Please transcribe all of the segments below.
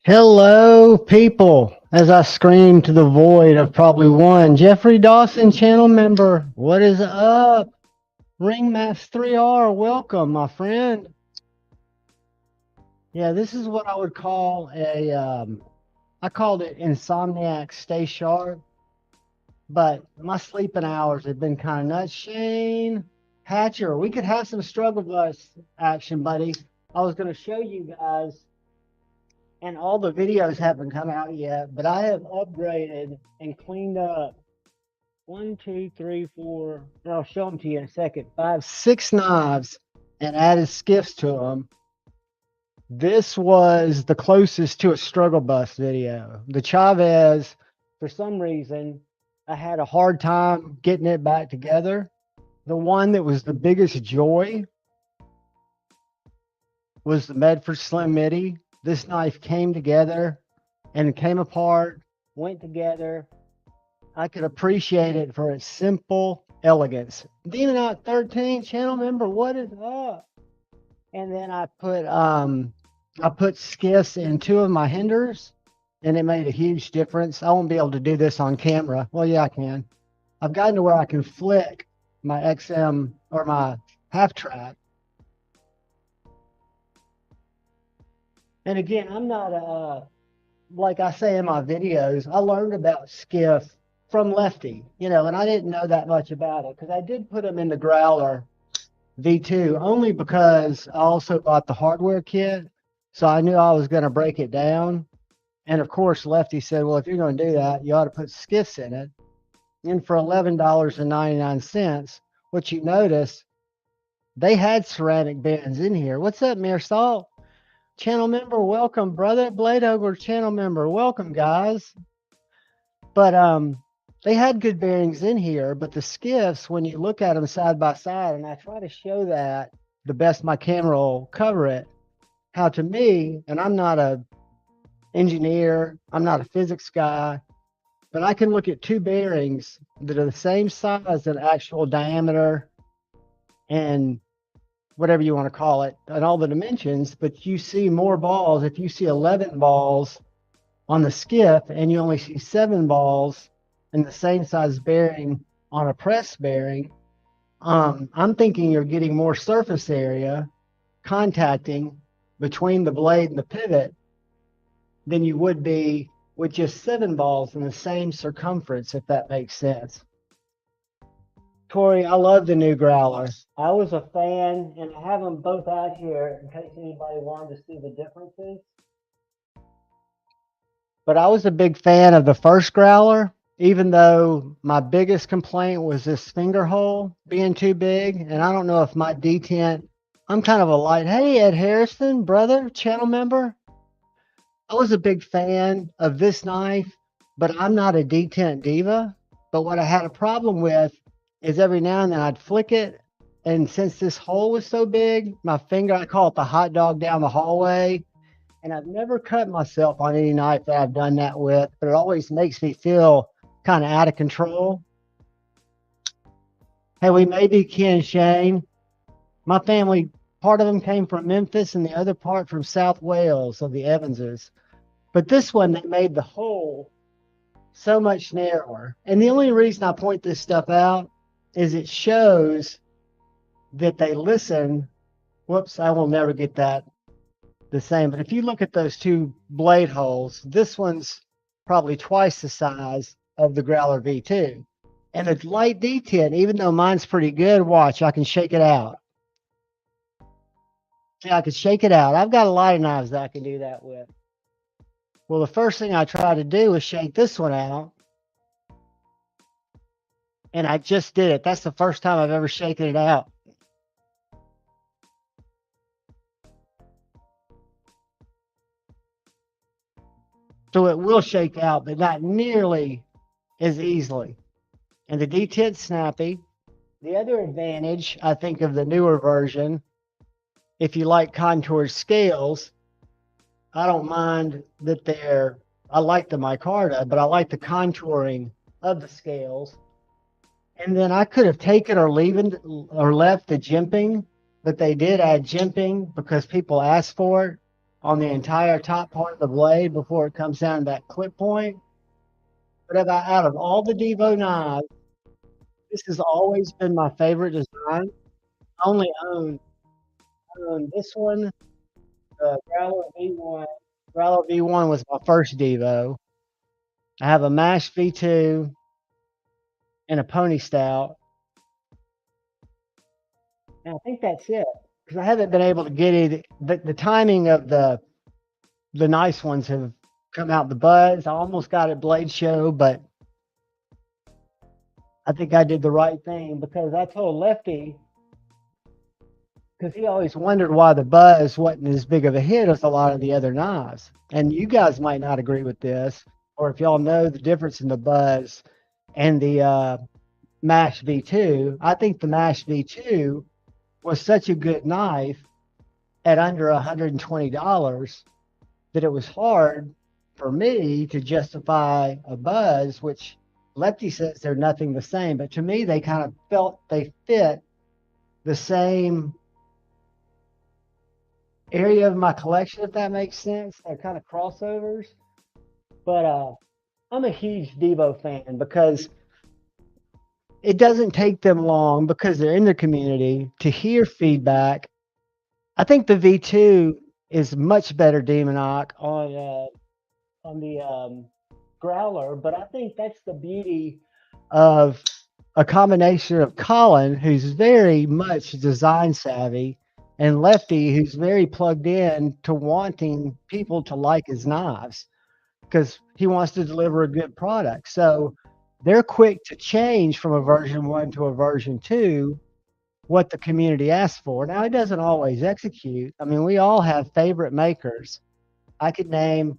Hello, people. As I scream to the void of probably one, Jeffrey Dawson, channel member. What is up? Ringmaster 3R, welcome, my friend. Yeah, this is what I would call I called it Insomniacs Stay Sharp, but my sleeping hours have been kind of nuts. Shane Hatcher, we could have some struggle bus action, buddy. I was going to show you guys and all the videos haven't come out yet, but I have upgraded and cleaned up one, two, three, four, and I'll show them to you in a second, 5, 6 knives and added skiffs to them. This was the closest to a struggle bus video. The Chavez, for some reason, I had a hard time getting it back together. The one that was the biggest joy was the Medford Slim Midi. This knife came together and came apart, went together. I could appreciate it for its simple elegance. Demonot 13 channel member, what is up? And then I put skiffs in 2 of my hinders, and it made a huge difference. I won't be able to do this on camera. Well, yeah, I can. I've gotten to where I can flick my XM or my half track. And again, I'm not like I say in my videos, I learned about skiff from Lefty, and I didn't know that much about it because I did put them in the Growler V2 only because I also bought the hardware kit. So I knew I was going to break it down. And of course, Lefty said, well, if you're going to do that, you ought to put skiffs in it. And for $11.99, what you notice, they had ceramic bands in here. What's up, Mere Salt? Channel member, welcome, brother. Blade Ogre channel member, welcome, guys. But they had good bearings in here, but the skiffs, when you look at them side by side, and I try to show that the best my camera will cover it, how to me, and I'm not a engineer, I'm not a physics guy, but I can look at 2 bearings that are the same size and actual diameter and whatever you want to call it, and all the dimensions, but you see more balls. If you see 11 balls on the skiff and you only see 7 balls in the same size bearing on a press bearing, I'm thinking you're getting more surface area contacting between the blade and the pivot than you would be with just 7 balls in the same circumference, if that makes sense. Tori, I love the new Growler. I was a fan, and I have them both out here in case anybody wanted to see the differences. But I was a big fan of the first Growler, even though my biggest complaint was this finger hole being too big. And I don't know if my detent, I'm kind of a light. Hey, Ed Harrison, brother, channel member. I was a big fan of this knife, but I'm not a detent diva. But what I had a problem with is every now and then I'd flick it. And since this hole was so big, my finger, I call it the hot dog down the hallway. And I've never cut myself on any knife that I've done that with, but it always makes me feel kind of out of control. Hey, we may be kin, Shane. My family, part of them came from Memphis and the other part from South Wales, of the Evanses. But this one, they made the hole so much narrower. And the only reason I point this stuff out is it shows that they listen. Whoops, I will never get that the same. But if you look at those 2 blade holes, this one's probably twice the size of the Growler V2. And the light detent, even though mine's pretty good, watch, I can shake it out. Yeah, I can shake it out. I've got a lot of knives that I can do that with. Well, the first thing I try to do is shake this one out. And I just did it. That's the first time I've ever shaken it out. So it will shake out, but not nearly as easily. And the detent's snappy. The other advantage, I think, of the newer version, if you like contoured scales, I don't mind that I like the micarta, but I like the contouring of the scales. And then I could have taken or left the jimping, but they did add jimping because people asked for it. on the entire top part of the blade before it comes down to that clip point. But out of all the Devo knives, this has always been my favorite design. I only own this one, the Growler V1. Growler V1 was my first Devo. I have a Mash V2 and a Pony Stout. And I think that's it because I haven't been able to get it. The timing of the nice ones have come out the buzz. I almost got it Blade Show, but I think I did the right thing because I told Lefty, because he always wondered why the buzz wasn't as big of a hit as a lot of the other knives. And you guys might not agree with this, or if y'all know the difference in the buzz and the Mash V2, I think the Mash V2 was such a good knife at under $120 that it was hard for me to justify a buzz, which Lefty says they're nothing the same. But to me, they kind of felt they fit the same area of my collection, if that makes sense. They're kind of crossovers. But I'm a huge Devo fan because it doesn't take them long because they're in the community to hear feedback. I think the V2 is much better demonic on the Growler, but I think that's the beauty of a combination of Colin, who's very much design savvy, and Lefty, who's very plugged in to wanting people to like his knives because he wants to deliver a good product. So they're quick to change from a version 1 to a version 2 what the community asks for. Now, it doesn't always execute. I mean, we all have favorite makers. I could name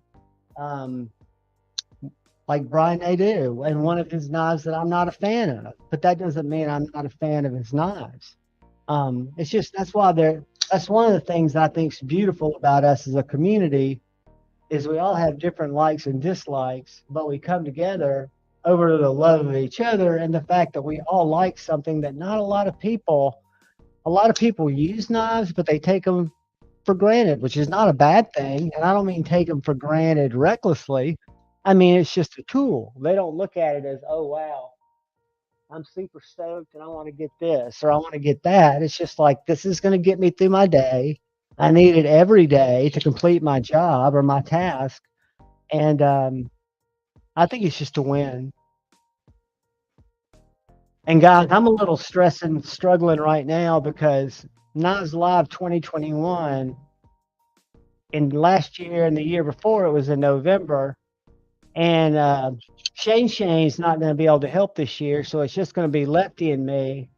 like Brian Nadeau and one of his knives that I'm not a fan of, but that doesn't mean I'm not a fan of his knives. It's just that's one of the things I think is beautiful about us as a community is we all have different likes and dislikes, but we come together over the love of each other and the fact that we all like something that not a lot of people use knives, but they take them for granted, which is not a bad thing. And I don't mean take them for granted recklessly. I mean, it's just a tool. They don't look at it as, oh, wow, I'm super stoked and I want to get this or I want to get that. It's just like, this is going to get me through my day. I need it every day to complete my job or my task. And I think it's just a win. And guys, I'm a little stressed and struggling right now because Knives Live 2021 and last year and the year before it was in November. And Shane's not going to be able to help this year, so it's just going to be Lefty and me.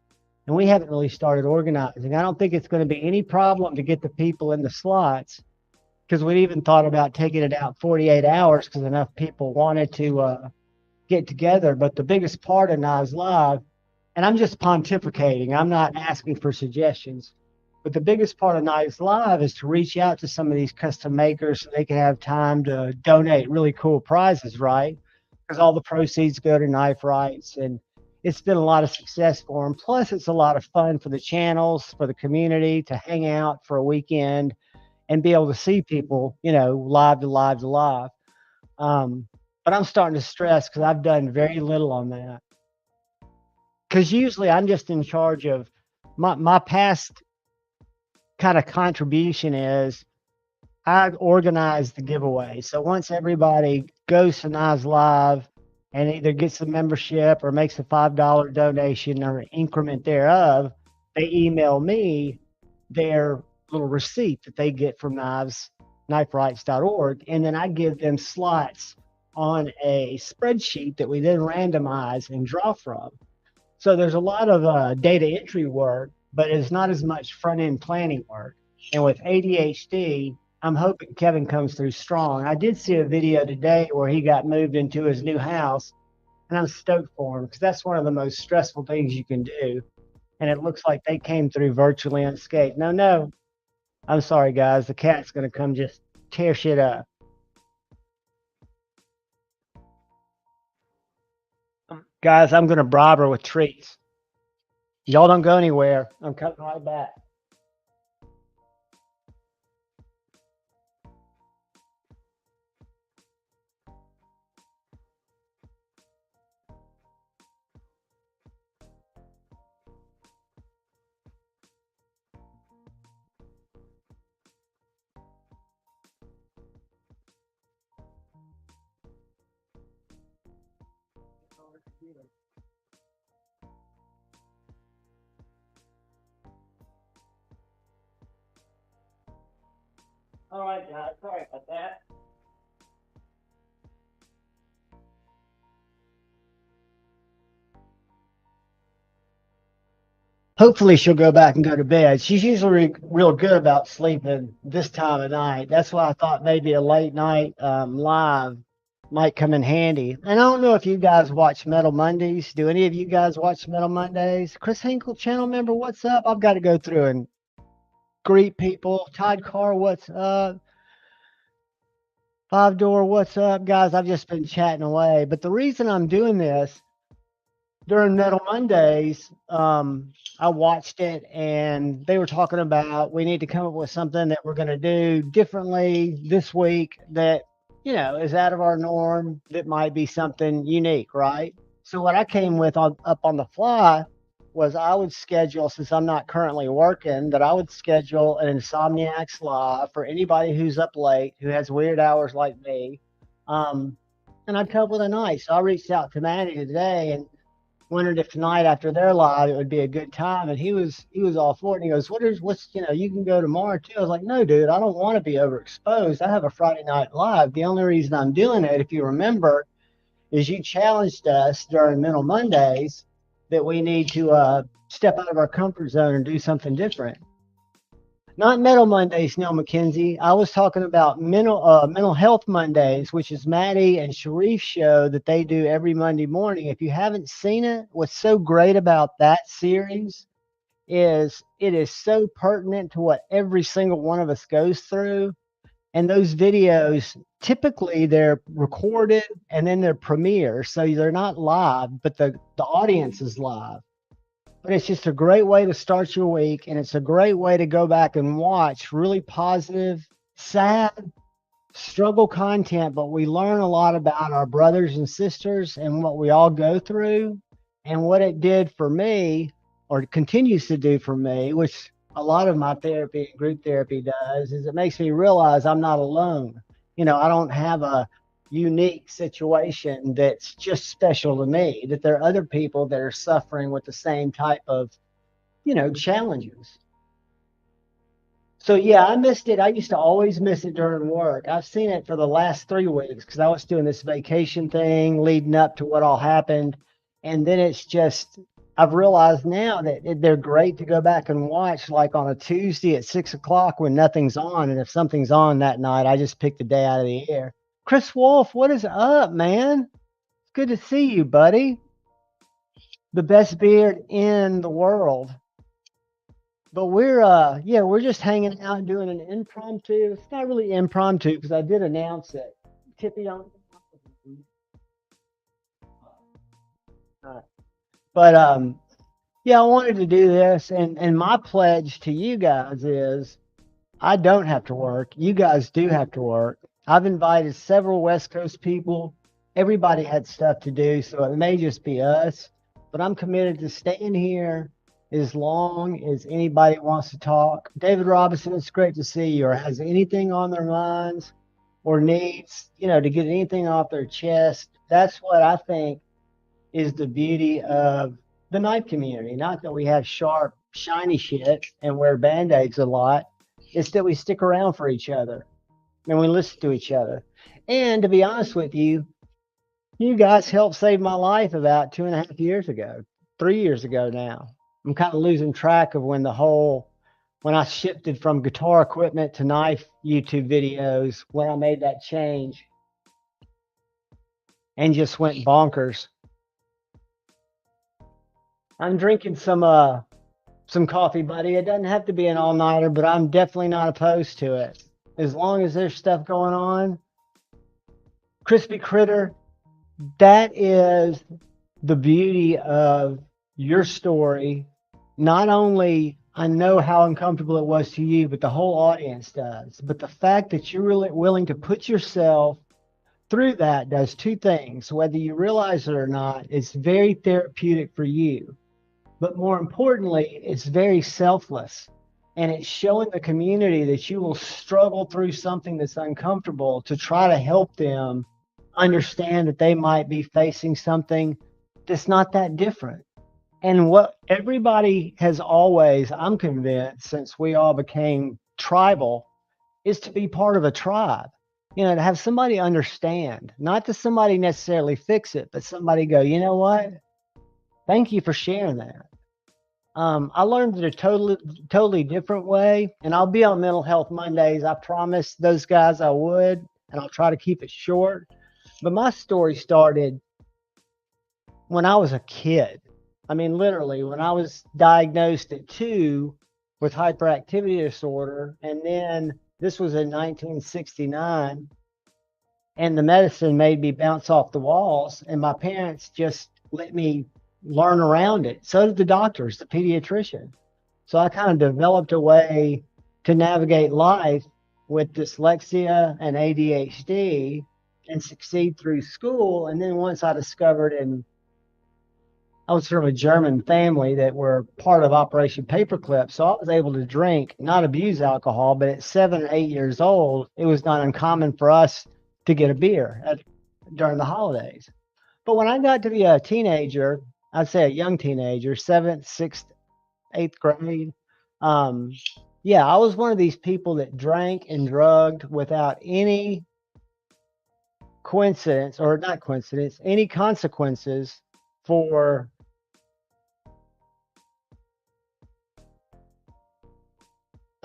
And we haven't really started organizing. I don't think it's going to be any problem to get the people in the slots because we even thought about taking it out 48 hours because enough people wanted to get together. But the biggest part of Knives Live, and I'm just pontificating, I'm not asking for suggestions, but the biggest part of Knives Live is to reach out to some of these custom makers so they can have time to donate really cool prizes, right? Because all the proceeds go to Knife Rights, and it's been a lot of success for them. Plus, it's a lot of fun for the channels, for the community to hang out for a weekend and be able to see people, live to live to live. But I'm starting to stress because I've done very little on that. Because usually I'm just in charge of my past kind of contribution is I organize the giveaway. So once everybody goes to Knives Live and either gets a membership or makes a $5 donation or an increment thereof, they email me their little receipt that they get from kniferights.org. And then I give them slots on a spreadsheet that we then randomize and draw from. So there's a lot of data entry work, but it's not as much front end planning work. And with ADHD, I'm hoping Kevin comes through strong. I did see a video today where he got moved into his new house, and I'm stoked for him because that's one of the most stressful things you can do. And it looks like they came through virtually unscathed. No, I'm sorry, guys. The cat's going to come just tear shit up. Guys, I'm going to bribe her with treats. Y'all don't go anywhere. I'm coming right back. All right, guys. Sorry about that. Hopefully she'll go back and go to bed. She's usually real good about sleeping this time of night. That's why I thought maybe a late night live might come in handy. And I don't know if you guys watch Metal Mondays. Do any of you guys watch Metal Mondays? Chris Hinkle channel member, what's up? I've got to go through and greet people. Todd Carr, what's up? Five Door, what's up? Guys, I've just been chatting away. But the reason I'm doing this during Metal Mondays, I watched it and they were talking about we need to come up with something that we're going to do differently this week that, is out of our norm, that might be something unique, right? So what I came with up on the fly was I would schedule, since I'm not currently working, that I would schedule an Insomniacs live for anybody who's up late, who has weird hours like me. And I'd come up with a night. So I reached out to Maddie today and wondered if tonight after their live it would be a good time, and he was all for it. And he goes, what's you can go tomorrow too. I was like, no, dude, I don't want to be overexposed. I have a Friday night live. The only reason I'm doing it, if you remember, is you challenged us during Mental Mondays that we need to step out of our comfort zone and do something different. Not Metal Mondays, Neil McKenzie. I was talking about mental health Mondays, which is Maddie and Sharif's show that they do every Monday morning. If you haven't seen it, what's so great about that series is it is so pertinent to what every single one of us goes through. And those videos, typically they're recorded and then they're premiere. So they're not live, but the audience is live. But it's just a great way to start your week, and it's a great way to go back and watch really positive, sad, struggle content, but we learn a lot about our brothers and sisters and what we all go through and what it did for me, or continues to do for me, which a lot of my therapy and group therapy does, is it makes me realize I'm not alone. I don't have a unique situation that's just special to me, that there are other people that are suffering with the same type of, challenges. So yeah, I missed it. I used to always miss it during work. I've seen it for the last 3 weeks because I was doing this vacation thing leading up to what all happened. And then it's just, I've realized now that they're great to go back and watch, like on a Tuesday at 6 o'clock when nothing's on. And if something's on that night, I just pick the day out of the air. Chris Wolf, what is up, man? It's good to see you, buddy. The best beard in the world. But we're just hanging out doing an impromptu. It's not really impromptu because I did announce it. Tippy on. But yeah, I wanted to do this, and my pledge to you guys is I don't have to work. You guys do have to work. I've invited several West Coast people. Everybody had stuff to do, so it may just be us. But I'm committed to staying here as long as anybody wants to talk. David Robinson, it's great to see you, or has anything on their minds or needs, to get anything off their chest. That's what I think is the beauty of the knife community. Not that we have sharp, shiny shit and wear Band-Aids a lot. It's that we stick around for each other and we listen to each other. And to be honest with you, you guys helped save my life about 2.5 years ago, 3 years ago now. I'm kind of losing track of when I shifted from guitar equipment to knife YouTube videos, when I made that change and just went bonkers. I'm drinking some coffee, buddy. It doesn't have to be an all-nighter, but I'm definitely not opposed to it. As long as there's stuff going on. Crispy Critter, that is the beauty of your story. Not only I know how uncomfortable it was to you, but the whole audience does. But the fact that you're really willing to put yourself through that does two things. Whether you realize it or not, it's very therapeutic for you. But more importantly, it's very selfless. And it's showing the community that you will struggle through something that's uncomfortable to try to help them understand that they might be facing something it's not that different. And what everybody has always, I'm convinced, since we all became tribal, is to be part of a tribe. You know, to have somebody understand, not to somebody necessarily fix it, but somebody go, you know what? Thank you for sharing that. I learned it a totally different way, and I'll be on Mental Health Mondays. I promised those guys I would, and I'll try to keep it short. But my story started when I was a kid. I mean, literally, when I was diagnosed at 2 with hyperactivity disorder, and then this was in 1969, and the medicine made me bounce off the walls, and my parents just let me learn around it. So did the doctors, the pediatrician. So I kind of developed a way to navigate life with dyslexia and ADHD and succeed through school. And then once I discovered, and I was from a German family that were part of Operation Paperclip, so I was able to drink, not abuse alcohol, but at 7 or 8 years old, it was not uncommon for us to get a beer during the holidays. But when I got to be a teenager, I'd say a young teenager, seventh, sixth, eighth grade, um, yeah, I was one of these people that drank and drugged without any coincidence, or not coincidence, any consequences for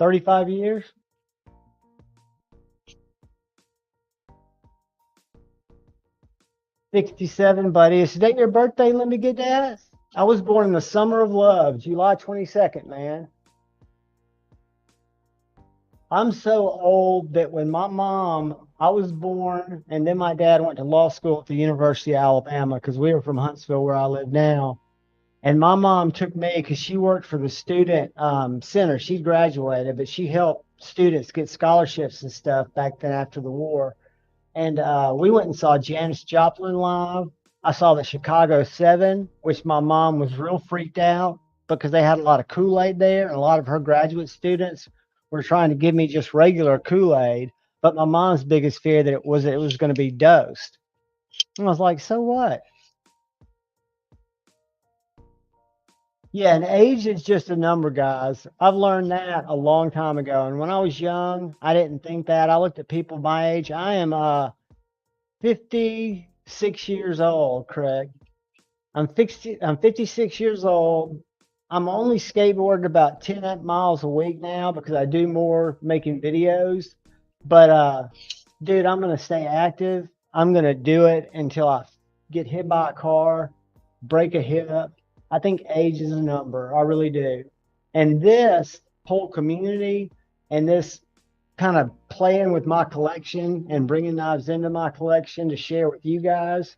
35 years. 67, buddy. Is today your birthday? Let me get that. I was born in the summer of love, July 22nd, man. I'm so old that when my mom, I was born, and then my dad went to law school at the University of Alabama because we were from Huntsville, where I live now. And my mom took me because she worked for the student center. She graduated, but she helped students get scholarships and stuff back then after the war. And we went and saw Janis Joplin live. I saw the Chicago Seven, which my mom was real freaked out because they had a lot of Kool-Aid there, and a lot of her graduate students were trying to give me just regular Kool-Aid. But my mom's biggest fear that it was going to be dosed. And I was like, so what? Yeah, and age is just a number, guys. I've learned that a long time ago. And when I was young, I didn't think that. I looked at people my age. I am 56 years old, Craig. I'm 56 years old. I'm only skateboarding about 10 miles a week now because I do more making videos. But dude, I'm gonna stay active. I'm gonna do it until I get hit by a car, break a hip. I think age is a number. I really do. And this whole community and this kind of playing with my collection and bringing knives into my collection to share with you guys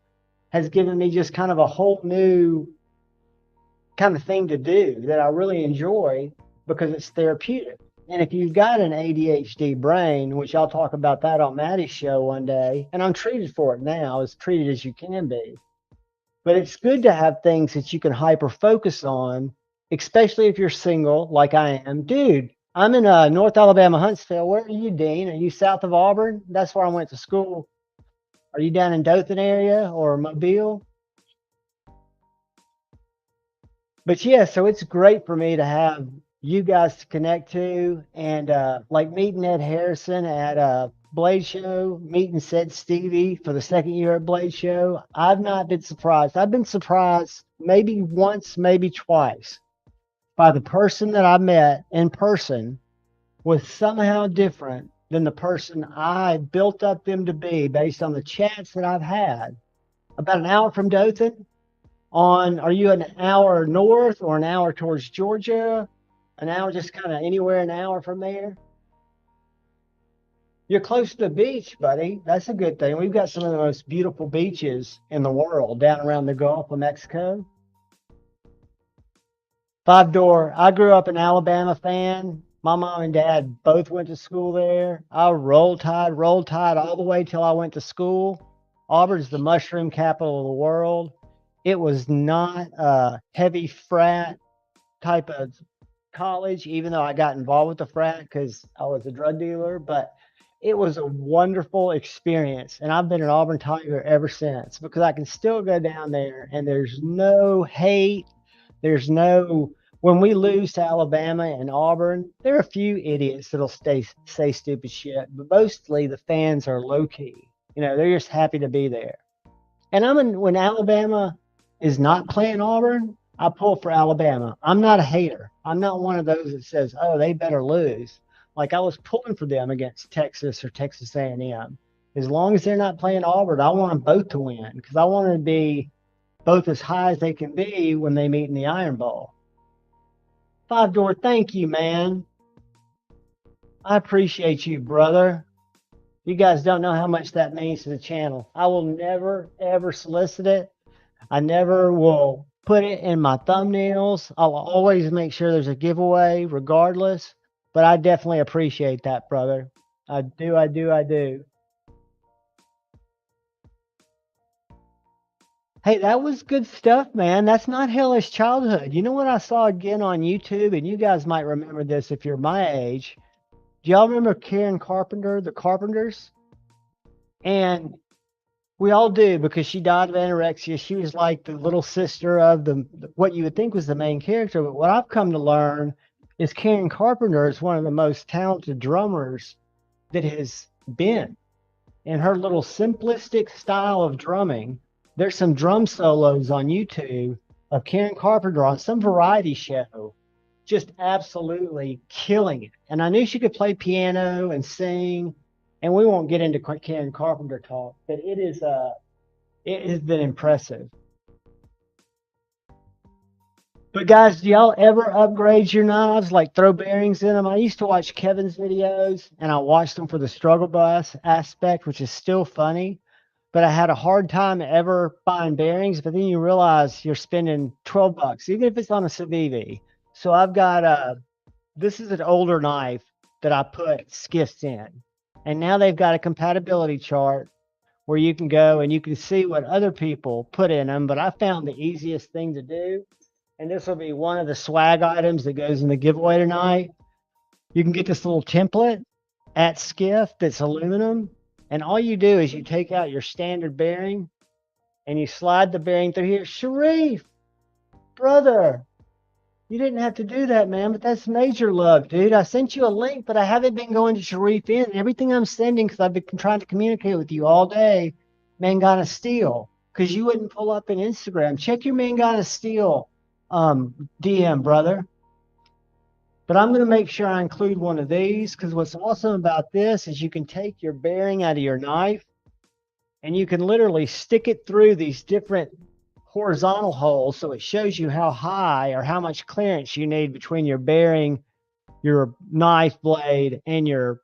has given me just kind of a whole new kind of thing to do that I really enjoy because it's therapeutic. And if you've got an ADHD brain, which I'll talk about that on Maddie's show one day, and I'm treated for it now, as treated as you can be. But it's good to have things that you can hyper focus on, especially if you're single, like I am. Dude, I'm in North Alabama, Huntsville. Where are you, Dean? Are you south of Auburn? That's where I went to school. Are you down in Dothan area or Mobile? But yeah, so it's great for me to have you guys to connect to, and like meeting Ed Harrison at Blade Show, meeting said Stevie for the second year at Blade Show. I've not been surprised. I've been surprised maybe once, maybe twice by the person that I met in person was somehow different than the person I built up them to be based on the chats that I've had. About an hour from Dothan, are you an hour north or an hour towards Georgia? An hour, just kind of anywhere an hour from there? You're close to the beach, buddy. That's a good thing. We've got some of the most beautiful beaches in the world down around the Gulf of Mexico. Five Door. I grew up an Alabama fan. My mom and dad both went to school there. I rolled tide all the way till I went to school. Auburn's the mushroom capital of the world. It was not a heavy frat type of college, even though I got involved with the frat because I was a drug dealer. But it was a wonderful experience. And I've been an Auburn Tiger ever since because I can still go down there and there's no hate. There's no, when we lose to Alabama and Auburn, there are a few idiots that'll say stupid shit, but mostly the fans are low key. You know, they're just happy to be there. And when Alabama is not playing Auburn, I pull for Alabama. I'm not a hater. I'm not one of those that says, "Oh, they better lose." Like I was pulling for them against Texas or Texas A&M. As long as they're not playing Auburn, I want them both to win because I want to be both as high as they can be when they meet in the Iron Bowl. Five Door, thank you, man. I appreciate you, brother. You guys don't know how much that means to the channel. I will never, ever solicit it. I never will put it in my thumbnails. I'll always make sure there's a giveaway regardless. But I definitely appreciate that, brother. I do, I do, I do. Hey, that was good stuff, man. That's not Hellish Childhood. You know what I saw again on YouTube? And you guys might remember this if you're my age. Do y'all remember Karen Carpenter, the Carpenters? And we all do because she died of anorexia. She was like the little sister of the what you would think was the main character. But what I've come to learn is Karen Carpenter is one of the most talented drummers that has been. In her little simplistic style of drumming, there's some drum solos on YouTube of Karen Carpenter on some variety show, just absolutely killing it. And I knew she could play piano and sing. And we won't get into Karen Carpenter talk, but it has been impressive. But guys, do y'all ever upgrade your knives, like throw bearings in them? I used to watch Kevin's videos, and I watched them for the struggle bus aspect, which is still funny. But I had a hard time ever buying bearings. But then you realize you're spending $12, even if it's on a Civivi. So I've got this is an older knife that I put skiffs in. And now they've got a compatibility chart where you can go and you can see what other people put in them. But I found the easiest thing to do, and this will be one of the swag items that goes in the giveaway tonight. You can get this little template at Skiff that's aluminum. And all you do is you take out your standard bearing and you slide the bearing through here. Sharif, brother, you didn't have to do that, man, but that's major love, dude. I sent you a link, but I haven't been going to Sharif in. Everything I'm sending, because I've been trying to communicate with you all day, Mangana Steel, because you wouldn't pull up in Instagram. Check your Mangana Steel DM, brother. But I'm going to make sure I include one of these, because what's awesome about this is you can take your bearing out of your knife, and you can literally stick it through these different horizontal holes, so it shows you how high or how much clearance you need between your bearing, your knife blade, and your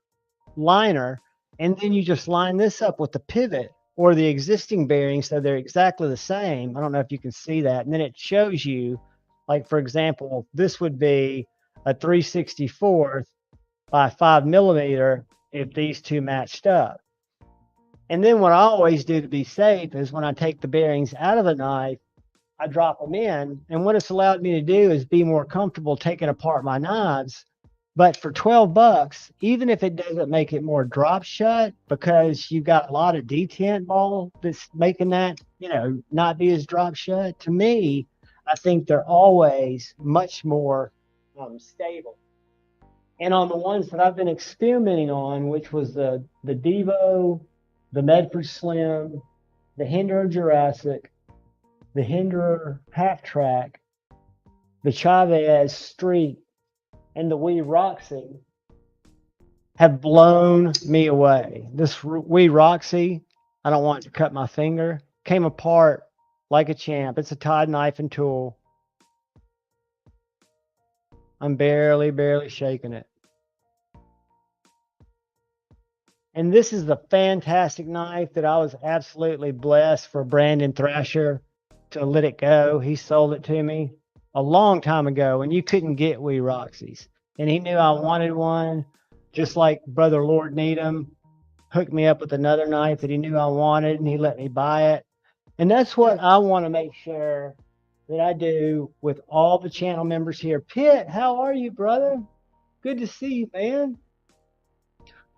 liner. And then you just line this up with the pivot or the existing bearing so they're exactly the same. I don't know if you can see that. And then it shows you, like, for example, this would be a 3/64 by 5mm if these two matched up. And then what I always do to be safe is when I take the bearings out of the knife, I drop them in. And what it's allowed me to do is be more comfortable taking apart my knives. But for $12, even if it doesn't make it more drop shut, because you've got a lot of detent ball that's making that, you know, not be as drop shut, to me, I think they're always much more stable. And on the ones that I've been experimenting on, which was the Devo, the Medford Slim, the Hinderer Jurassic, the Hinderer Half Track, the Chavez Street, and the Wee Roxy have blown me away. This Wee Roxy, I don't want to cut my finger, came apart like a champ. It's a Todd knife and tool. I'm barely shaking it. And this is the fantastic knife that I was absolutely blessed for Brandon Thrasher to let it go. He sold it to me a long time ago when you couldn't get Wee Roxy's. And he knew I wanted one, just like Brother Lord Needham hooked me up with another knife that he knew I wanted, and he let me buy it. And that's what I want to make sure that I do with all the channel members here. Pitt, how are you, brother? Good to see you, man.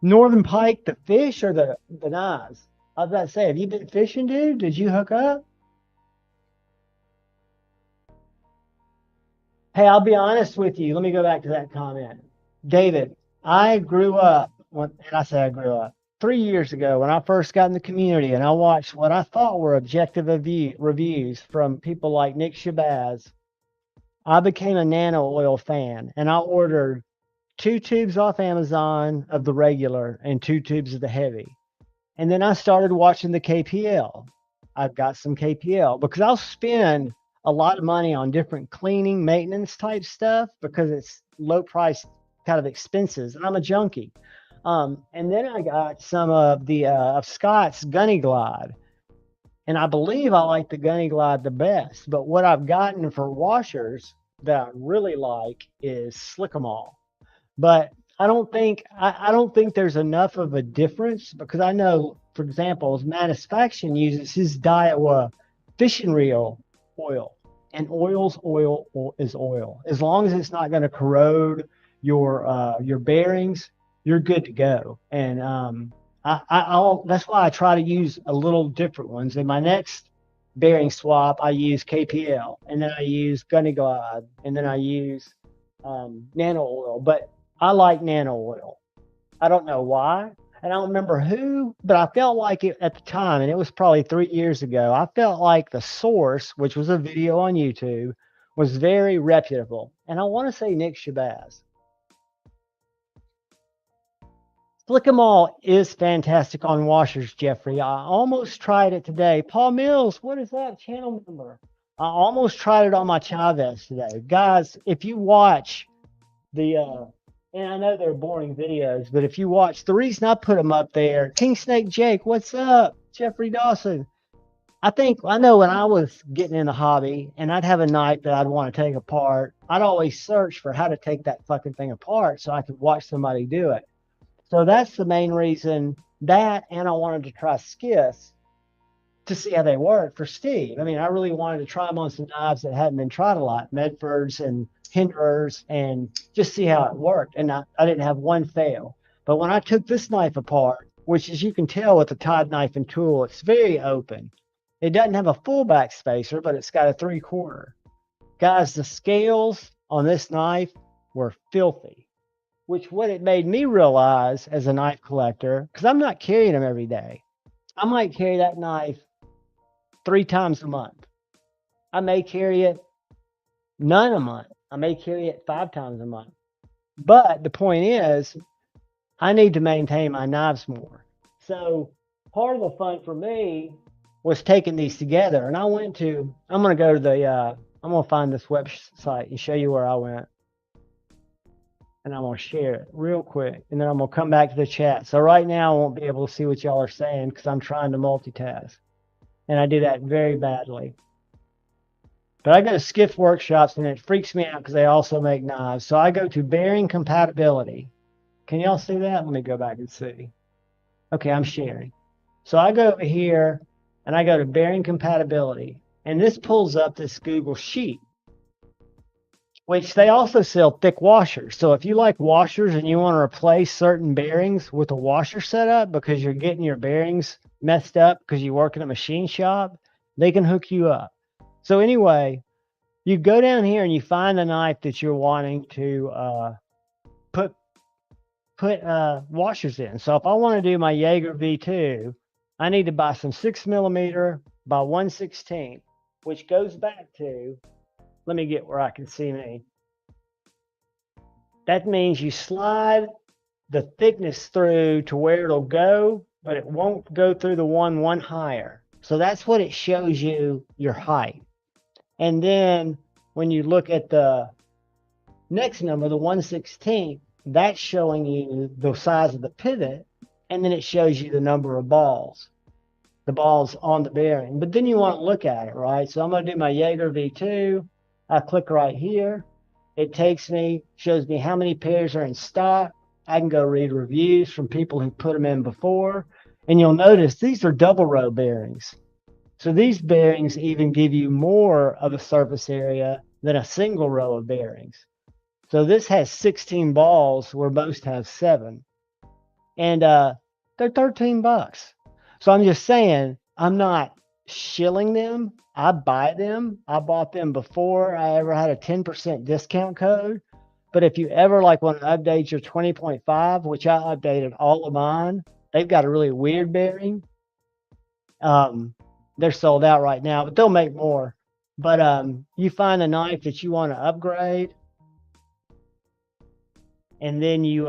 Northern pike, the fish or the knives? I was about to say, have you been fishing, dude? Did you hook up? Hey, I'll be honest with you. Let me go back to that comment. David, I grew up, and I say I grew up 3 years ago when I first got in the community, and I watched what I thought were objective reviews from people like Nick Shabazz. I became a nano oil fan, and I ordered 2 tubes off Amazon of the regular and 2 tubes of the heavy. And then I started watching the KPL. I've got some KPL because I'll spend a lot of money on different cleaning, maintenance type stuff because it's low price kind of expenses. And I'm a junkie. And then I got some of the of Scott's Gunny Glide. And I believe I like the Gunny Glide the best. But what I've gotten for washers that I really like is Slick 'em All. But I don't think there's enough of a difference because I know, for example, as Manufacturing uses his Daiwa fishing reel oil, and oil is oil. As long as it's not going to corrode your bearings, you're good to go. And I'll that's why I try to use a little different ones. In my next bearing swap, I use KPL, and then I use Gunny Glide, and then I use nano oil. But I like nano oil. I don't know why. And I don't remember who, but I felt like it at the time, and it was probably 3 years ago. I felt like the source, which was a video on YouTube, was very reputable. And I want to say Nick Shabazz. Flick 'em All is fantastic on washers, Jeffrey. I almost tried it today. Paul Mills, what is that channel number? I almost tried it on my Chavez today. Guys, if you watch the and I know they're boring videos, but if you watch, the reason I put them up there, King Snake Jake, what's up? Jeffrey Dawson. I know when I was getting in the hobby and I'd have a knife that I'd want to take apart, I'd always search for how to take that fucking thing apart so I could watch somebody do it. So that's the main reason that, and I wanted to try skiffs to see how they work for Steve. I mean, I really wanted to try them on some knives that hadn't been tried a lot, Medfords and Hinderers, and just see how it worked. And I didn't have one fail. But when I took this knife apart, which as you can tell with the Todd knife and tool, it's very open. It doesn't have a full back spacer, but it's got a 3/4. Guys, the scales on this knife were filthy, which what it made me realize as a knife collector, because I'm not carrying them every day. I might carry that knife 3 times a month. I may carry it none a month. I may carry it 5 times a month. But the point is, I need to maintain my knives more. So part of the fun for me was taking these together. And I'm going to go to I'm going to find this website and show you where I went. And I'm going to share it real quick. And then I'm going to come back to the chat. So right now I won't be able to see what y'all are saying because I'm trying to multitask. And I do that very badly. But I go to skiff workshops and it freaks me out because they also make knives. So I go to bearing compatibility. Can y'all see that? Let me go back and see. Okay, I'm sharing. So I go over here and I go to bearing compatibility. And this pulls up this Google sheet, which they also sell thick washers. So if you like washers and you want to replace certain bearings with a washer setup because you're getting your bearings messed up because you work in a machine shop, they can hook you up. So anyway, you go down here and you find a knife that you're wanting to put washers in. So if I want to do my Jaeger V2, I need to buy some 6mm by 1/16, which goes back to, let me get where I can see me. That means you slide the thickness through to where it'll go, but it won't go through the one higher. So that's what it shows you your height. And then when you look at the next number, the 1/16, that's showing you the size of the pivot, and then it shows you the number of balls, the balls on the bearing. But then you want to look at it, right? So I'm going to do my Jaeger V2. I click right here. It takes me, shows me how many pairs are in stock. I can go read reviews from people who put them in before. And you'll notice these are double row bearings. So these bearings even give you more of a surface area than a single row of bearings. So this has 16 balls where most have 7. and they're 13 bucks. So I'm just saying, I'm not shilling them. I buy them. I bought them before I ever had a 10% discount code. But if you ever like want to update your 20.5, which I updated all of mine, they've got a really weird bearing. They're sold out right now, but they'll make more. But you find a knife that you want to upgrade, and then you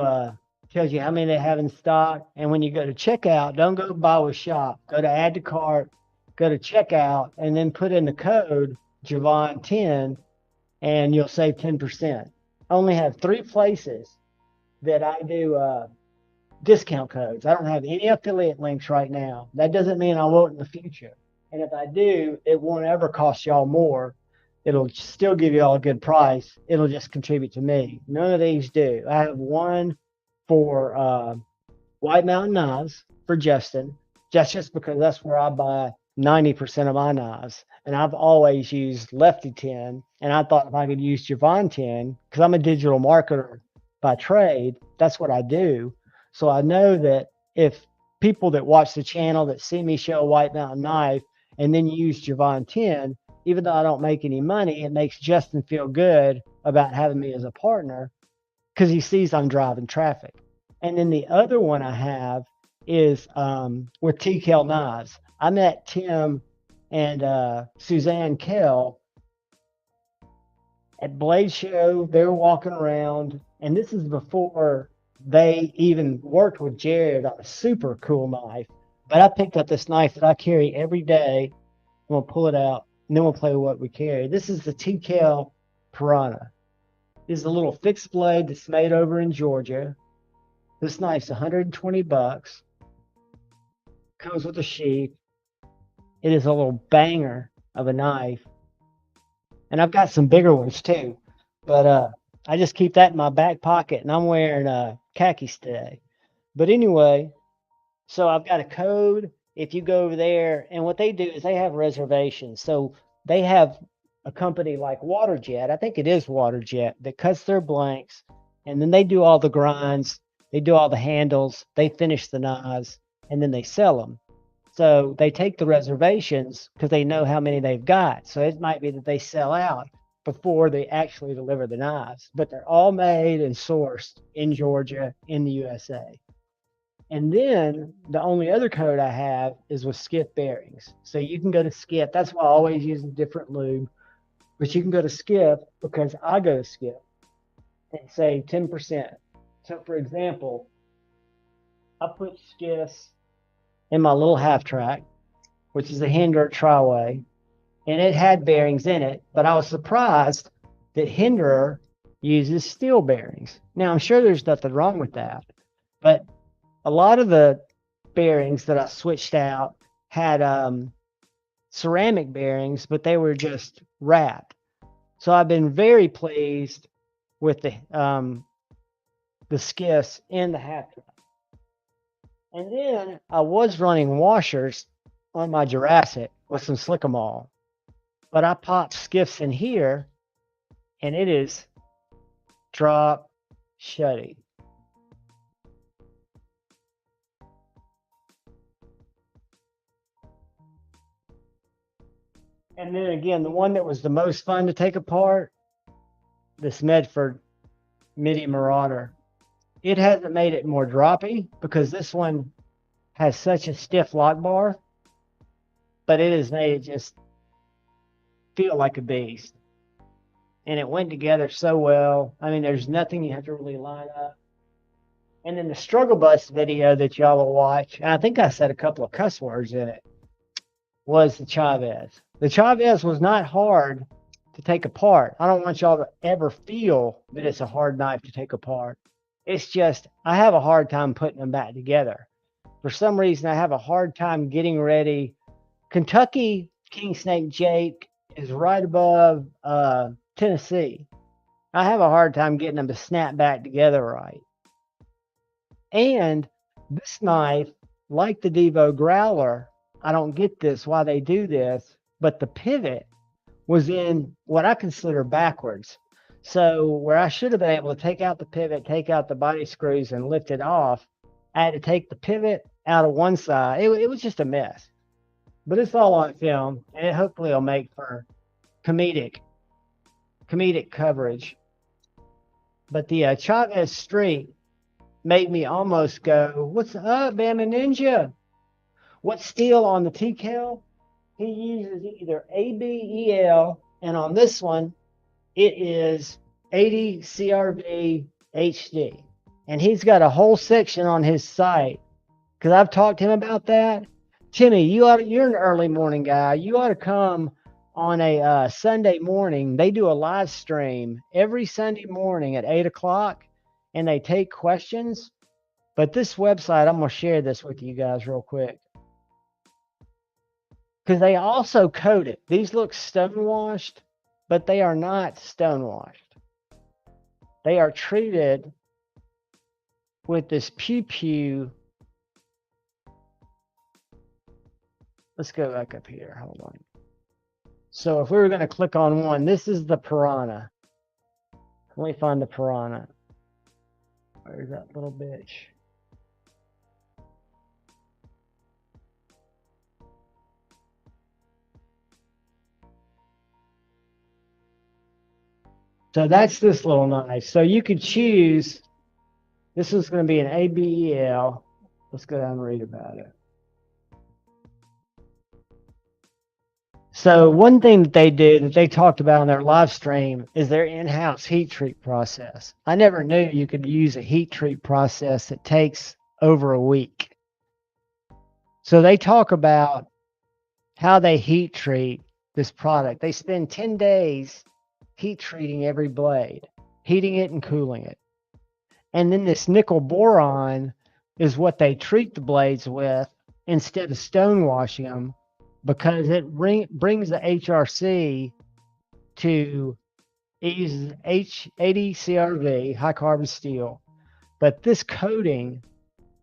tells you how many they have in stock. And when you go to checkout, don't go buy with shop. Go to add to cart, go to checkout, and then put in the code Javon10, and you'll save 10%. I only have 3 places that I do discount codes. I don't have any affiliate links right now. That doesn't mean I won't in the future. And if I do, it won't ever cost y'all more. It'll still give you all a good price. It'll just contribute to me. None of these do. I have one for White Mountain knives for Justin. Just because that's where I buy 90% of my knives. And I've always used Lefty 10. And I thought if I could use Javon 10, because I'm a digital marketer by trade, that's what I do. So I know that if people that watch the channel that see me show a White Mountain knife and then use Javon 10, even though I don't make any money, it makes Justin feel good about having me as a partner because he sees I'm driving traffic. And then the other one I have is with TKL Knives. I met Tim and Suzanne Kell at Blade Show. They were walking around, and this is before they even worked with Jared on a super cool knife. But I picked up this knife that I carry every day. I'm going to pull it out, and then we'll play with what we carry. This is the TKL Piranha. This is a little fixed blade that's made over in Georgia. This knife's 120 bucks. Comes with a sheath. It is a little banger of a knife. And I've got some bigger ones too. But I just keep that in my back pocket, and I'm wearing khakis today. But anyway, so I've got a code. If you go over there, and what they do is they have reservations. So they have a company like Waterjet, I think it is Waterjet, that cuts their blanks, and then they do all the grinds, they do all the handles, they finish the knives, and then they sell them. So they take the reservations because they know how many they've got. So it might be that they sell out before they actually deliver the knives, but they're all made and sourced in Georgia, in the USA. And then the only other code I have is with Skiff bearings. So you can go to Skiff. That's why I always use a different lube. But you can go to Skiff because I go to Skiff and save 10%. So for example, I put Skiffs in my little half track, which is a Hinderer Triway, and it had bearings in it, but I was surprised that Hinderer uses steel bearings. Now, I'm sure there's nothing wrong with that, but a lot of the bearings that I switched out had ceramic bearings, but they were just wrapped. So I've been very pleased with the Skiffs in the half track. And then I was running washers on my Jurassic with some Slickamol, but I popped Skiffs in here, and it is drop shutty. And then again, the one that was the most fun to take apart, this Medford MIDI Marauder. It hasn't made it more droppy because this one has such a stiff lock bar, but it has made it just feel like a beast. And it went together so well. I mean, there's nothing you have to really line up. And then the struggle bus video that y'all will watch, and I think I said a couple of cuss words in it, was the Chavez. The Chavez was not hard to take apart. I don't want y'all to ever feel that it's a hard knife to take apart. It's just, I have a hard time putting them back together. For some reason, I have a hard time getting ready. Kentucky King Snake Jake is right above Tennessee. I have a hard time getting them to snap back together right. And this knife, like the Devo Growler, I don't get this, why they do this, but the pivot was in what I consider backwards. So where I should have been able to take out the pivot, take out the body screws, and lift it off, I had to take the pivot out of one side. It was just a mess. But it's all on film, and it hopefully will make for comedic coverage. But the Chavez Street made me almost go, "What's up, Bama Ninja? What's steel on the TCAL?" He uses either ABEL, and on this one, it is 80 CRV HD. And he's got a whole section on his site because I've talked to him about that. Timmy, you're an early morning guy. You ought to come on a Sunday morning. They do a live stream every Sunday morning at 8 o'clock, and they take questions. But this website, I'm going to share this with you guys real quick, because they also coat it. These look stonewashed, but they are not stonewashed. They are treated with this pew. Let's go back up here. Hold on. So if we were going to click on one, this is the piranha. Let me find the piranha. Where's that little bitch? So that's this little knife. So you could choose. This is going to be an ABEL. Let's go down and read about it. So one thing that they talked about on their live stream is their in-house heat treat process. I never knew you could use a heat treat process that takes over a week. So they talk about how they heat treat this product. They spend 10 days heat treating every blade, heating it and cooling it. And then this nickel boron is what they treat the blades with instead of stonewashing them, because it brings the HRC to, it uses 80 CRV, high carbon steel. But this coating,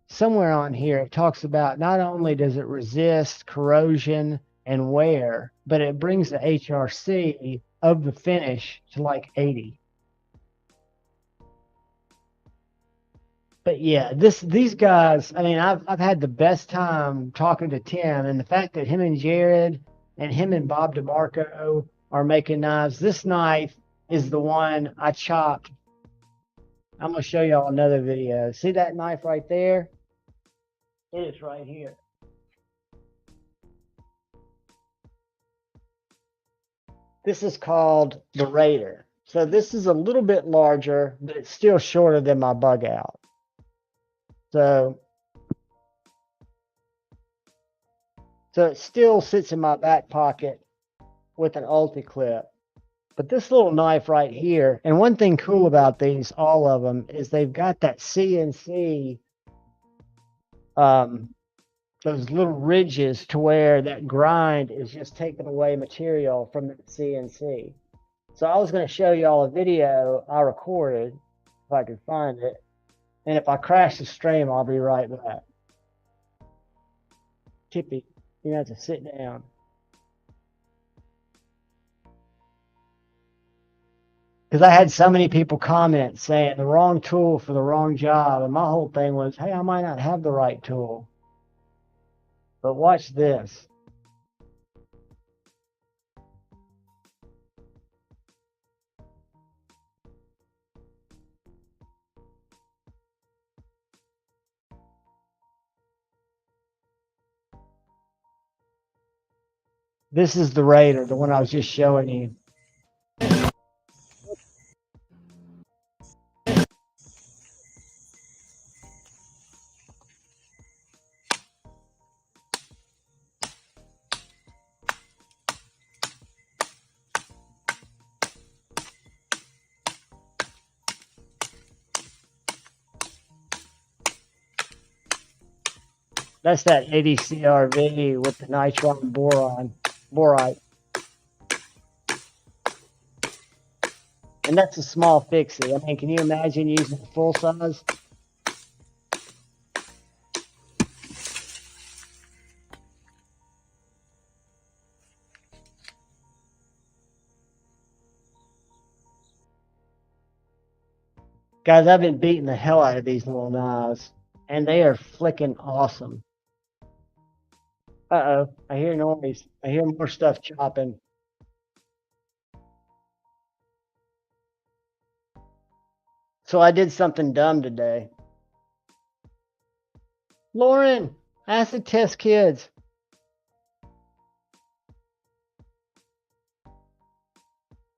somewhere on here, it talks about not only does it resist corrosion and wear, but it brings the HRC of the finish to like 80. But yeah, these guys, I mean, I've had the best time talking to Tim, and the fact that him and Jared and him and Bob DeMarco are making knives. This knife is the one I chopped. I'm gonna show y'all another video. See that knife right there? It is right here. This is called the Raider. So this is a little bit larger, but it's still shorter than my bug out. So it still sits in my back pocket with an ulti clip. But this little knife right here, and one thing cool about these, all of them, is they've got that CNC, those little ridges to where that grind is just taking away material from the CNC. So I was going to show y'all a video I recorded, if I could find it. And if I crash the stream, I'll be right back. Tippy, you have to sit down. Because I had so many people comment saying the wrong tool for the wrong job. And my whole thing was, hey, I might not have the right tool. But watch this. This is the Raider, the one I was just showing you. That's that 80 CRV with the nitron borite. And that's a small fixie. I mean, can you imagine using full size? Guys, I've been beating the hell out of these little knives. and they are flicking awesome. Uh-oh, I hear noise. I hear more stuff chopping. So I did something dumb today. Lauren, acid test kids.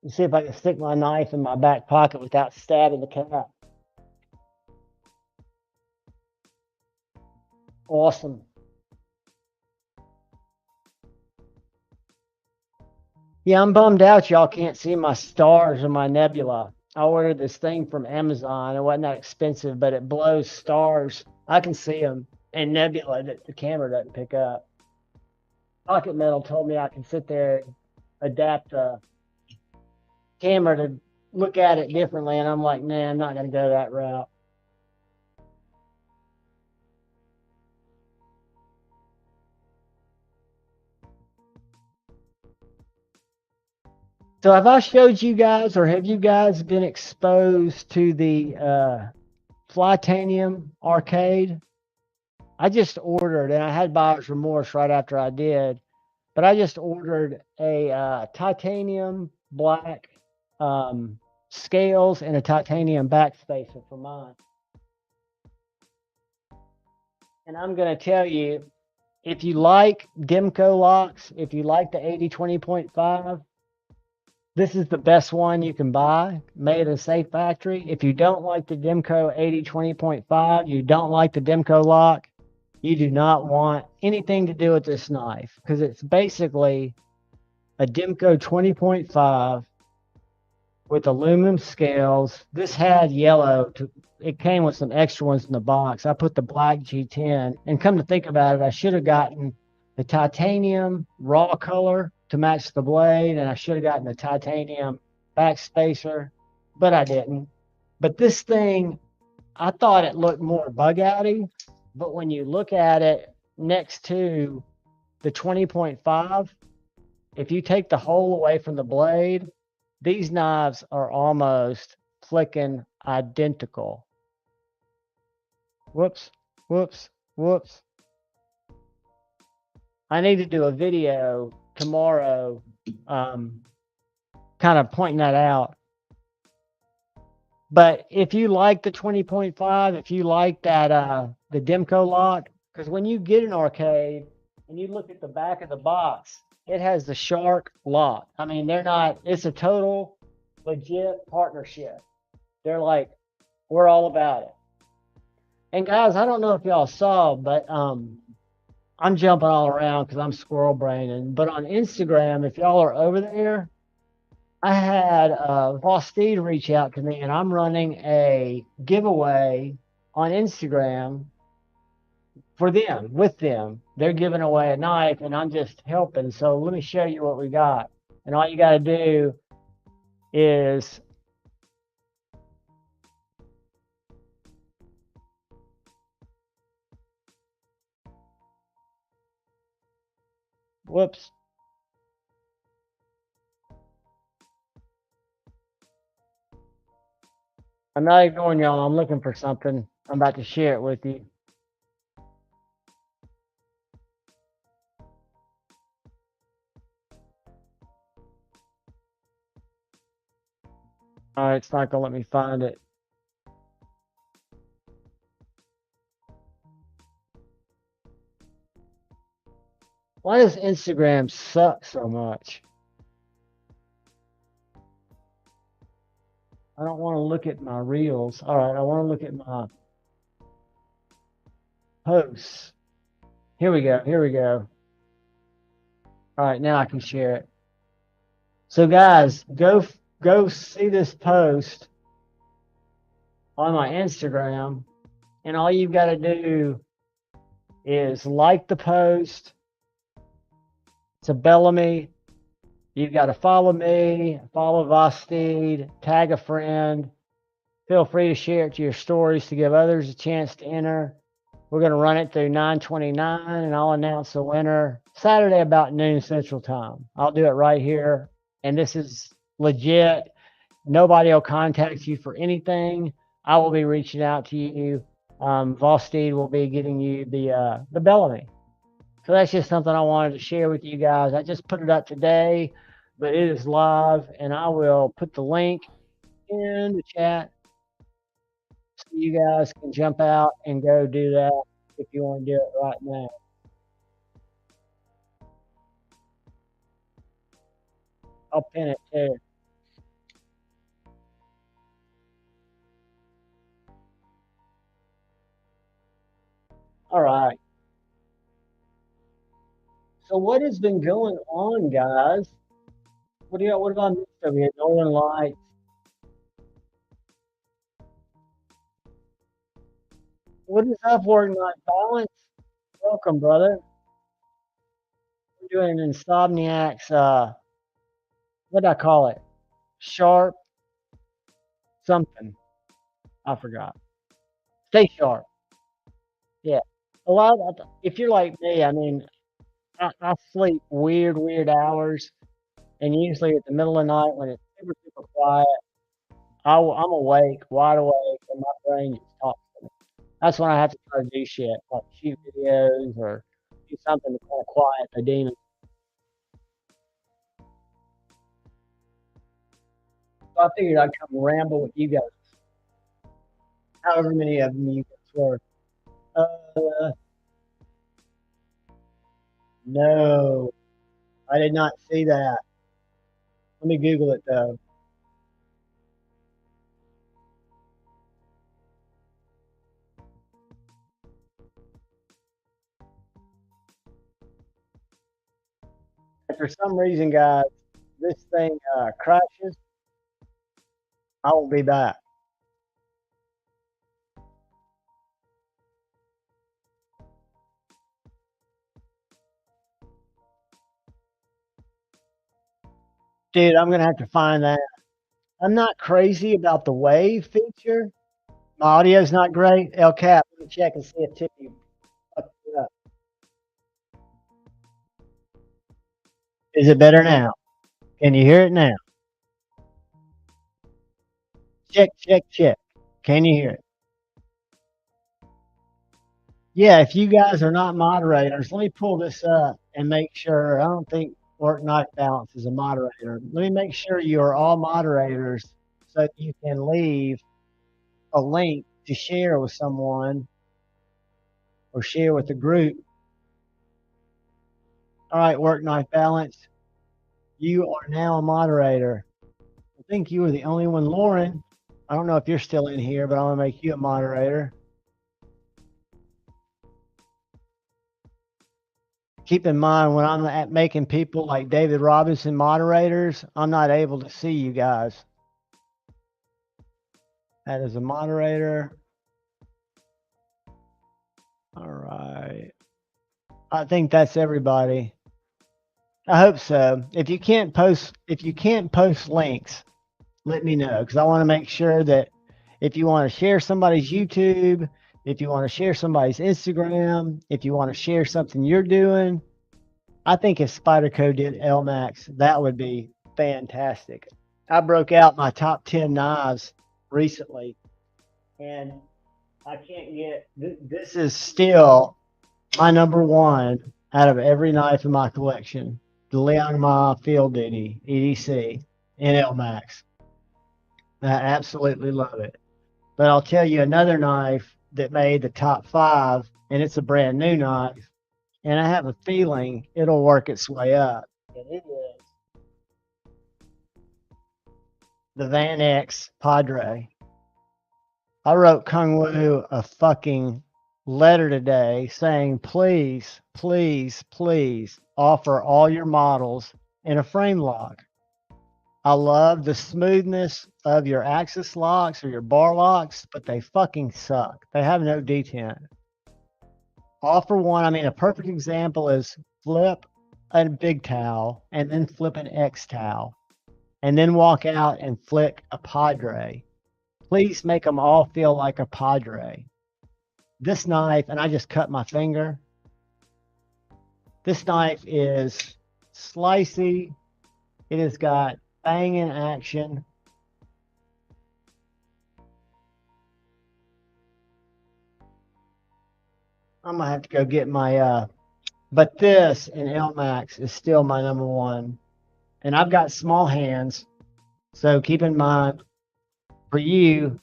Let's see if I can stick my knife in my back pocket without stabbing the cat. Awesome. Yeah, I'm bummed out y'all can't see my stars or my nebula. I ordered this thing from Amazon. It wasn't that expensive, but it blows stars. I can see them. And nebula that the camera doesn't pick up. Pocket Metal told me I can sit there and adapt the camera to look at it differently. And I'm like, nah, I'm not going to go that route. So have I showed you guys, or have you guys been exposed to the Flytanium arcade? I just ordered, and I had buyer's remorse right after I did, but I just ordered a titanium black scales and a titanium backspacer for mine. And I'm going to tell you, if you like Demco locks, if you like the 80-20.5, this is the best one you can buy, made in a safe factory. If you don't like the Demco 80-20.5, you don't like the Demco lock, you do not want anything to do with this knife, because it's basically a Demco 20.5 with aluminum scales. This had yellow. It came with some extra ones in the box. I put the black G10, and come to think about it, I should have gotten the titanium raw color to match the blade, and I should have gotten the titanium backspacer, but I didn't. But this thing, I thought it looked more bug outy, but when you look at it next to the 20.5, if you take the hole away from the blade, these knives are almost flicking identical. Whoops, whoops, whoops. I need to do a video tomorrow kind of pointing that out. But if you like the 20.5, if you like that the Demco lock, because when you get an arcade and you look at the back of the box, it has the Shark lock. I mean, they're not, it's a total legit partnership. They're like, we're all about it. And guys, I don't know if y'all saw, but I'm jumping all around because I'm squirrel braining. But on Instagram, if y'all are over there, I had Vosteed reach out to me, and I'm running a giveaway on Instagram for them, with them. They're giving away a knife, and I'm just helping. So let me show you what we got. And all you got to do is whoops. I'm not ignoring y'all. I'm looking for something. I'm about to share it with you. All right, it's not going to let me find it. Why does Instagram suck so much? I don't want to look at my reels. All right, I want to look at my posts. Here we go. Here we go. All right, now I can share it. So guys, go see this post on my Instagram, and all you've got to do is like the post. It's a Bellamy. You've got to follow me, follow Vosteed, tag a friend. Feel free to share it to your stories to give others a chance to enter. We're going to run it through 9/29, and I'll announce the winner Saturday about noon Central Time. I'll do it right here, and this is legit. Nobody will contact you for anything. I will be reaching out to you Vosteed will be getting you the Bellamy. So that's just something I wanted to share with you guys. I just put it up today, but it is live, and I will put the link in the chat so you guys can jump out and go do that if you want to do it right now. I'll pin it too. All right. So what has been going on, guys? What have I missed over here? Northern Lights. What is up, Working Life Balance? Welcome, brother. We're doing Insomniacs, what did I call it? Sharp something. I forgot. Stay sharp. Yeah. A lot of, if you're like me, I mean, I sleep weird hours, and usually at the middle of the night when it's super quiet, I'm awake, wide awake, and my brain just talks to me. That's when I have to try to do shit, like shoot videos or do something to kind of quiet the demon. So I figured I'd come ramble with you guys, however many of them you guys were. Uh, no, I did not see that. Let me Google it though. If for some reason, guys, this thing crashes, I will be back. Dude, I'm gonna have to find that. I'm not crazy about the wave feature. My audio's not great. El Cap, let me check and see if Tippy fucked it up. Is it better now? Can you hear it now? Check. Can you hear it? Yeah, if you guys are not moderators, let me pull this up and make sure. I don't think Work Life Balance is a moderator. Let me make sure you are all moderators so that you can leave a link to share with someone or share with the group. All right, Work Life Balance, you are now a moderator. I think you were the only one, Lauren. I don't know if you're still in here, but I'm gonna make you a moderator. Keep in mind when I'm at making people like David Robinson moderators, I'm not able to see you guys. That is a moderator. All right. I think that's everybody. I hope so. If you can't post links, let me know because I want to make sure that if you want to share somebody's YouTube, if you want to share somebody's Instagram, if you want to share something you're doing, I think if Spyderco did LMAX, that would be fantastic. I broke out my top 10 knives recently, and I can't get this is still my number one out of every knife in my collection. The Leon Ma Field Duty EDC in LMAX. I absolutely love it. But I'll tell you another knife that made the top 5, and it's a brand new knife, and I have a feeling it'll work its way up. And it is the Van X Padre. I wrote Kung Wu a fucking letter today saying, please offer all your models in a frame lock. I love the smoothness of your axis locks or your bar locks, but they fucking suck. They have no detent. Offer one. I mean, a perfect example is flip a big towel and then flip an X towel and then walk out and flick a Padre. Please make them all feel like a Padre. This knife, and I just cut my finger. This knife is slicey. It has got banging action. I'm gonna have to go get my but this and L Max is still my number one. And I've got small hands, so keep in mind for you,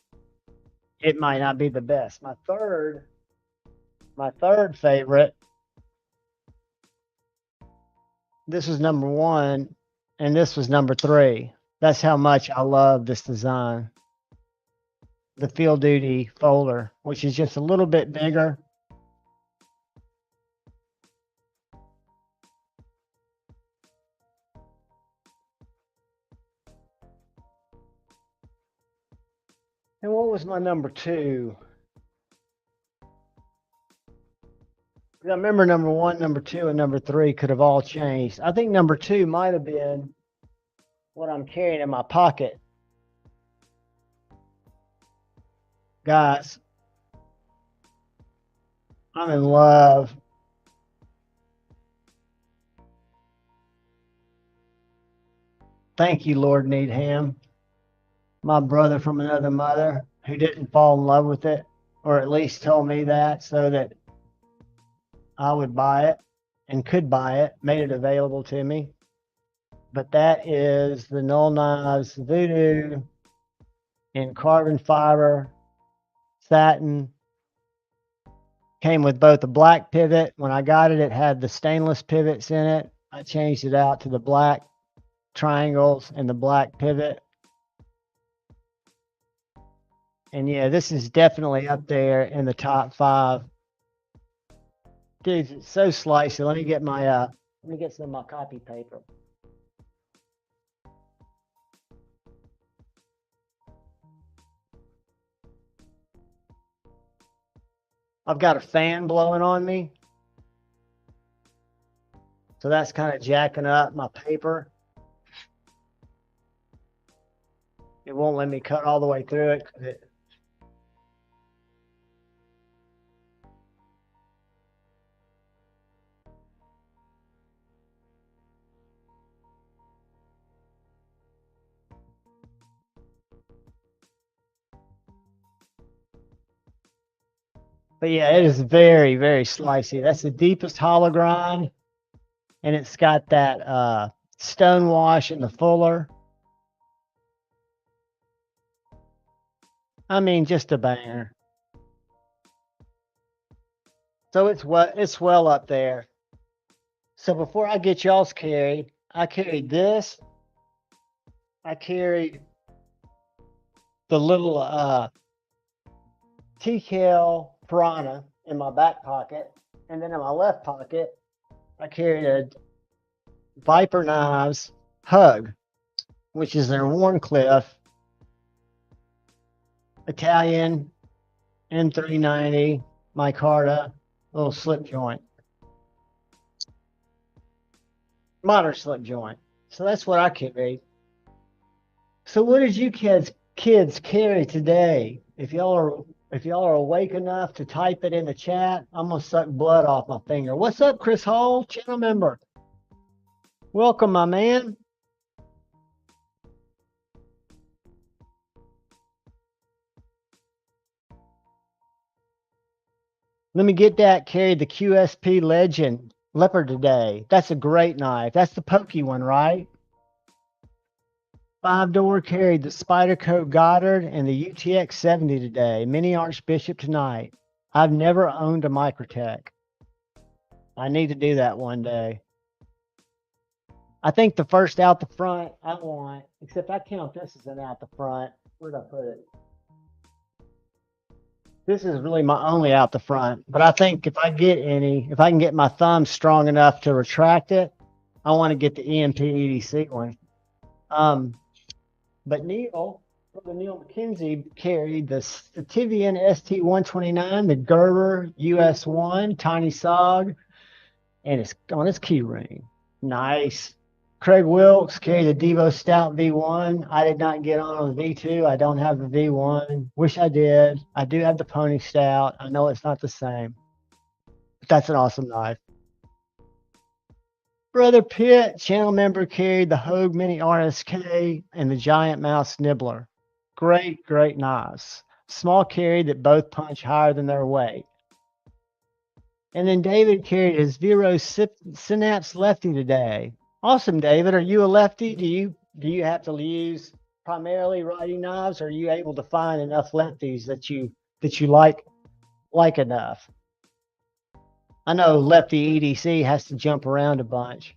it might not be the best. My third favorite, this was number one, and this was number three. That's how much I love this design. The Field Duty folder, which is just a little bit bigger. And what was my number two? I remember number one, number two, and number three could have all changed. I think number two might have been what I'm carrying in my pocket. Guys, I'm in love. Thank you, Lord Needham, my brother from another mother who didn't fall in love with it, or at least told me that so that I would buy it and could buy it, made it available to me. But that is the Null Knives Voodoo in carbon fiber, satin. Came with both a black pivot. When I got it, it had the stainless pivots in it. I changed it out to the black triangles and the black pivot. And yeah, this is definitely up there in the top 5. Dude, it's so slicey. Let me get some of my copy paper. I've got a fan blowing on me. So that's kind of jacking up my paper. It won't let me cut all the way through it. But yeah, it is very, very slicey. That's the deepest hollow grind. And it's got that stone wash in the fuller. I mean, just a banger. So it's well up there. So before I get y'all's carried, I carried this. I carried the little TKL Piranha in my back pocket, and then in my left pocket, I carried a Viper Knives Hug, which is their Warncliffe Italian N390 micarta little slip joint, modern slip joint. So that's what I carried. So what did you kids carry today? If y'all are awake enough to type it in the chat, I'm gonna suck blood off my finger. What's up, Chris Hall, channel member? Welcome, my man. Let me get that. Carried the QSP Legend Leopard today. That's a great knife. That's the pokey one, right? 5-door carried the Spyderco Goddard and the UTX 70 today. Mini Archbishop tonight. I've never owned a Microtech. I need to do that one day. I think the first out the front I want, except I count this as an out the front. Where'd I put it? This is really my only out the front, but I think if I can get my thumb strong enough to retract it, I want to get the EMP EDC one. But Neil McKenzie carried the Tivian ST129, the Gerber US1, Tiny Sog, and it's on its key ring. Nice. Craig Wilkes carried the Devo Stout V1. I did not get on the V2. I don't have the V1. Wish I did. I do have the Pony Stout. I know it's not the same, but that's an awesome knife. Brother Pitt, channel member, carried the Hogue Mini RSK and the Giant Mouse Nibbler. Great, great knives. Small carry that both punch higher than their weight. And then David carried his Vero Synapse lefty today. Awesome, David. Are you a lefty? Do you have to use primarily writing knives, or are you able to find enough lefties that you like enough? I know lefty EDC has to jump around a bunch.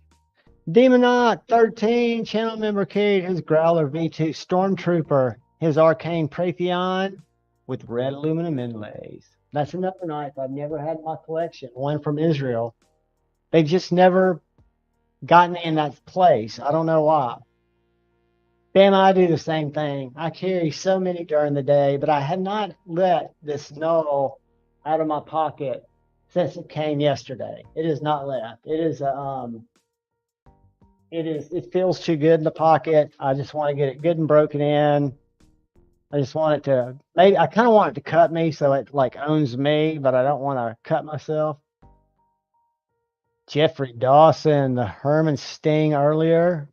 Demonaut 13 channel member carried his Growler V2 Stormtrooper, his Arcane Praetheon with red aluminum inlays. That's another knife I've never had in my collection, one from Israel. They've just never gotten in that place. I don't know why. Damn, I do the same thing. I carry so many during the day, but I have not let this null out of my pocket since it came yesterday. It is not left. It feels too good in the pocket. I just want to get it good and broken in. I just want it to, maybe I kind of want it to cut me so it like owns me, but I don't want to cut myself. Jeffrey Dawson, the Herman Sting earlier,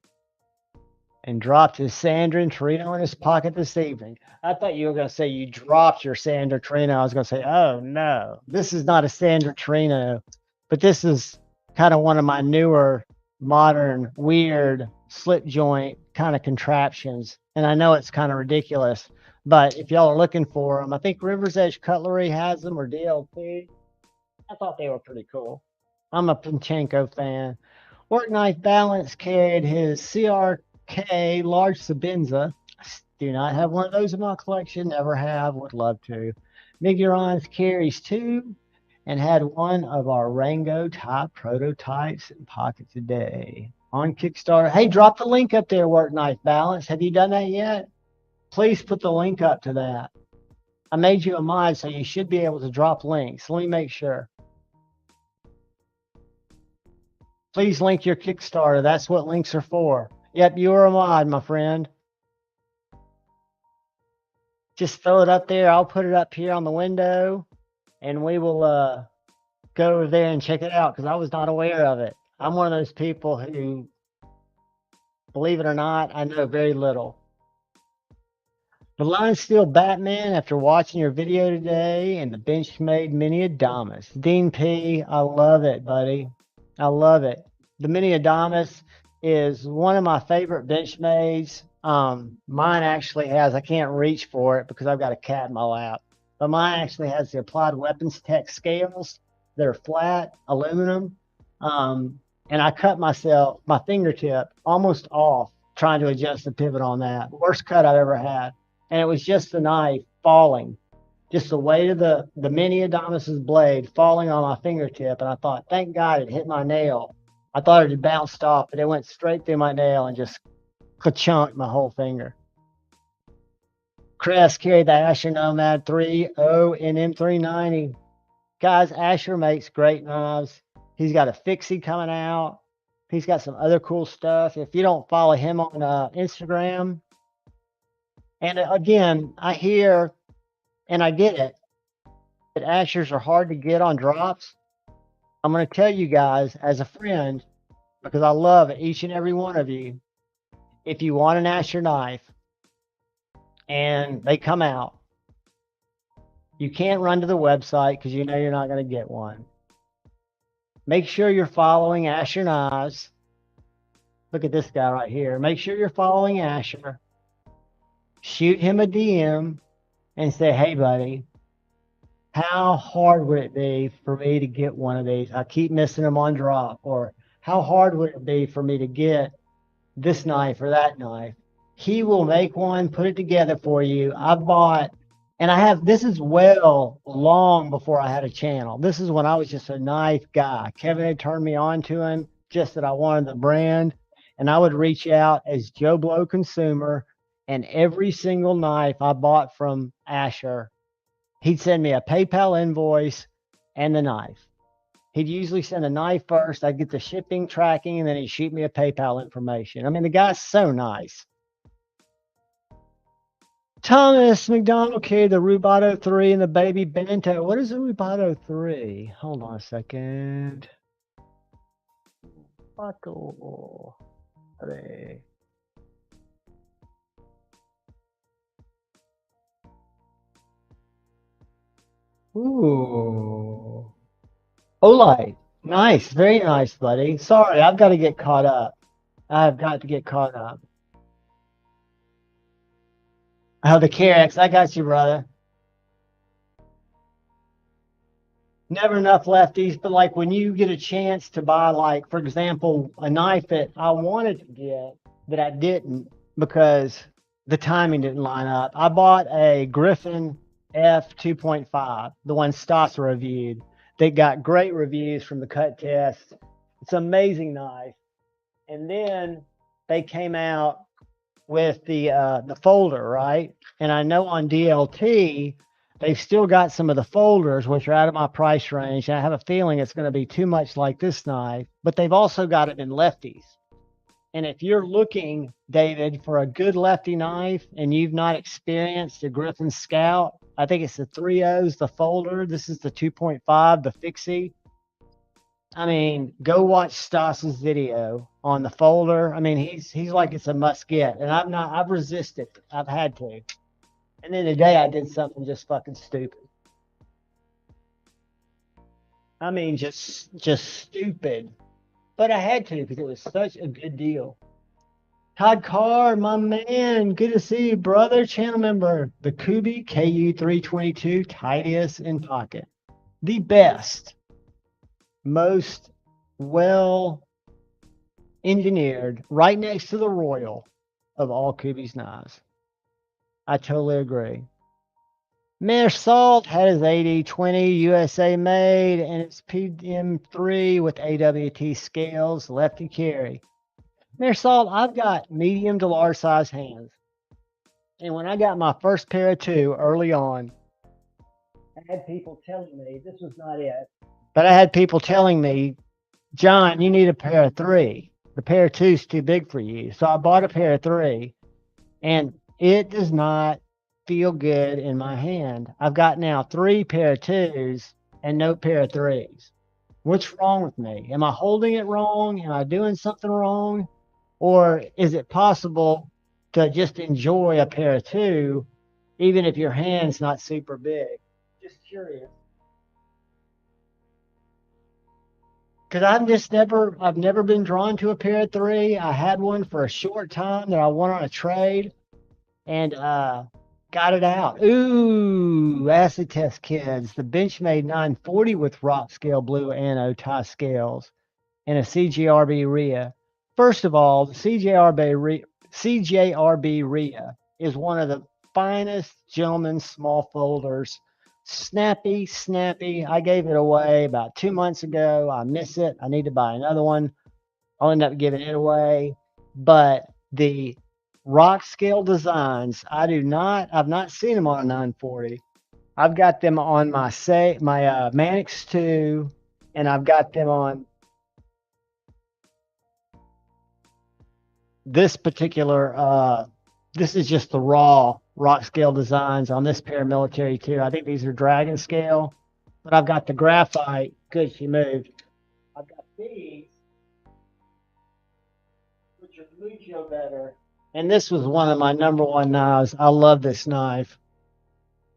and dropped his Sandrin Torino in his pocket this evening. I thought you were going to say you dropped your Sandrin Torino. I was going to say, oh no, this is not a Sandrin Torino, but this is kind of one of my newer, modern, weird slip joint kind of contraptions. And I know it's kind of ridiculous, but if y'all are looking for them, I think River's Edge Cutlery has them, or DLP. I thought they were pretty cool. I'm a Pinchenko fan. Work Knife Balance carried his CRK large Sabenza. Do not have one of those in my collection. Never have. Would love to. Migurons carries two and had one of our Rango type prototypes in pocket today. On Kickstarter. Hey, drop the link up there, Work Knife Balance. Have you done that yet? Please put the link up to that. I made you a mod, so you should be able to drop links. Let me make sure. Please link your Kickstarter. That's what links are for. Yep, you are a mod, my friend. Just throw it up there. I'll put it up here on the window, and we will go over there and check it out, because I was not aware of it. I'm one of those people who, believe it or not, I know very little. The Line's Steel Batman, after watching your video today, and the Benchmade Mini Adamas. Dean P, I love it, buddy. I love it. The Mini Adamas is one of my favorite Benchmades. Mine actually has, I can't reach for it because I've got a cat in my lap, but mine actually has the Applied Weapons Tech scales. They're flat aluminum. And I cut my fingertip almost off trying to adjust the pivot on that. Worst cut I've ever had. And it was just the knife falling, just the weight of the Mini Adonis's blade falling on my fingertip. And I thought, thank God it hit my nail. I thought it had bounced off, but it went straight through my nail and just ka-chunked my whole finger. Crest carried the Asher Nomad 3.0 and M390. Guys, Asher makes great knives. He's got a Fixie coming out. He's got some other cool stuff. If you don't follow him on Instagram, and again, I hear and I get it, that Ashers are hard to get on drops. I'm going to tell you guys as a friend, because I love each and every one of you, if you want an Asher knife and they come out, you can't run to the website because you know you're not going to get one. Make sure you're following Asher Knives. Look at this guy right here. Make sure you're following Asher. Shoot him a DM and say, hey, buddy, how hard would it be for me to get one of these? I keep missing them on drop. Or how hard would it be for me to get this knife or that knife? He will make one, put it together for you. I bought, and this is well long before I had a channel. This is when I was just a knife guy. Kevin had turned me on to him, just that I wanted the brand. And I would reach out as Joe Blow consumer, and every single knife I bought from Asher, he'd send me a PayPal invoice and the knife. He'd usually send a knife first. I'd get the shipping, tracking, and then he'd shoot me a PayPal information. I mean, the guy's so nice. Thomas McDonald carried the Rubato 3 and the Baby Bento. What is a Rubato 3? Hold on a second. Rubato 3. Ooh. Olight. Nice. Very nice, buddy. Sorry, I've got to get caught up. I've got to get caught up. Oh, the Carex. I got you, brother. Never enough lefties, but like when you get a chance to buy, like, for example, a knife that I wanted to get, that I didn't because the timing didn't line up. I bought a Griffin F 2.5, the one Stoss reviewed. They got great reviews from the cut test. It's an amazing knife. And then they came out with the folder, right? And I know on DLT they've still got some of the folders which are out of my price range. I have a feeling it's going to be too much like this knife, but they've also got it in lefties. And if you're looking, David, for a good lefty knife and you've not experienced a Griffin Scout, I think it's the 3.0s, the folder. This is the 2.5, the fixie. I mean, go watch Stoss's video on the folder. I mean, he's like it's a must get, and I've resisted. I've had to. And then today I did something just fucking stupid. I mean, just stupid. But I had to because it was such a good deal. Todd Carr, my man, good to see you, brother. Channel member, the Kubi KU322, tidiest in pocket, the best, most well engineered, right next to the Royal of all Kubi's knives. I totally agree. Mayor Salt had his 80/20 USA made, and it's PM3 with AWT scales, lefty carry. Mayor Salt, I've got medium to large size hands. And when I got my first pair of two early on, I had people telling me this was not it. But I had people telling me, John, you need a pair of three. The pair of two's too big for you. So I bought a pair of three, and it does not feel good in my hand. I've got now three pair of twos and no pair of threes. What's wrong with me? Am I holding it wrong? Am I doing something wrong? Or is it possible to just enjoy a pair of two, even if your hand's not super big? Just curious. Because I've never been drawn to a pair of three. I had one for a short time that I won on a trade, and got it out. Ooh, acid test kids. The Benchmade 940 with rock scale blue anode tie scales and a CJRB RIA. First of all, the CJRB RIA is one of the finest gentlemen's small folders. Snappy, snappy. I gave it away about 2 months ago. I miss it. I need to buy another one. I'll end up giving it away. But the rock scale designs, I've not seen them on a 940. I've got them on my Manix 2, and I've got them on this particular, this is just the raw rock scale designs on this paramilitary too. I think these are dragon scale, but I've got the graphite. Good, she moved. I've got these, which are mucho better. And this was one of my number one knives. I love this knife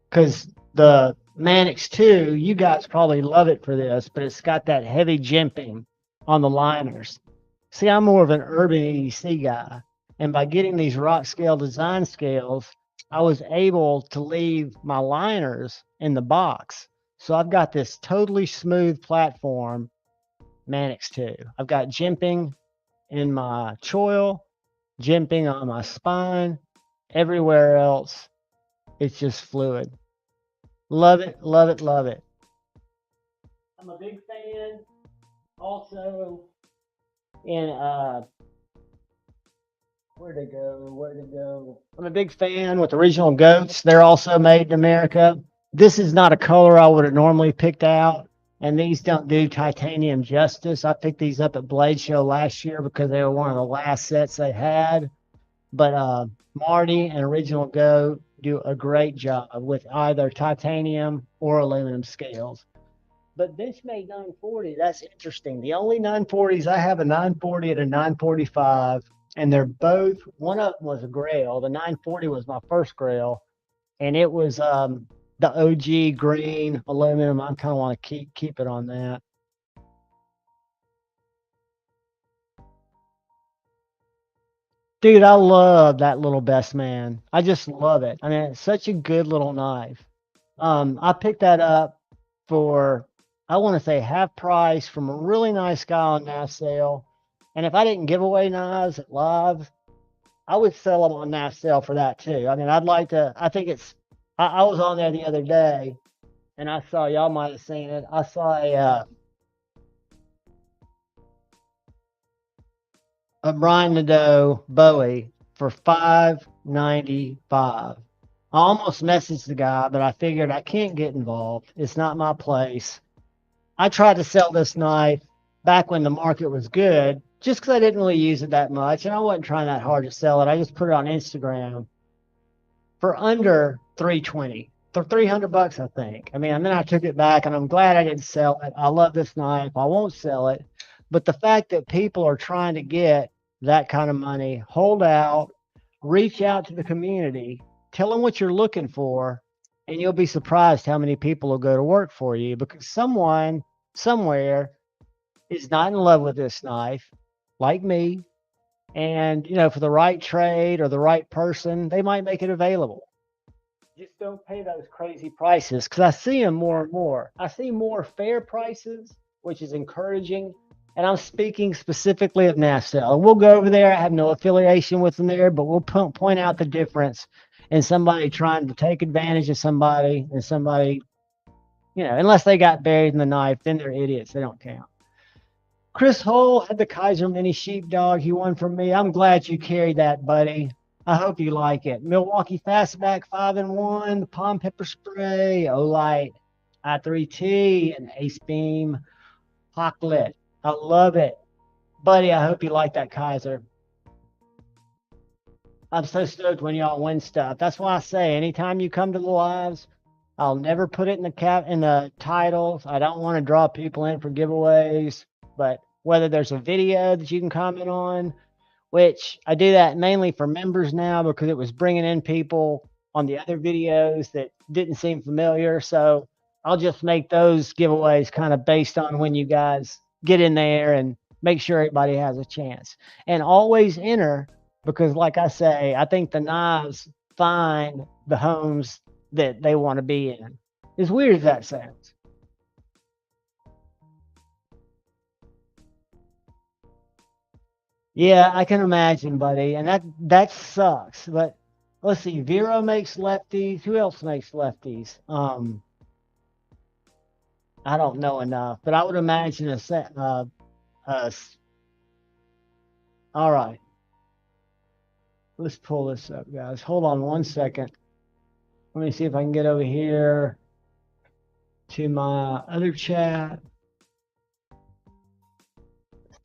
because the Manix 2, you guys probably love it for this, but it's got that heavy jimping on the liners. See, I'm more of an urban EDC guy. And by getting these rock scale design scales, I was able to leave my liners in the box. So I've got this totally smooth platform, Manix 2. I've got jimping in my choil, jimping on my spine. Everywhere else, it's just fluid. Love it, love it, love it. I'm a big fan also in where'd it go? I'm a big fan with Original Goats. They're also made in America. This is not a color I would have normally picked out, and these don't do titanium justice. I picked these up at Blade Show last year because they were one of the last sets they had. But Marty and Original Goat do a great job with either titanium or aluminum scales. But Benchmade 940, that's interesting. The only 940s, I have a 940 and a 945, and they're both, one of them was a Grail. The 940 was my first Grail, and it was the OG green aluminum. I kind of want to keep it on that. Dude, I love that little best man. I just love it. I mean, it's such a good little knife. I picked that up for, I want to say half price from a really nice guy on NAF sale. And if I didn't give away knives at live, I would sell them on NAF sale for that too. I mean, I'd like to, I think it's, I was on there the other day and I saw, y'all might have seen it. I saw a Brian Nadeau Bowie for $5.95. I almost messaged the guy, but I figured I can't get involved. It's not my place. I tried to sell this knife back when the market was good, just because I didn't really use it that much, and I wasn't trying that hard to sell it. I just put it on Instagram for under 320, for 300 bucks, I think. I mean, and then I took it back, and I'm glad I didn't sell it. I love this knife. I won't sell it, but the fact that people are trying to get that kind of money, hold out, reach out to the community, tell them what you're looking for, and you'll be surprised how many people will go to work for you because someone somewhere is not in love with this knife, like me, and for the right trade or the right person, they might make it available. Just don't pay those crazy prices because I see them more and more. I see more fair prices, which is encouraging. And I'm speaking specifically of NASL. We'll go over there. I have no affiliation with them there, but we'll point out the difference in somebody trying to take advantage of somebody and somebody, unless they got buried in the knife, then they're idiots. They don't count. Chris Hull had the Kaiser Mini Sheepdog. He won from me. I'm glad you carried that, buddy. I hope you like it. Milwaukee Fastback 5-in-1, the Palm Pepper Spray, Olight, I3T, and Ace Beam Hocklet. I love it. Buddy, I hope you like that Kaiser. I'm so stoked when y'all win stuff. That's why I say anytime you come to the lives, I'll never put it in the titles. I don't want to draw people in for giveaways, but whether there's a video that you can comment on, which I do that mainly for members now because it was bringing in people on the other videos that didn't seem familiar. So I'll just make those giveaways kind of based on when you guys get in there and make sure everybody has a chance. And always enter because, like I say, I think the knives find the homes that they want to be in. As weird as that sounds. Yeah, I can imagine, buddy. And that sucks. But let's see, Vero makes lefties. Who else makes lefties? I don't know enough, but I would imagine a set all right. Let's pull this up, guys. Hold on one second. Let me see if I can get over here to my other chat.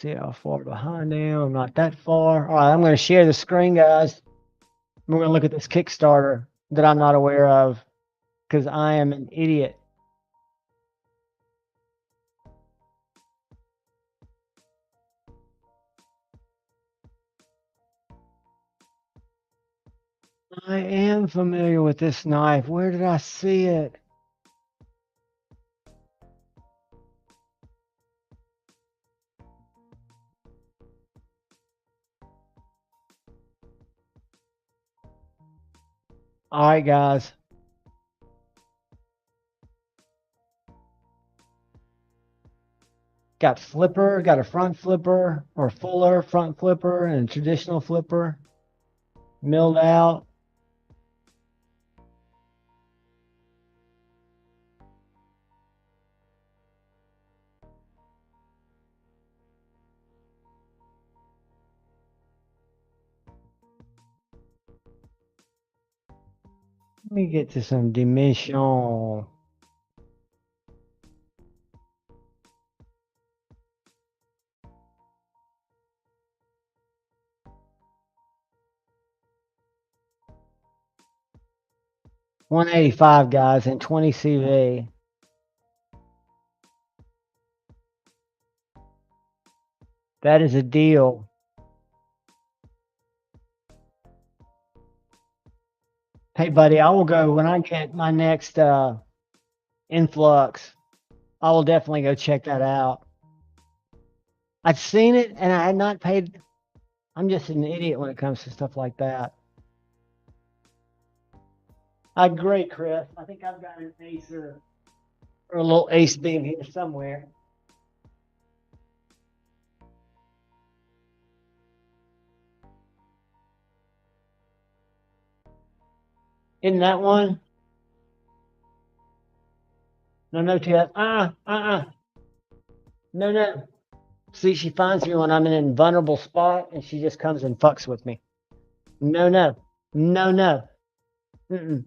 See how far behind I am. I'm not that far. All right, I'm going to share the screen, guys. We're going to look at this Kickstarter that I'm not aware of because I am an idiot. I am familiar with this knife. Where did I see it? All right, guys. Got flipper, got a front flipper or fuller front flipper and a traditional flipper. Milled out. Let me get to some dimension. $185, guys, and 20 CV. That is a deal. Hey, buddy, I will go when I get my next influx. I will definitely go check that out. I've seen it, and I had not paid. I'm just an idiot when it comes to stuff like that. I agree, Chris. I think I've got an ace or a little ace beam here somewhere. Isn't that one? No, Ted. No. See, she finds me when I'm in an invulnerable spot, and she just comes and fucks with me. No. Mm-mm.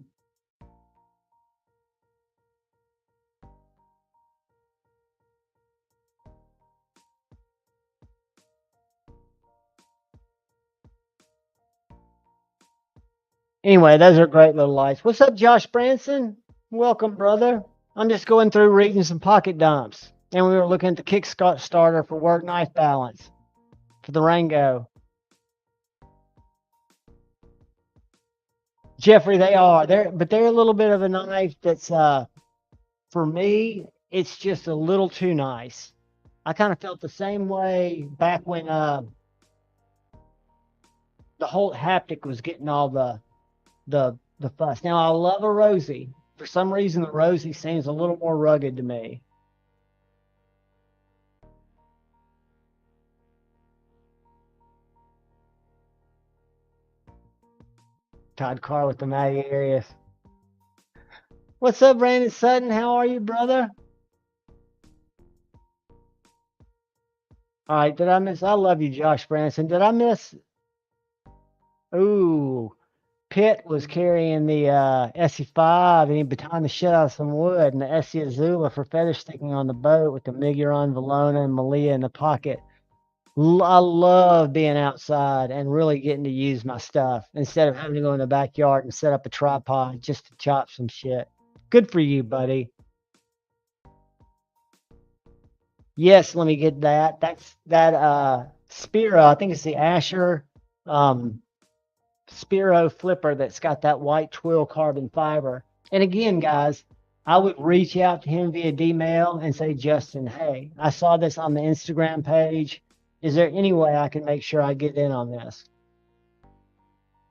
Anyway, those are great little lights. What's up, Josh Branson? Welcome, brother. I'm just going through reading some pocket dumps, and we were looking at the Kickstarter for work knife balance for the Rango. Jeffrey, they are. But they're a little bit of a knife that's for me, it's just a little too nice. I kind of felt the same way back when the whole haptic was getting all the fuss. Now I love a Rosie. For some reason, the Rosie seems a little more rugged to me. Todd Carr with the Maggie Arias. What's up, Brandon Sutton? How are you, brother? All right, did I miss? I love you, Josh Branson. Did I miss? Ooh, Pitt was carrying the SE5 and he batoned the shit out of some wood and the SE Azula for feather sticking on the boat with the Miguron, Valona, and Malia in the pocket. I love being outside and really getting to use my stuff instead of having to go in the backyard and set up a tripod just to chop some shit. Good for you, buddy. Yes, let me get that. That's that Spiro. I think it's the Asher Spiro flipper that's got that white twill carbon fiber. And again, guys, I would reach out to him via D-mail and say, Justin, hey, I saw this on the Instagram page. Is there any way I can make sure I get in on this?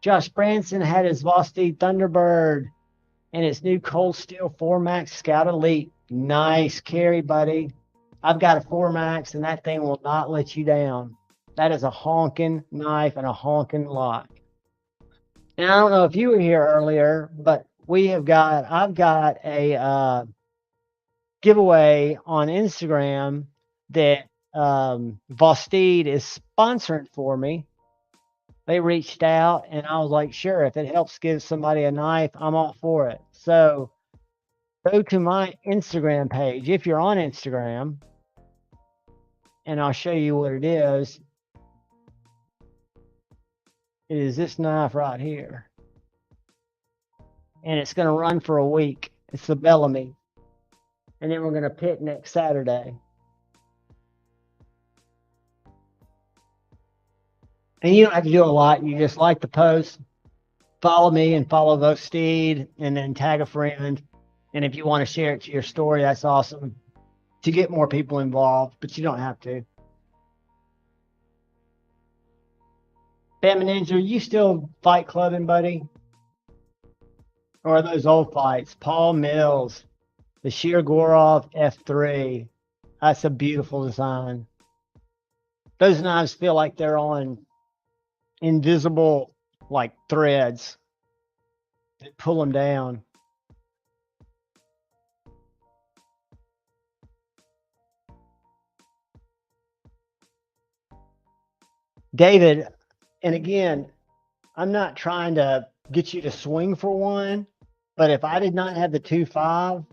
Josh Branson had his Vosti Thunderbird and his new Cold Steel 4MAX Scout Elite. Nice carry, buddy. I've got a 4MAX and that thing will not let you down. That is a honking knife and a honking lock. And I don't know if you were here earlier, but I've got a giveaway on Instagram that Vostede is sponsoring for me. They reached out and I was like, sure, if it helps give somebody a knife, I'm all for it. So go to my Instagram page if you're on Instagram and I'll show you what it is. It is this knife right here. And it's going to run for a week. It's the Bellamy. And then we're going to pit next Saturday. And you don't have to do a lot. You just like the post, follow me and follow Vostede, and then tag a friend. And if you want to share it to your story, that's awesome to get more people involved, but you don't have to. Bama Ninja, are you still fight clubbing, buddy? Or are those old fights? Paul Mills, the Sheer Gorov F3. That's a beautiful design. Those knives feel like they're on invisible like threads that pull them down. David, and again, I'm not trying to get you to swing for one, but if I did not have the 2.5,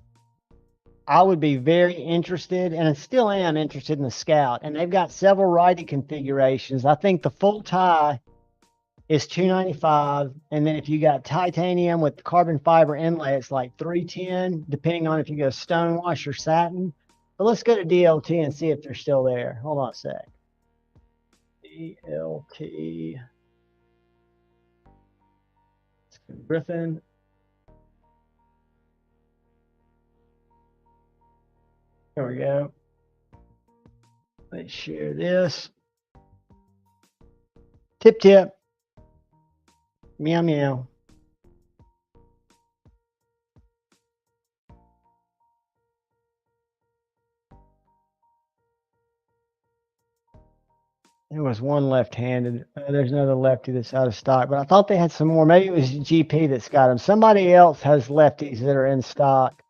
I would be very interested, and I still am interested in the Scout. And they've got several righty configurations. I think the full tie is $295, and then if you got titanium with carbon fiber inlay, it's like $310, depending on if you go stonewash or satin. But let's go to DLT and see if they're still there. Hold on a sec. DLT. Griffin. There we go. Let's share this. Tip, tip. Meow, meow. There was one left-handed. There's another lefty that's out of stock, but I thought they had some more. Maybe it was GP that's got them. Somebody else has lefties that are in stock.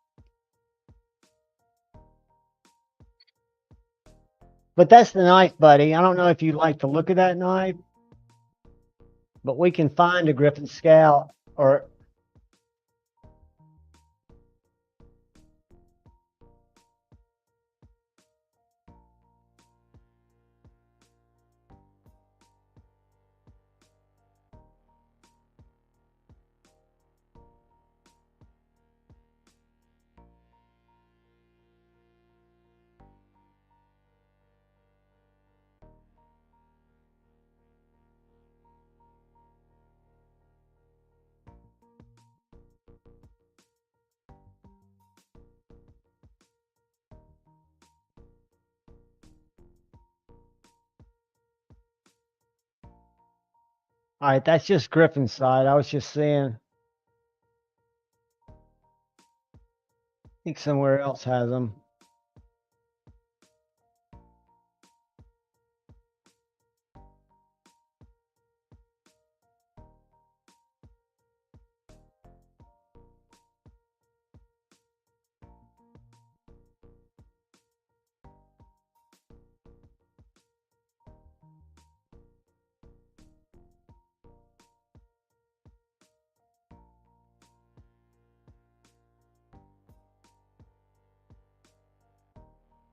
But that's the knife, buddy. I don't know if you like to look at that knife, but we can find a Griffin Scout or... All right, that's just Griffin's side. I was just saying. I think somewhere else has them.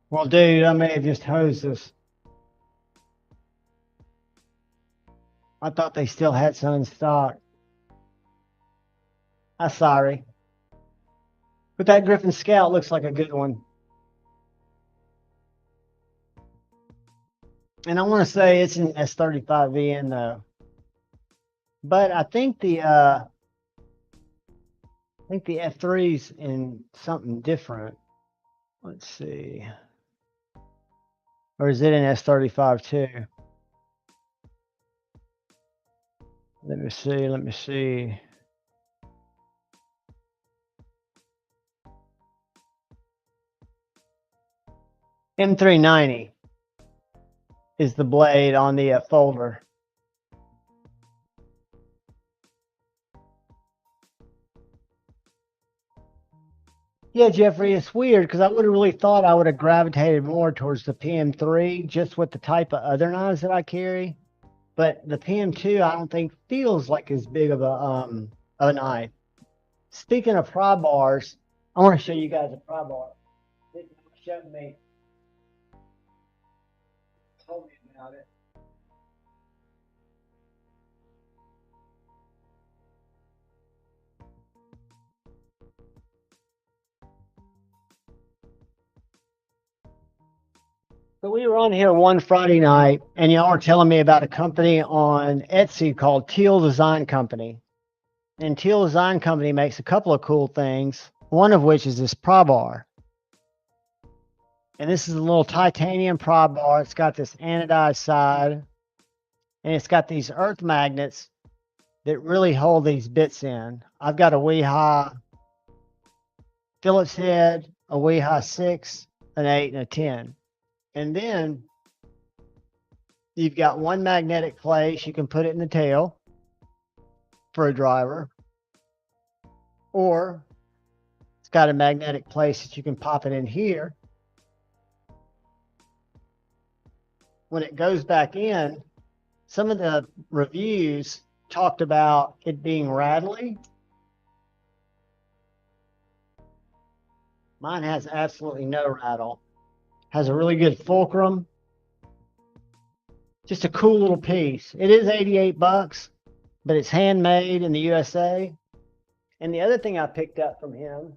Well, dude, I may have just hosed this. I thought they still had some in stock. I'm sorry. But that Griffin Scout looks like a good one. And I want to say it's an S35VN though. But I think the F3's in something different. Let's see. Or is it an S35 too? Let me see. M390 is the blade on the folder. Yeah, Jeffrey, it's weird because I would have really thought I would have gravitated more towards the PM3 just with the type of other knives that I carry. But the PM2, I don't think feels like as big of a knife. Speaking of pry bars, I want to show you guys a pry bar. It showed me, told me about it. So we were on here one Friday night, and y'all were telling me about a company on Etsy called Teal Design Company. And Teal Design Company makes a couple of cool things, one of which is this pry bar. And this is a little titanium pry bar. It's got this anodized side, and it's got these earth magnets that really hold these bits in. I've got a Weehaw Phillips head, a Weehaw 6, an 8, and a 10. And then you've got one magnetic place. You can put it in the tail for a driver. Or it's got a magnetic place that you can pop it in here. When it goes back in, some of the reviews talked about it being rattly. Mine has absolutely no rattle. Has a really good fulcrum. Just a cool little piece. It is $88, but it's handmade in the USA. And the other thing I picked up from him,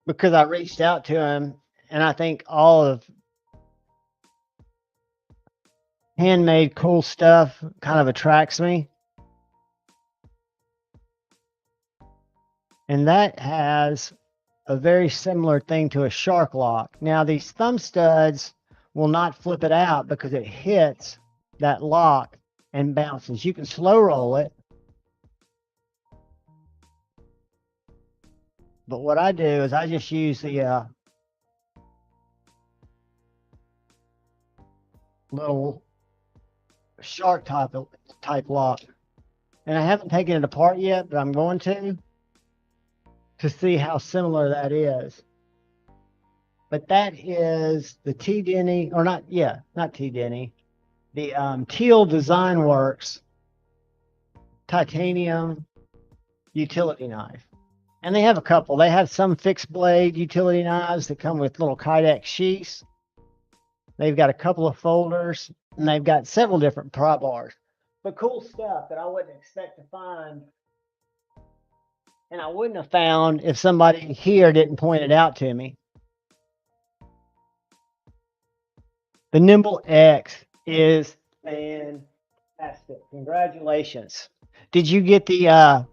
because I reached out to him, and I think all of handmade cool stuff kind of attracts me. And that has a very similar thing to a shark lock. Now, these thumb studs will not flip it out because it hits that lock and bounces. You can slow roll it. But what I do is I just use the little shark type lock. And I haven't taken it apart yet, but I'm going to see how similar that is. But that is the T. Denny, or not T. Denny, the Teal Design Works titanium utility knife. And they have a couple. They have some fixed blade utility knives that come with little Kydex sheaths. They've got a couple of folders, and they've got several different pry bars. But cool stuff that I wouldn't expect to find, and I wouldn't have found if somebody here didn't point it out to me. The Nimble X is fantastic. Congratulations. Did you get the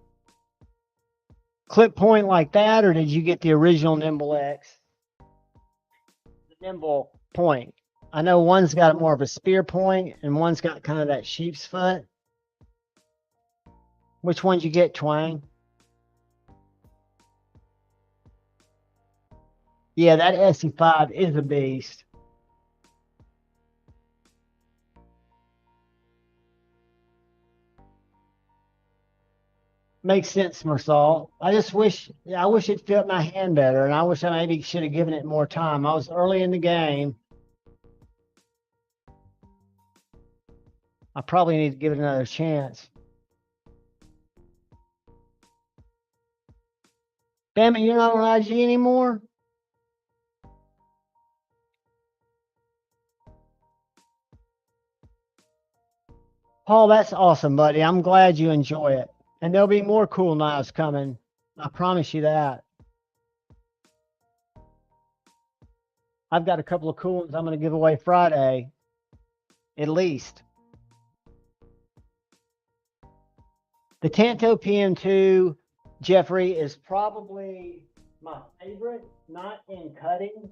clip point like that, or did you get the original Nimble X? The Nimble point. I know one's got more of a spear point, and one's got kind of that sheep's foot. Which one did you get, Twang? Yeah, that SE5 is a beast. Makes sense, Marsal. I wish it fit my hand better, and I wish I maybe should have given it more time. I was early in the game. I probably need to give it another chance. Damn it, you're not on IG anymore? Paul, that's awesome, buddy. I'm glad you enjoy it. And there'll be more cool knives coming. I promise you that. I've got a couple of cool ones I'm going to give away Friday, at least. The Tanto PM2, Jeffrey, is probably my favorite, not in cutting,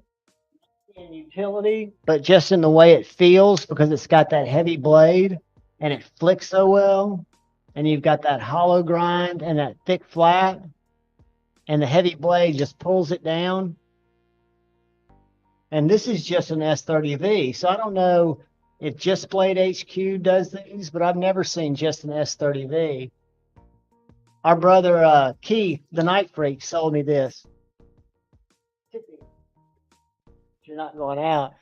in utility, but just in the way it feels, because it's got that heavy blade and it flicks so well. And you've got that hollow grind and that thick flat, and the heavy blade just pulls it down. And this is just an S30V, so I don't know if Just Blade HQ does these, but I've never seen just an S30V. Our brother Keith, the Night Freak, sold me this. You're not going out.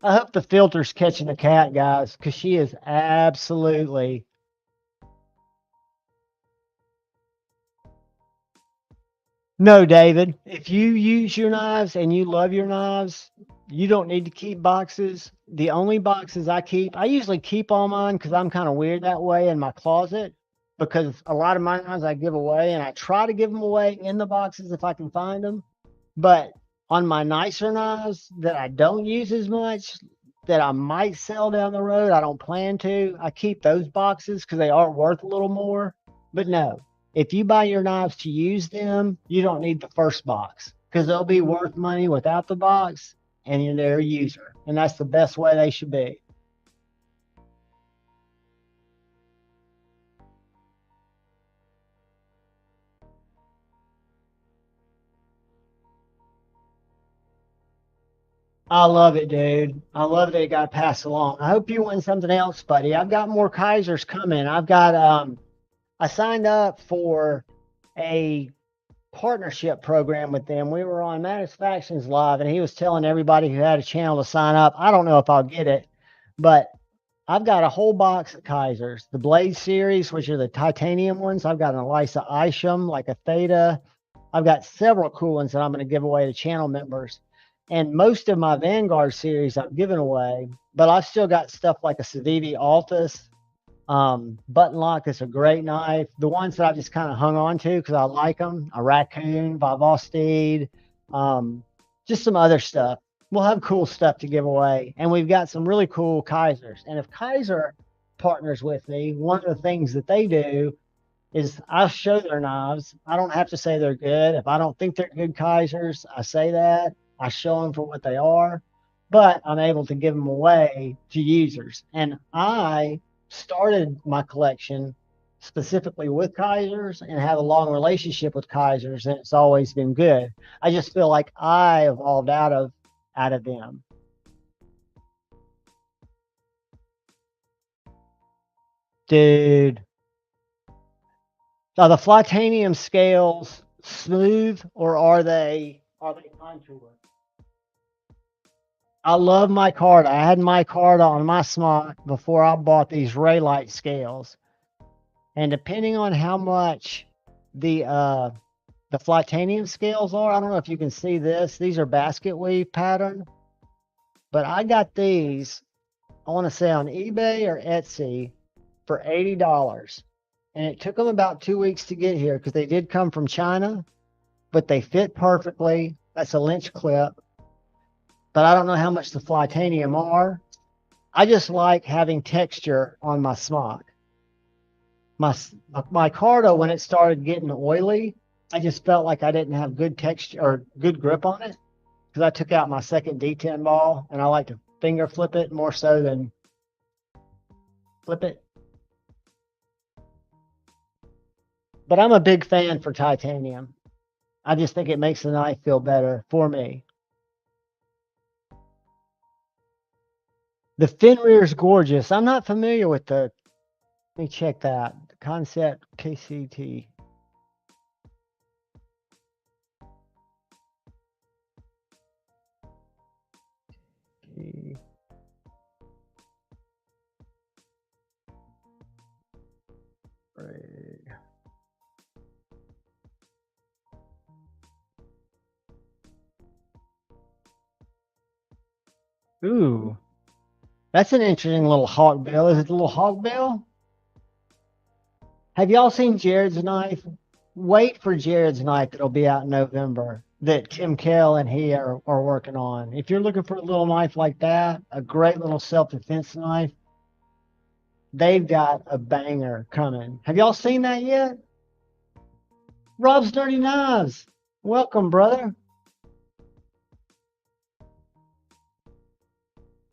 I hope the filter's catching the cat, guys, because she is absolutely... No, David, if you use your knives and you love your knives, you don't need to keep boxes. The only boxes I keep, I usually keep all mine because I'm kind of weird that way in my closet, because a lot of my knives I give away, and I try to give them away in the boxes if I can find them. But on my nicer knives that I don't use as much, that I might sell down the road, I don't plan to, I keep those boxes because they are worth a little more. But no. If you buy your knives to use them, you don't need the first box, because they'll be worth money without the box, and you're their user. And that's the best way they should be. I love it, dude. I love that it got passed along. I hope you win something else, buddy. I've got more Kaisers coming. I've got, I signed up for a partnership program with them. We were on Satisfactions Live, and he was telling everybody who had a channel to sign up. I don't know if I'll get it, but I've got a whole box of Kaisers. The Blade series, which are the titanium ones. I've got an Elisa Isham, like a Theta. I've got several cool ones that I'm going to give away to channel members. And most of my Vanguard series I've given away, but I've still got stuff like a Civivi Altus. Button lock is a great knife. The ones that I just kind of hung on to because I like them, a Raccoon, Vivostede, just some other stuff. We'll have cool stuff to give away. And we've got some really cool Kaisers. And if Kaiser partners with me, one of the things that they do is I'll show their knives. I don't have to say they're good. If I don't think they're good Kaisers, I say that. I show them for what they are. but I'm able to give them away to users. And I started my collection specifically with Kaisers and have a long relationship with Kaisers, and it's always been good. I just feel like I evolved out of them. Dude, are the Flytanium scales smooth or are they contoured? I love my card. I had my card on my Smock before I bought these Ray Light scales. And depending on how much the Flytanium scales are, I don't know if you can see this. These are basket weave pattern, but I got these, I want to say on eBay or Etsy for $80. And it took them about 2 weeks to get here because they did come from China, but they fit perfectly. That's a Lynch clip. But I don't know how much the Flytanium are. I just like having texture on my Smock. My Cardo, when it started getting oily, I just felt like I didn't have good texture or good grip on it because I took out my second D10 ball and I like to finger flip it more so than flip it. But I'm a big fan for titanium. I just think it makes the knife feel better for me. The Fenrir is gorgeous. I'm not familiar with the, let me check that. Concept KCT. Ooh, that's an interesting little hawk bill. Is it a little hawk bill? Have y'all seen Jared's knife? Wait for Jared's knife that'll be out in November that Tim Kell and he are working on. If you're looking for a little knife like that, a great little self-defense knife, they've got a banger coming. Have y'all seen that yet? Rob's Dirty Knives. Welcome, brother.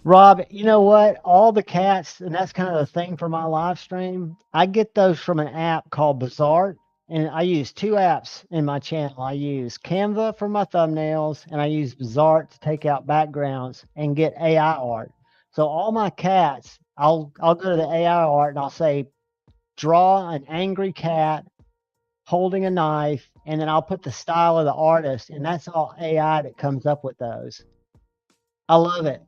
Rob, you know what? All the cats, and that's kind of the thing for my live stream. I get those from an app called Bizarre, and I use two apps in my channel. I use Canva for my thumbnails, and I use Bizarre to take out backgrounds and get AI art. So all my cats, I'll go to the AI art and I'll say, draw an angry cat holding a knife, and then I'll put the style of the artist, and that's all AI that comes up with those. I love it.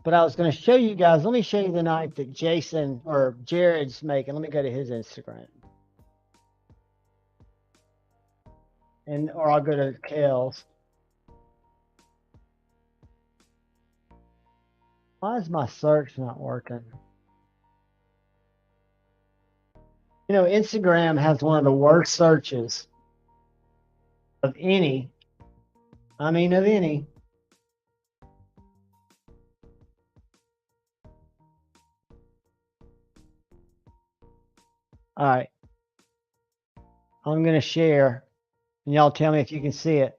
But I was going to show you guys. Let me show you the knife that Jason or Jared's making. Let me go to his Instagram. Or I'll go to Kale's. Why is my search not working? You know, Instagram has one of the worst searches of any. I mean, of any. All right. I'm going to share, and y'all tell me if you can see it.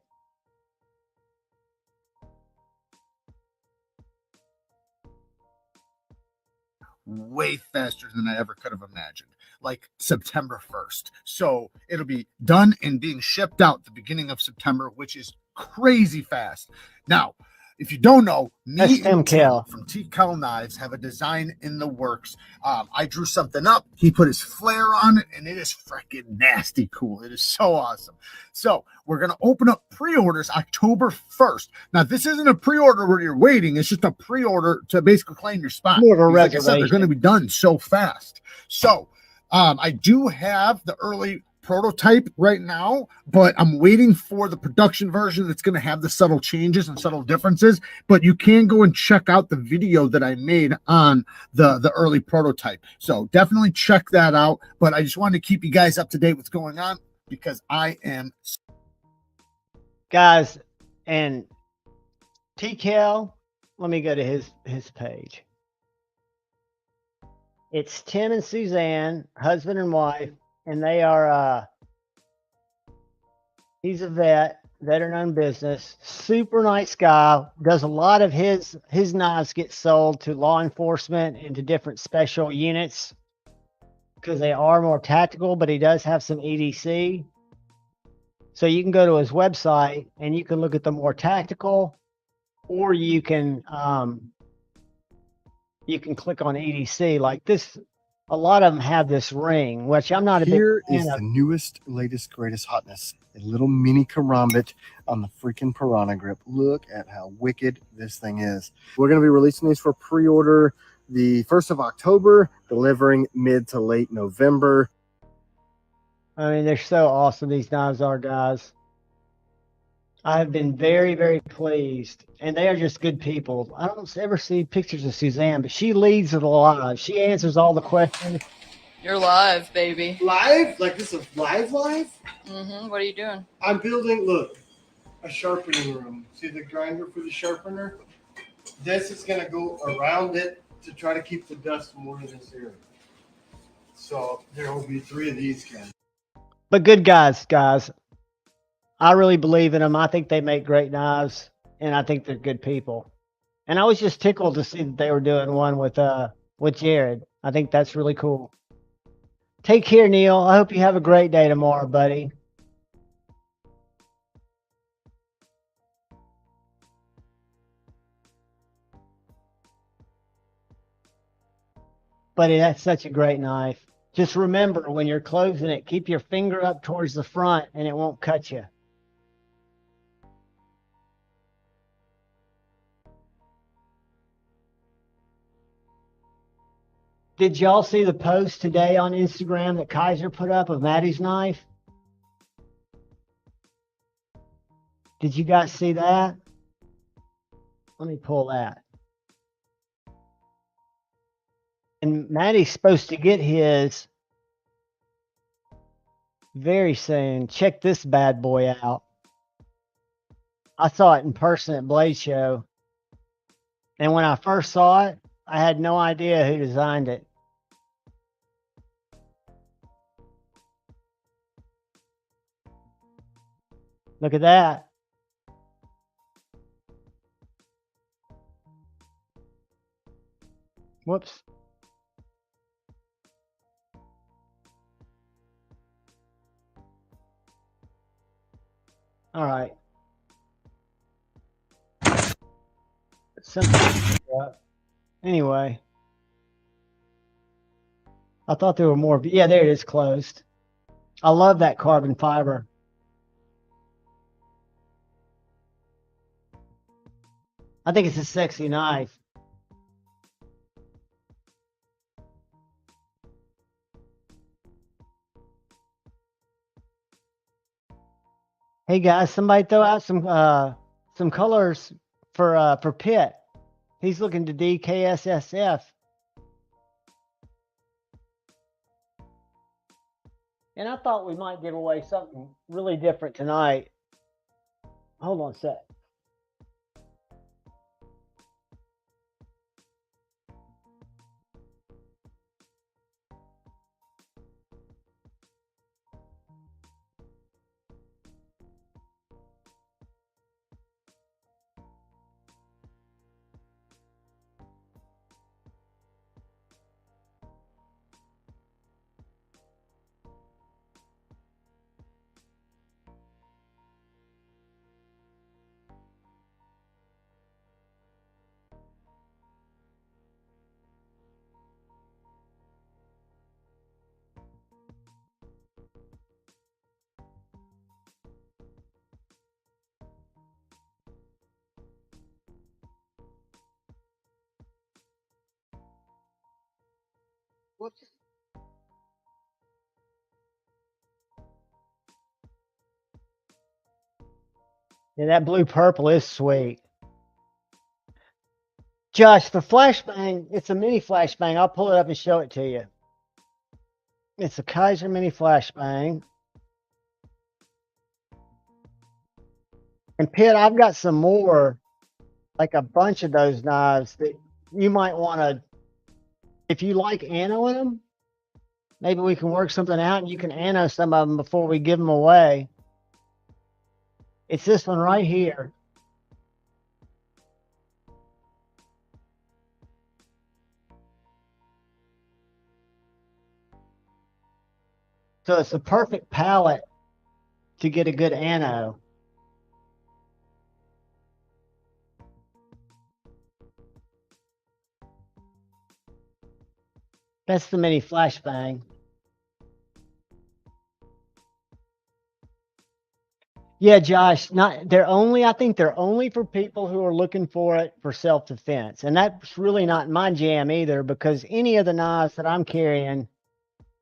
Way faster than I ever could have imagined, like September 1st. So it'll be done and being shipped out the beginning of September, which is crazy fast. Now, if you don't know, me and Tim from T. Kell Knives have a design in the works. I drew something up. He put his flair on it, and it is freaking nasty cool. It is so awesome. So we're going to open up pre-orders October 1st. Now, this isn't a pre-order where you're waiting. It's just a pre-order to basically claim your spot. Like I said, they're going to be done so fast. So I do have the early prototype right now, but I'm waiting for the production version that's going to have the subtle changes and subtle differences. But you can go and check out the video that I made on the early prototype. So definitely check that out. But I just wanted to keep you guys up to date with what's going on because I am. Guys, and TKL, let me go to his page. It's Tim and Suzanne, husband and wife, and they are He's a vet, veteran-owned business, super nice guy. Does a lot of his knives get sold to law enforcement and to different special units because they are more tactical. But he does have some EDC, so you can go to his website and you can look at the more tactical, or you can click on EDC like this. A lot of them have this ring, which I'm not a big Here fan is of. the newest, latest, greatest hotness. A little mini karambit on the freaking Piranha Grip. Look at how wicked this thing is. We're going to be releasing these for pre-order the 1st of October, delivering mid to late November. I mean, they're so awesome, these knives are, guys. I have been very, very pleased, and they are just good people. I don't ever see pictures of Suzanne, but she leads the live. She answers all the questions. You're live, baby. Live? Like this is live? Mm-hmm. What are you doing? I'm building, look, a sharpening room. See the grinder for the sharpener? This is going to go around it to try to keep the dust more in this area. So there will be 3 of these guys. But good guys. I really believe in them. I think they make great knives, and I think they're good people. And I was just tickled to see that they were doing one with Jared. I think that's really cool. Take care, Neil. I hope you have a great day tomorrow, buddy. Buddy, that's such a great knife. Just remember, when you're closing it, keep your finger up towards the front and it won't cut you. Did y'all see the post today on Instagram that Kaiser put up of Maddie's knife? Did you guys see that? Let me pull that. And Maddie's supposed to get his very soon. Check this bad boy out. I saw it in person at Blade Show. And when I first saw it, I had no idea who designed it. Look at that. Whoops. All right. Anyway. I thought there were more. Yeah, there it is, closed. I love that carbon fiber. I think it's a sexy knife. Hey guys, somebody throw out some colors for Pitt. He's looking to DKSSF. And I thought we might give away something really different tonight. Hold on a sec. Whoops. Yeah, that blue purple is sweet. Josh, the flashbang, it's a mini flashbang. I'll pull it up and show it to you. It's a Kaiser mini flashbang. And Pitt, I've got some more, like a bunch of those knives that you might want to, if you like anoing them, maybe we can work something out and you can ano some of them before we give them away. It's this one right here. So it's the perfect palette to get a good ano. That's the mini flashbang. Yeah, Josh, I think they're only for people who are looking for it for self-defense. And that's really not my jam either, because any of the knives that I'm carrying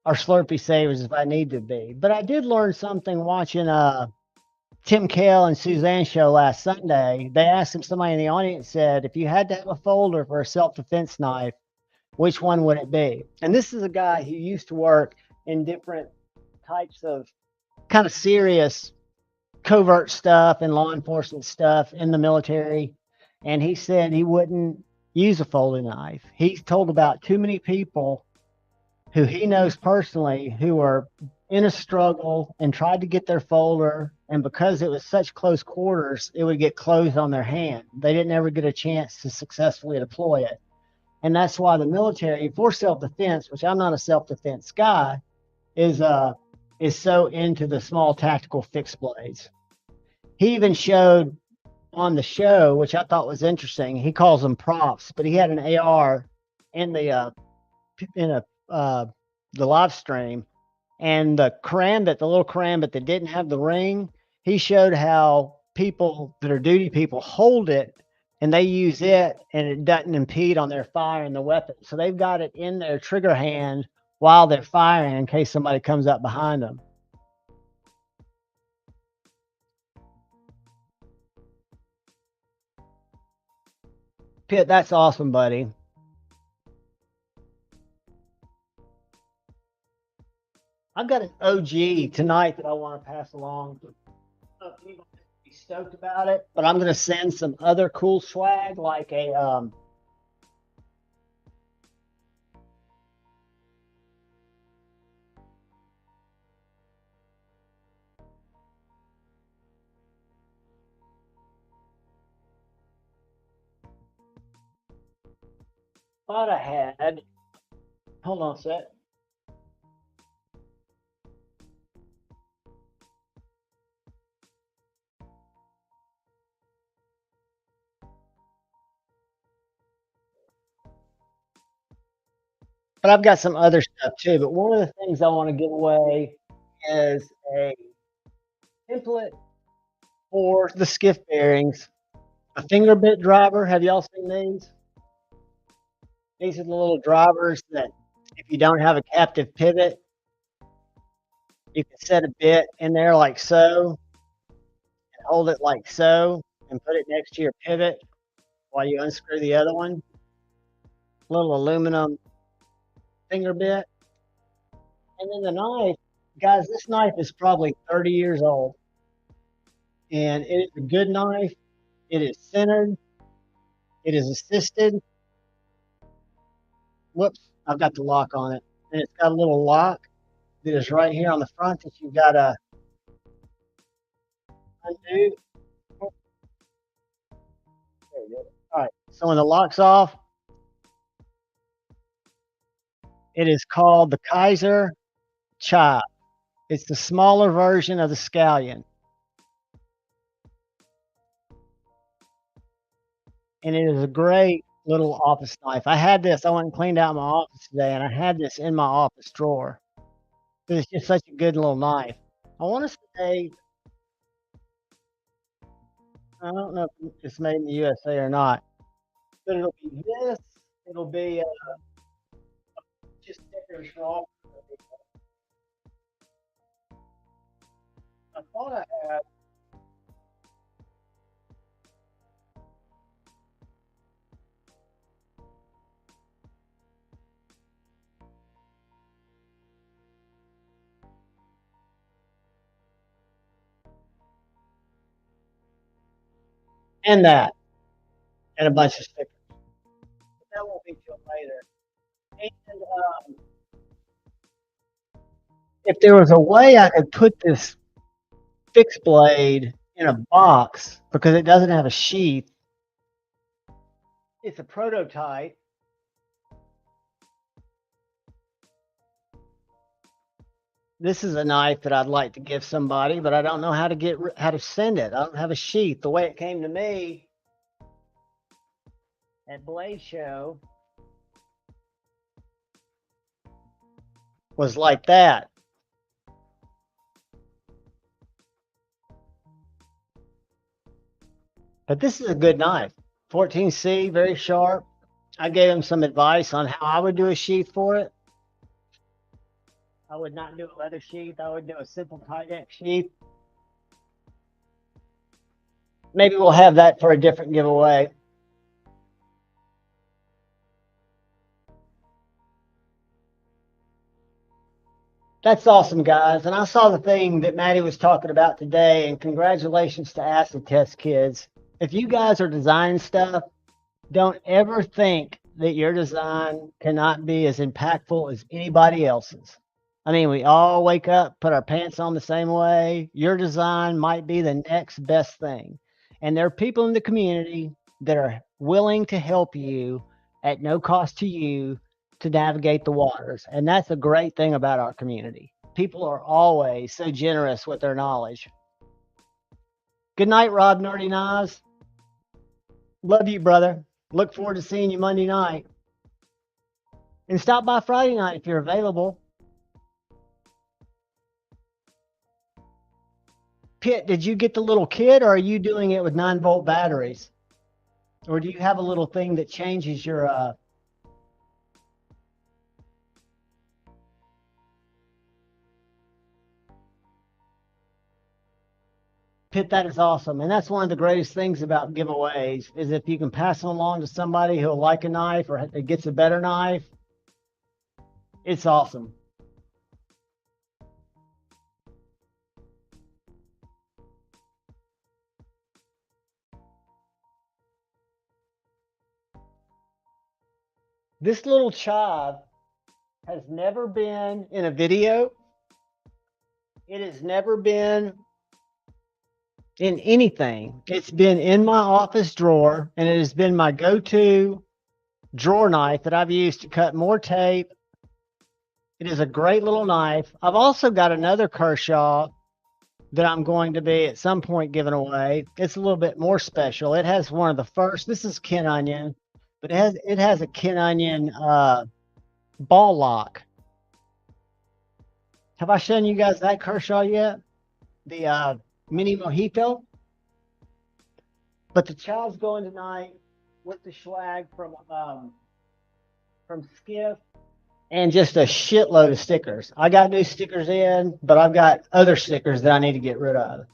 are Slurpee savers if I need to be. But I did learn something watching Tim Kale and Suzanne show last Sunday. They asked him, somebody in the audience said, if you had to have a folder for a self-defense knife, which one would it be? And this is a guy who used to work in different types of kind of serious covert stuff and law enforcement stuff in the military. And he said he wouldn't use a folding knife. He's told about too many people who he knows personally who are in a struggle and tried to get their folder, and because it was such close quarters, it would get closed on their hand. They didn't ever get a chance to successfully deploy it. And that's why the military, for self-defense, which I'm not a self-defense guy, is so into the small tactical fixed blades. He even showed on the show, which I thought was interesting. He calls them props, but he had an AR in the live stream, and the little karambit that didn't have the ring, he showed how people that are duty people hold it, and they use it, and it doesn't impede on their firing the weapon. So they've got it in their trigger hand while they're firing in case somebody comes up behind them. Pitt, that's awesome, buddy. I've got an OG tonight that I want to pass along. I don't know if anybody's be stoked about it, but I'm going to send some other cool swag like a thought I had. Hold on a sec. But I've got some other stuff too. But one of the things I want to give away is a template for the skiff bearings, a finger bit driver. Have y'all seen these? These are the little drivers that, if you don't have a captive pivot, you can set a bit in there like so, and hold it like so, and put it next to your pivot while you unscrew the other one. Little aluminum finger bit. And then the knife, guys, this knife is probably 30 years old. And it is a good knife. It is centered. It is assisted. Whoops, I've got the lock on it. And it's got a little lock that is right here on the front that you've got to undo. There you go. All right, so when the lock's off, it is called the Kaiser Chop. It's the smaller version of the scallion. And it is a great little office knife. I had this, I went and cleaned out my office today, and I had this in my office drawer. It's just such a good little knife. I want to say, I don't know if it's made in the USA or not, but it'll be this. It'll be just stickers for all. I thought I had. And that, and a bunch of stickers. But that won't be till later. And if there was a way I could put this fixed blade in a box because it doesn't have a sheath. It's a prototype. This is a knife that I'd like to give somebody, but I don't know how to send it. I don't have a sheath. The way it came to me at Blade Show was like that. But this is a good knife. 14C, very sharp. I gave him some advice on how I would do a sheath for it. I would not do a leather sheath. I would do a simple tight neck sheath. Maybe we'll have that for a different giveaway. That's awesome, guys. And I saw the thing that Maddie was talking about today, and congratulations to Acid Test Kids. If you guys are designing stuff, don't ever think that your design cannot be as impactful as anybody else's. I mean, we all wake up, put our pants on the same way. Your design might be the next best thing. And there are people in the community that are willing to help you at no cost to you to navigate the waters. And that's a great thing about our community. People are always so generous with their knowledge. Good night, Rob Nerdy Nas. Love you, brother. Look forward to seeing you Monday night. And stop by Friday night if you're available. Pitt, did you get the little kit, or are you doing it with 9-volt batteries? Or do you have a little thing that changes your Pitt, that is awesome. And that's one of the greatest things about giveaways is if you can pass them along to somebody who'll like a knife or gets a better knife, it's awesome. This little chive has never been in a video. It has never been in anything. It's been in my office drawer, and it has been my go-to drawer knife that I've used to cut more tape. It is a great little knife. I've also got another Kershaw that I'm going to be at some point giving away. It's a little bit more special. It has one of the first, this is Ken Onion, but it has a Ken Onion ball lock. Have I shown you guys that Kershaw yet? The mini mojito? But the child's going tonight with the swag from Skiff and just a shitload of stickers. I got new stickers in, but I've got other stickers that I need to get rid of.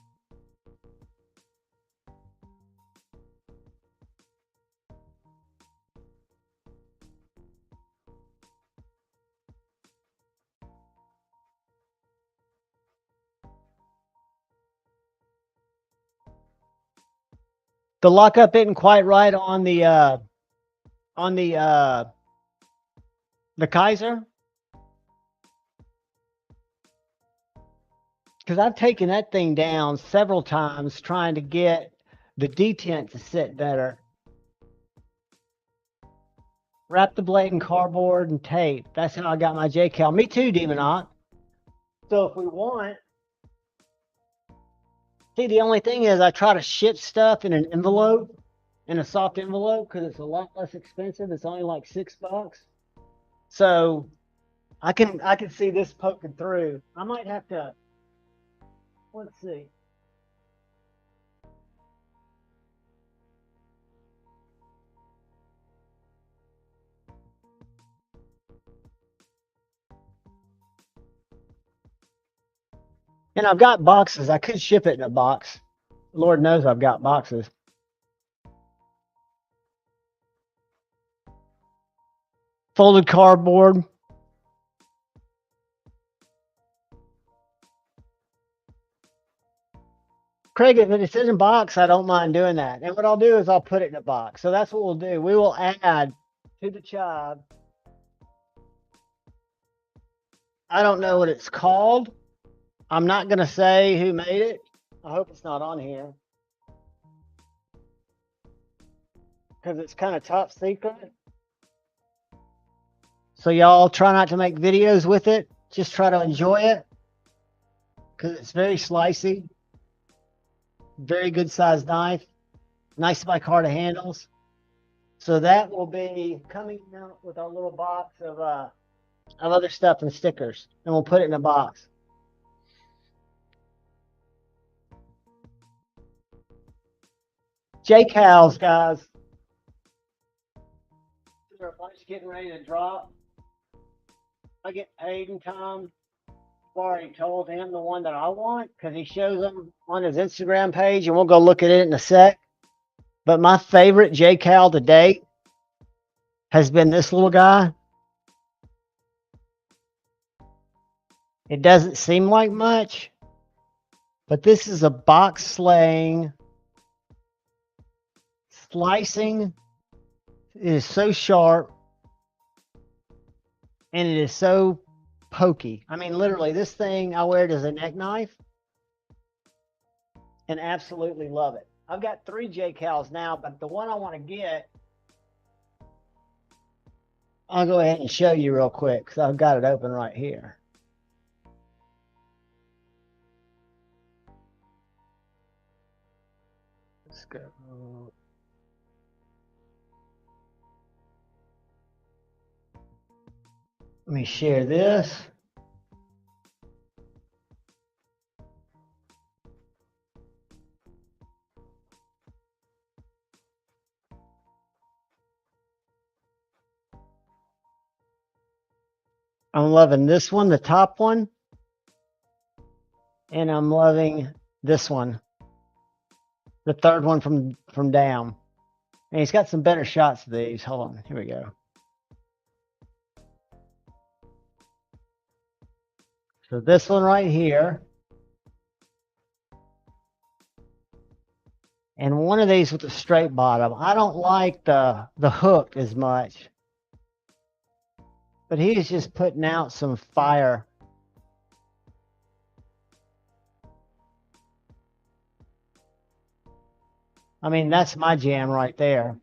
The lockup isn't quite right on the Kaiser, because I've taken that thing down several times trying to get the detent to sit better. Wrap the blade in cardboard and tape. That's how I got my J-Cal. Me too, Demonot. So if we want, see, the only thing is I try to ship stuff in an envelope, in a soft envelope, because it's a lot less expensive. It's only like $6. So I can see this poking through. I might have to, let's see. And I've got boxes. I could ship it in a box. Lord knows I've got boxes. Folded cardboard. Craig, if it's in a box, I don't mind doing that. And what I'll do is I'll put it in a box. So that's what we'll do. We will add to the chive. I don't know what it's called. I'm not going to say who made it. I hope it's not on here. Because it's kind of top secret. So y'all try not to make videos with it. Just try to enjoy it. Because it's very slicey. Very good sized knife. Nice micarta handles. So that will be coming out with our little box of other stuff and stickers. And we'll put it in a box. J-Cows, guys. Our bunch getting ready to drop. I get paid in time. I've already told him the one that I want because he shows them on his Instagram page, and we'll go look at it in a sec. But my favorite J-Cal to date has been this little guy. It doesn't seem like much, but this is a box slaying, slicing. It is so sharp, and it is so pokey. I mean, literally, this thing, I wear it as a neck knife and absolutely love it. I've got 3 J-Cals now, but the one I want to get, I'll go ahead and show you real quick because I've got it open right here. Let's go. Let me share this. I'm loving this one, the top one. And I'm loving this one. The third one from down. And he's got some better shots of these. Hold on. Here we go. So this one right here. And one of these with a straight bottom. I don't like the hook as much. But he is just putting out some fire. I mean, that's my jam right there.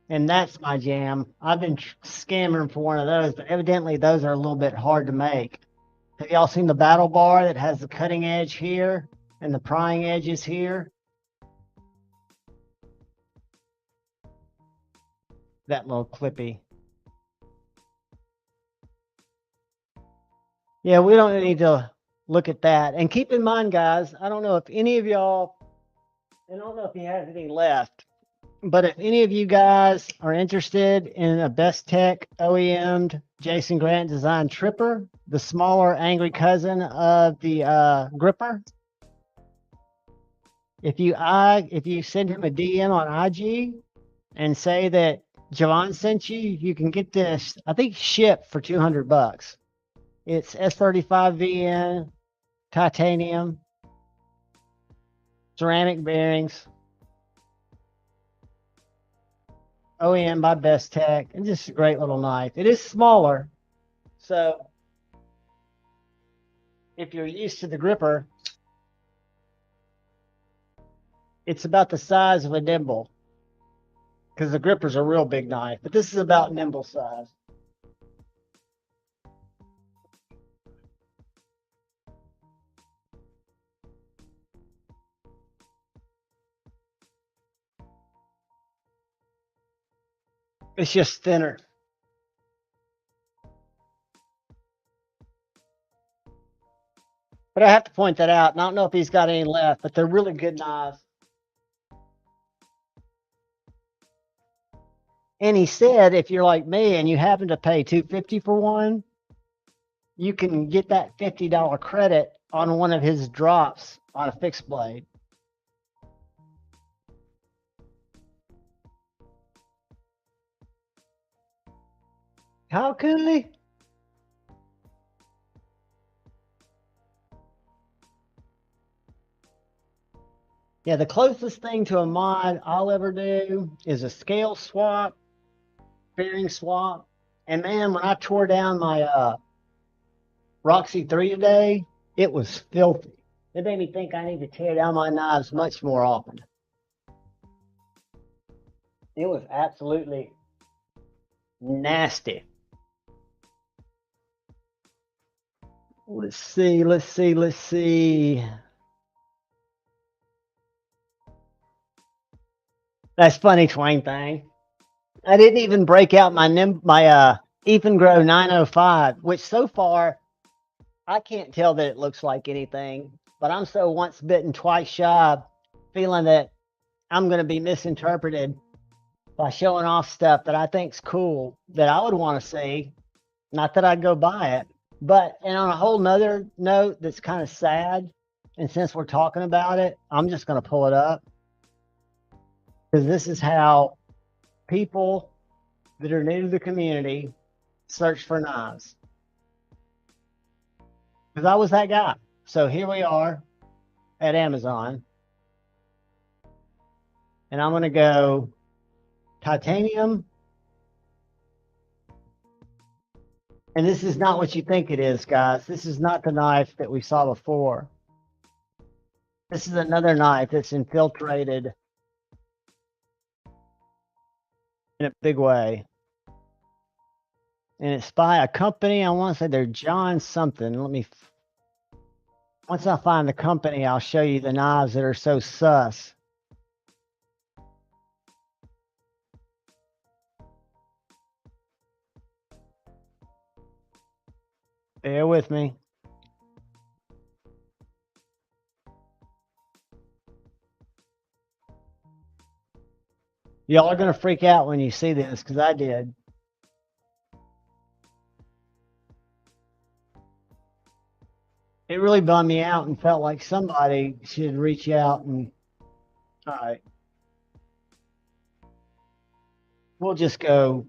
And that's my jam. I've been scamming for one of those, but evidently those are a little bit hard to make. Have y'all seen the battle bar that has the cutting edge here and the prying edges here? That little clippy. Yeah, we don't need to look at that. And keep in mind, guys, I don't know if any of y'all, and I don't know if he has any left, but if any of you guys are interested in a Best Tech OEM'd Jason Grant designed tripper, the smaller angry cousin of the gripper, if you send him a DM on IG and say that Javon sent you, you can get this, I think, shipped for $200. It's S35VN, titanium, ceramic bearings, OEM by Best Tech, and just a great little knife. It is smaller, so if you're used to the gripper, it's about the size of a nimble, because the gripper's a real big knife, but this is about nimble size. It's just thinner. But I have to point that out, and I don't know if he's got any left, but they're really good knives. And he said, if you're like me and you happen to pay $250 for one, you can get that $50 credit on one of his drops on a fixed blade. How cool? Yeah, the closest thing to a mod I'll ever do is a scale swap, bearing swap. And man, when I tore down my Roxy 3 today, It was filthy. It made me think I need to tear down my knives much more often. It was absolutely nasty. Let's see. That's funny, Twang Thing. I didn't even break out my Ethan Grow 905, which so far I can't tell that it looks like anything. But I'm so once bitten, twice shy, feeling that I'm going to be misinterpreted by showing off stuff that I think's cool that I would want to see. Not that I'd go buy it, but and on a whole nother note that's kind of sad. And since we're talking about it, I'm just going to pull it up because this is how people that are new to the community search for knives. Because I was that guy. So here we are at Amazon. And I'm going to go titanium. And this is not what you think it is, guys. This is not the knife that we saw before. This is another knife that's infiltrated in a big way. And it's by a company, I want to say they're John something. Once I find the company, I'll show you the knives that are so sus. Bear with me. Y'all are going to freak out when you see this, because I did. It really bummed me out and felt like somebody should reach out and, all right. We'll just go.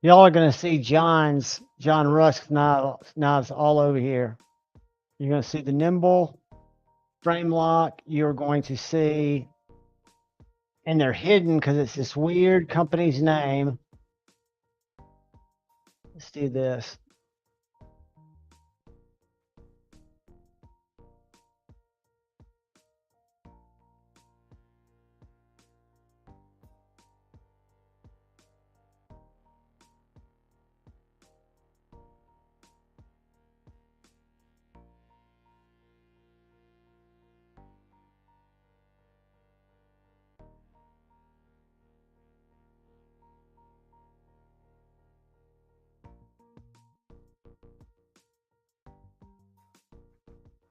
Y'all are going to see John Rusk's knives all over here. You're going to see the nimble frame lock. You're going to see, and they're hidden because it's this weird company's name. Let's do this.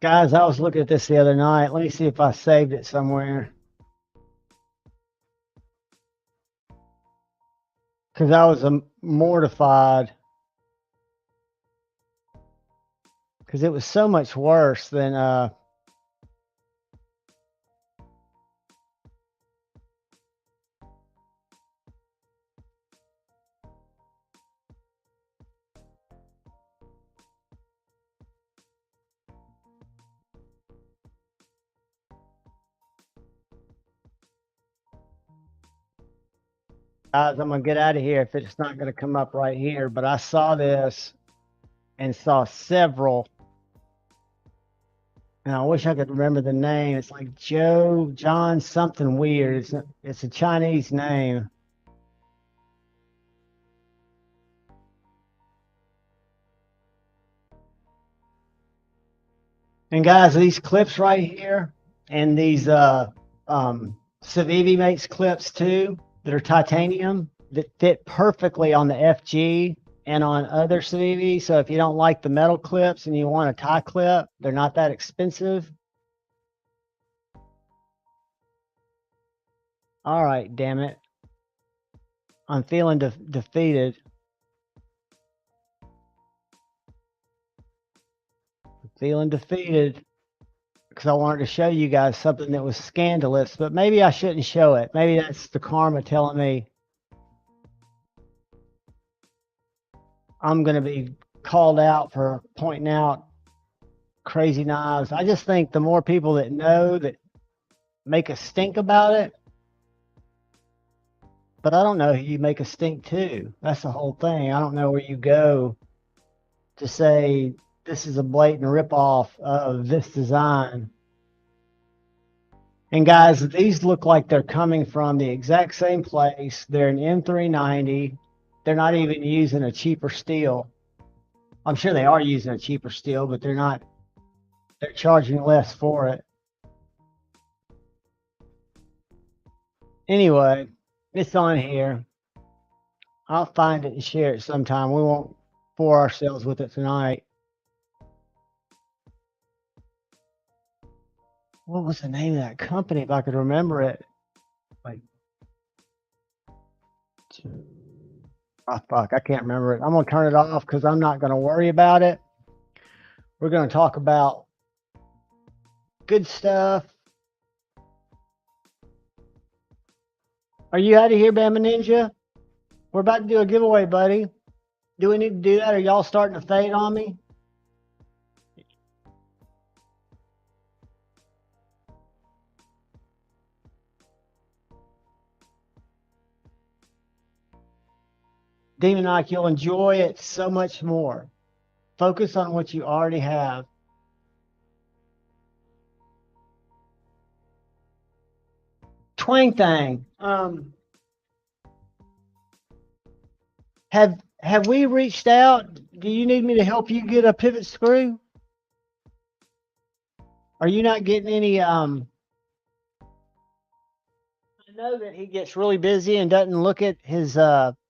Guys, I was looking at this the other night. Let me see if I saved it somewhere. Because I was mortified. Because it was so much worse than guys, I'm gonna get out of here if it's not gonna come up right here. But I saw this and saw several, and I wish I could remember the name. It's like John something weird. It's a Chinese name. And guys, these clips right here, and these Civivi makes clips too that are titanium that fit perfectly on the FG and on other Civivi. So if you don't like the metal clips and you want a tie clip, they're not that expensive. All right, damn it. I'm feeling defeated. feeling defeated because I wanted to show you guys something that was scandalous, but maybe I shouldn't show it. Maybe that's the karma telling me I'm going to be called out for pointing out crazy knives. I just think the more people that know that make a stink about it, but I don't know who you make a stink to. That's the whole thing. I don't know where you go to say this is a blatant ripoff of this design. And guys, these look like they're coming from the exact same place. They're an M390. They're not even using a cheaper steel. I'm sure they are using a cheaper steel, but they're not. They're charging less for it. Anyway, it's on here. I'll find it and share it sometime. We won't bore ourselves with it tonight. What was the name of that company, if I could remember it? Like, oh, fuck, I can't remember it. I'm going to turn it off because I'm not going to worry about it. We're going to talk about good stuff. Are you out of here, Bama Ninja? We're about to do a giveaway, buddy. Do we need to do that? Are y'all starting to fade on me? Demonic, you'll enjoy it so much more. Focus on what you already have. Twang Thang. Have we reached out? Do you need me to help you get a pivot screw? Are you not getting any I know that he gets really busy and doesn't look at his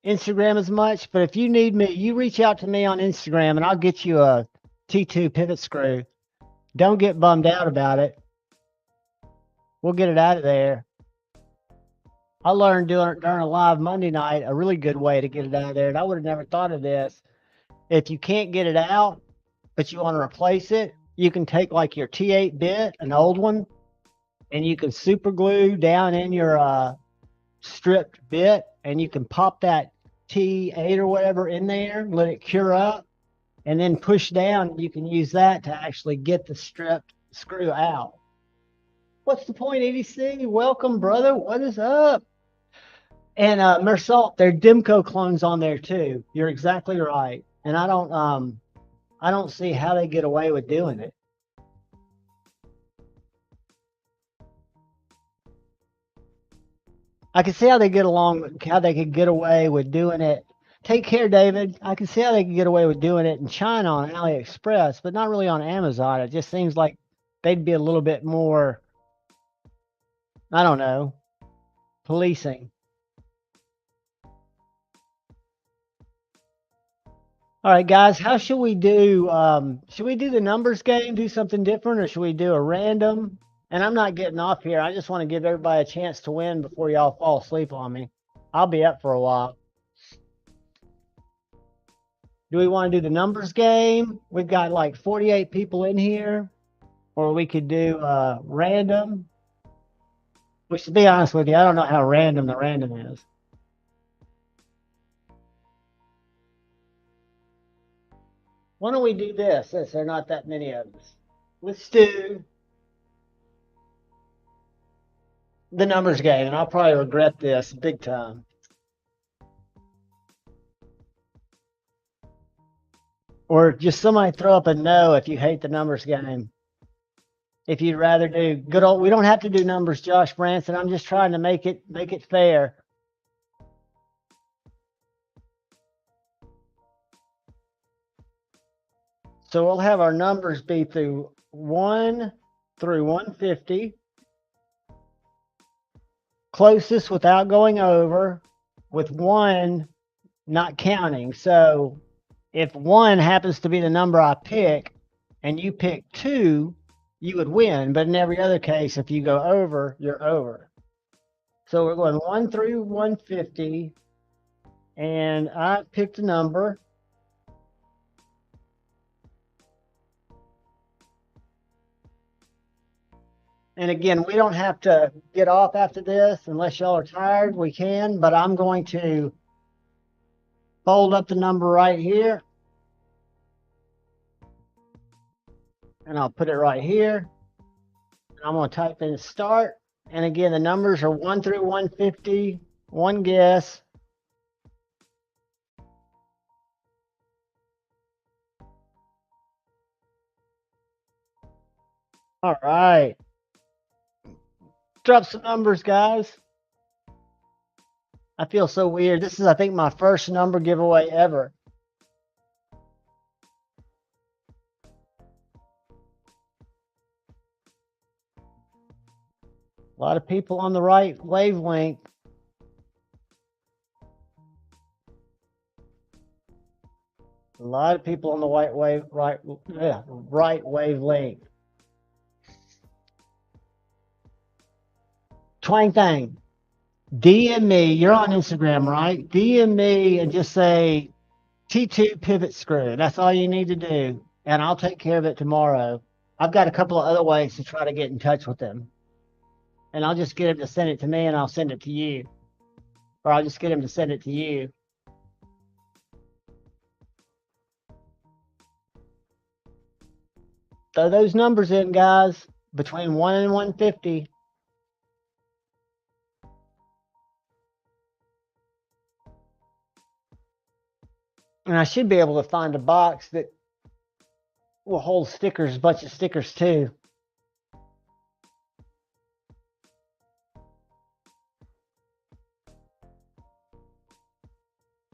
Instagram as much, but if you need me, you reach out to me on Instagram and I'll get you a T2 pivot screw. Don't get bummed out about it. We'll get it out of there. I learned during a live Monday night a really good way to get it out of there, and I would have never thought of this. If you can't get it out, but you want to replace it, you can take like your T8 bit, an old one, and you can super glue down in your stripped bit, and you can pop that T8 or whatever in there, let it cure up, and then push down. You can use that to actually get the stripped screw out. What's the point, EDC? Welcome, brother. What is up? And Mersault, there are Demco clones on there too. You're exactly right. And I don't see how they get away with doing it. I can see how they get along, how they could get away with doing it. Take care, David. I can see how they could get away with doing it in China on AliExpress, but not really on Amazon. It just seems like they'd be a little bit more, I don't know, policing. All right, guys, how should we do? Should we do the numbers game, do something different, or should we do a random? And I'm not getting off here. I just want to give everybody a chance to win before y'all fall asleep on me. I'll be up for a while. Do we want to do the numbers game? We've got like 48 people in here. Or we could do random. Which, to be honest with you, I don't know how random the random is. Why don't we do this, since there are not that many of us? Let's do the numbers game, and I'll probably regret this big time. Or just somebody throw up a no if you hate the numbers game. If you'd rather do good old, we don't have to do numbers, Josh Branson. I'm just trying to make it fair. So we'll have our numbers be through 1 through 150. Closest without going over, with 1 not counting. So if 1 happens to be the number I pick and you pick 2, you would win. But in every other case, if you go over, you're over. So we're going 1 through 150. And I picked a number. And again, we don't have to get off after this unless y'all are tired. We can, but I'm going to fold up the number right here. And I'll put it right here. I'm going to type in start. And again, the numbers are 1 through 150. One guess. All right. Drop some numbers, guys. I feel so weird. This is, I think, my first number giveaway ever. A lot of people on the right wavelength. A lot of people on the right wavelength. Twang Thang, DM me. You're on Instagram, right? DM me and just say T2 pivot screw. That's all you need to do. And I'll take care of it tomorrow. I've got a couple of other ways to try to get in touch with them. And I'll just get him to send it to me and I'll send it to you. Or I'll just get him to send it to you. Throw those numbers in, guys, between 1 and 150. And I should be able to find a box that will hold stickers, a bunch of stickers too.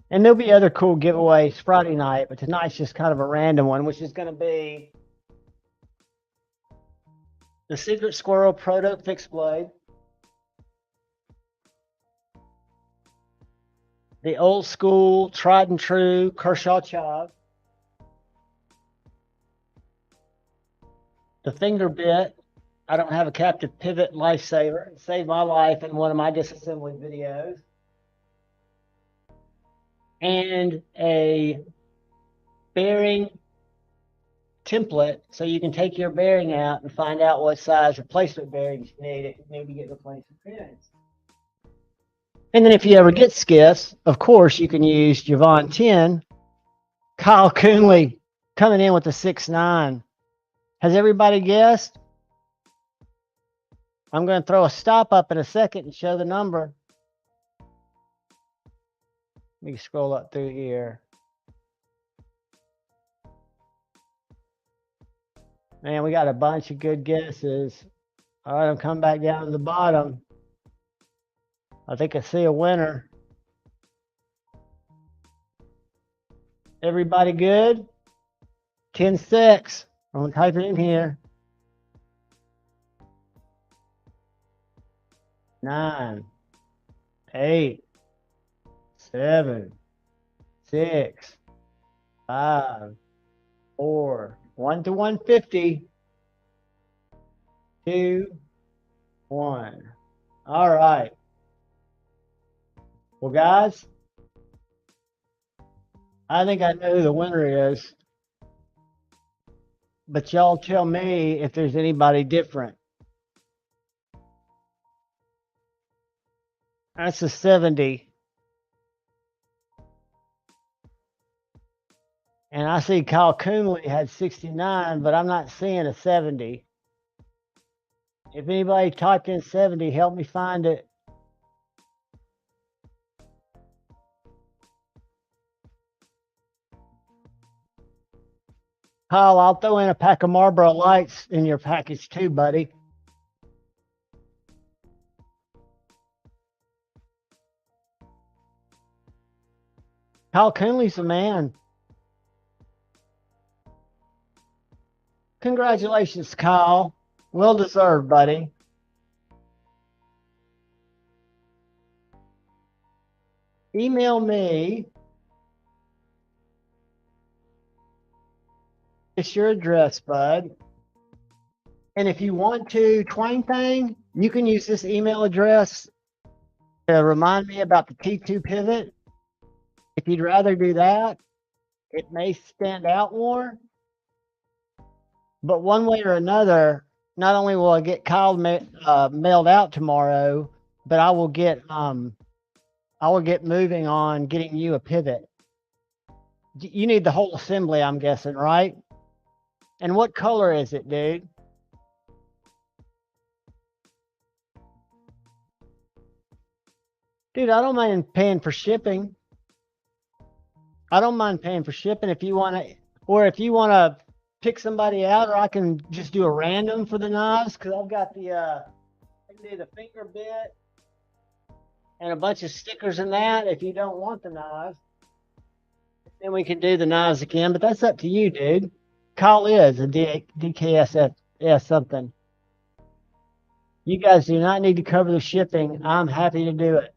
And there'll be other cool giveaways Friday night, but tonight's just kind of a random one, which is going to be the Secret Squirrel Proto Fixed Blade, the old school, tried and true Kershaw Chive, the finger bit. I don't have a captive pivot lifesaver. It saved my life in one of my disassembly videos. And a bearing template so you can take your bearing out and find out what size replacement bearings you need if you need to get replacement bearings. And then if you ever get skiffs, of course, you can use Javon 10. Kyle Coonley coming in with a 6.9. Has everybody guessed? I'm going to throw a stop up in a second and show the number. Let me scroll up through here. Man, we got a bunch of good guesses. All right, I'm coming back down to the bottom. I think I see a winner. Everybody good? 10-6. I'm going to type it in here. 9, 8, 7, 6, 5, 4, 1 to 150, 2, 1. All right. Well, guys, I think I know who the winner is. But y'all tell me if there's anybody different. That's a 70. And I see Kyle Coonley had 69, but I'm not seeing a 70. If anybody typed in 70, help me find it. Kyle, I'll throw in a pack of Marlboro Lights in your package too, buddy. Kyle Coonley's the man. Congratulations, Kyle. Well deserved, buddy. Email me. It's your address, bud. And if you want to, Twang Thang, you can use this email address to remind me about the T2 pivot. If you'd rather do that, it may stand out more. But one way or another, not only will I get Kyle mailed out tomorrow, but I will get moving on getting you a pivot. You need the whole assembly, I'm guessing, right? And what color is it, dude? Dude, I don't mind paying for shipping. I don't mind paying for shipping if you want to, or if you want to pick somebody out, or I can just do a random for the knives, because I've got the, I can do the finger bit and a bunch of stickers in that if you don't want the knives. Then we can do the knives again, but that's up to you, dude. Kyle is a DKSS something. You guys do not need to cover the shipping. I'm happy to do it.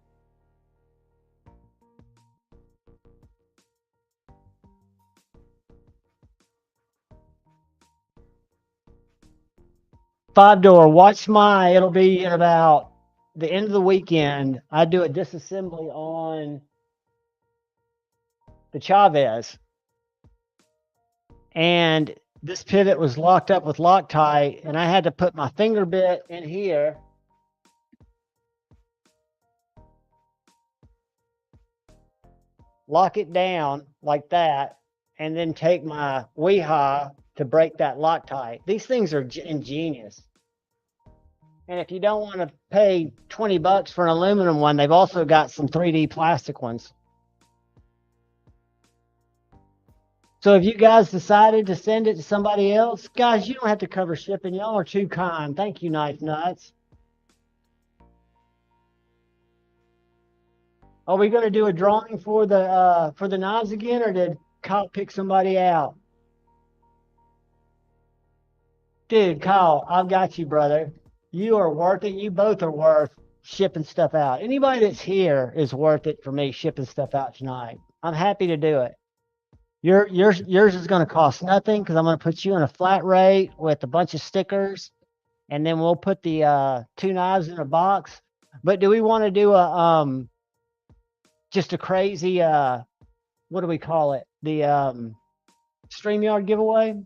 Five-door, watch it'll be in about the end of the weekend. I do a disassembly on the Chavez. And this pivot was locked up with Loctite, and I had to put my finger bit in here. Lock it down like that, and then take my Weehaw to break that Loctite. These things are ingenious. And if you don't want to pay $20 for an aluminum one, they've also got some 3D plastic ones. So if you guys decided to send it to somebody else, guys, you don't have to cover shipping. Y'all are too kind. Thank you, Knife Nuts. Are we going to do a drawing for the knives again, or did Kyle pick somebody out? Dude, Kyle, I've got you, brother. You are worth it. You both are worth shipping stuff out. Anybody that's here is worth it for me shipping stuff out tonight. I'm happy to do it. Yours is going to cost nothing, because I'm going to put you in a flat rate with a bunch of stickers, and then we'll put the 2 knives in a box. But do we want to do a just a crazy what do we call it? The StreamYard giveaway?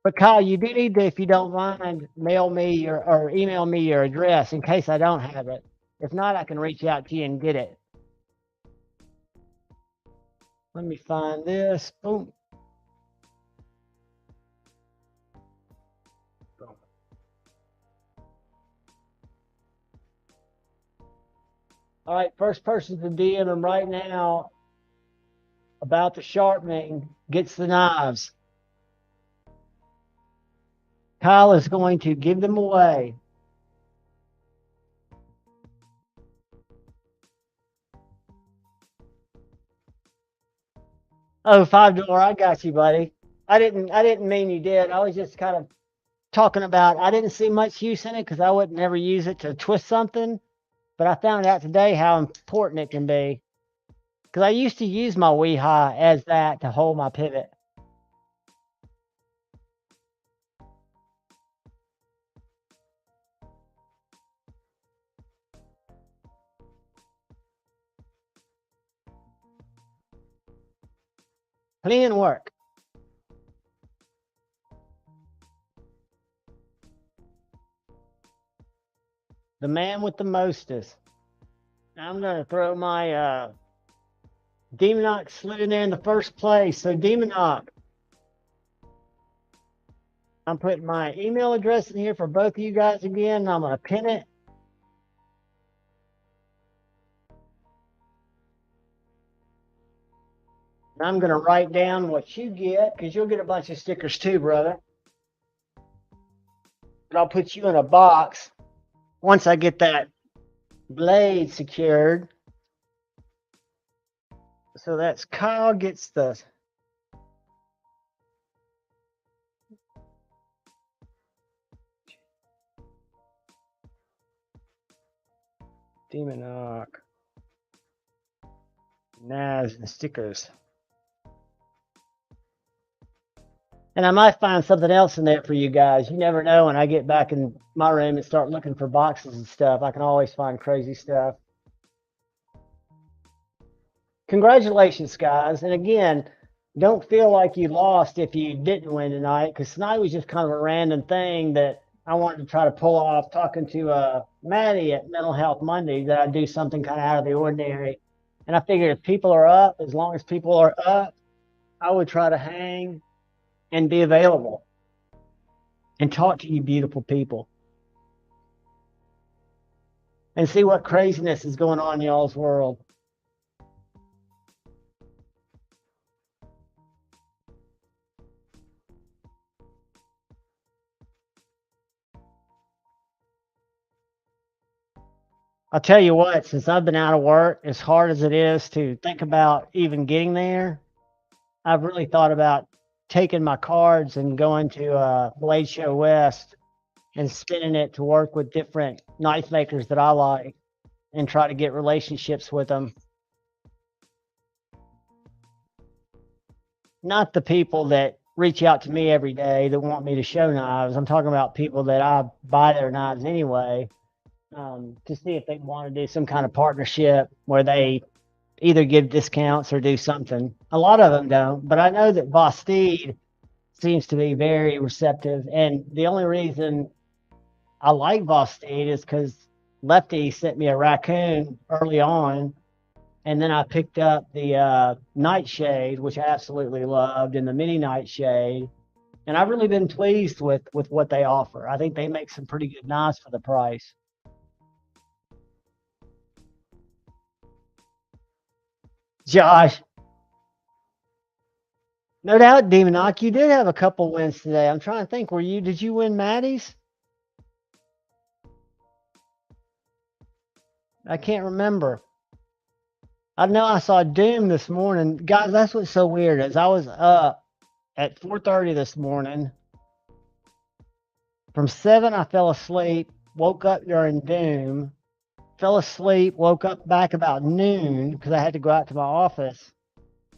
But Kyle, you do need to, if you don't mind, mail me or email me your address in case I don't have it. If not, I can reach out to you and get it. Let me find this. Boom. All right, first person to DM him right now about the sharpening gets the knives. Kyle is going to give them away. Oh, $5, I got you, buddy. I didn't mean you did. I was just kind of talking about, I didn't see much use in it because I would never use it to twist something, but I found out today how important it can be. Because I used to use my Weehaw as that to hold my pivot. Clean work. The man with the mostest. I'm going to throw my Demonox slid in there in the first place. So Demonox, I'm putting my email address in here for both of you guys again. I'm going to pin it. And I'm going to write down what you get, because you'll get a bunch of stickers too, brother. But I'll put you in a box once I get that blade secured. So that's Kyle gets the Demonox knives and stickers. And I might find something else in there for you guys. You never know, when I get back in my room and start looking for boxes and stuff, I can always find crazy stuff. Congratulations, guys. And again, don't feel like you lost if you didn't win tonight, because tonight was just kind of a random thing that I wanted to try to pull off, talking to Maddie at Mental Health Monday, that I do something kind of out of the ordinary. And I figured if people are up, as long as people are up, I would try to hang and be available and talk to you beautiful people and see what craziness is going on in y'all's world. I'll tell you what, since I've been out of work, as hard as it is to think about even getting there, I've really thought about taking my cards and going to Blade Show West and spinning it to work with different knife makers that I like and try to get relationships with them. Not the people that reach out to me every day that want me to show knives. I'm talking about people that I buy their knives anyway, to see if they want to do some kind of partnership where they either give discounts or do something. A lot of them don't, but I know that Bostede seems to be very receptive. And the only reason I like Bostede is because Lefty sent me a raccoon early on, and then I picked up the nightshade, which I absolutely loved, and the mini nightshade. And I've really been pleased with what they offer. I think they make some pretty good knives for the price. Josh, no doubt, Demonoc, you did have a couple wins today. I'm trying to think. Did you win Maddie's? I can't remember. I know I saw Doom this morning. Guys, that's what's so weird is I was up at 4:30 this morning. From 7, I fell asleep, woke up during Doom, fell asleep, woke up back about noon because I had to go out to my office.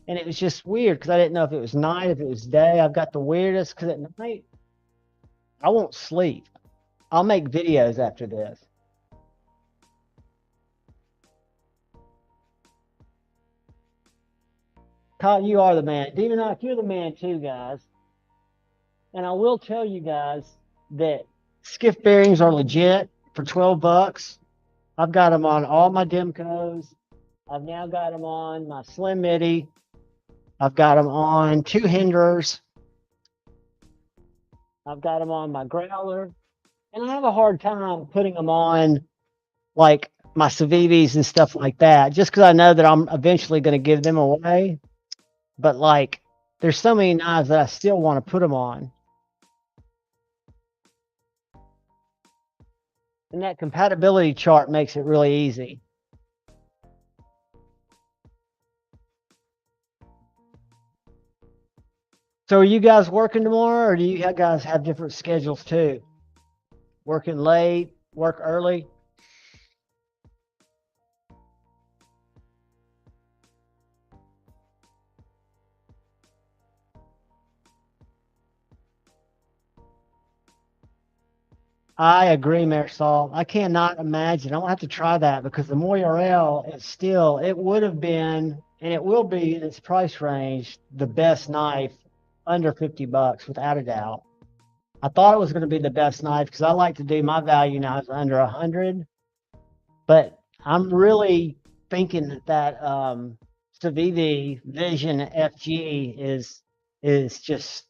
And it was just weird because I didn't know if it was night, if it was day. I've got the weirdest, because at night, I won't sleep. I'll make videos after this. Kyle, you are the man. Demonoc, you're the man too, guys. And I will tell you guys that skiff bearings are legit for 12 bucks. I've got them on all my Demcos. I've now got them on my Slim Midi. I've got them on 2 Hinders. I've got them on my Growler. And I have a hard time putting them on like my Civivis and stuff like that, just because I know that I'm eventually going to give them away. But like, there's so many knives that I still want to put them on. And that compatibility chart makes it really easy. So are you guys working tomorrow, or do you guys have different schedules too? Working late, work early? I agree, Marisol. I cannot imagine. I'm gonna have to try that, because the Moirel is still, it would have been, and it will be in its price range, the best knife under 50 bucks, without a doubt. I thought it was going to be the best knife because I like to do my value knives under 100, but I'm really thinking that Civivi Vision FG is just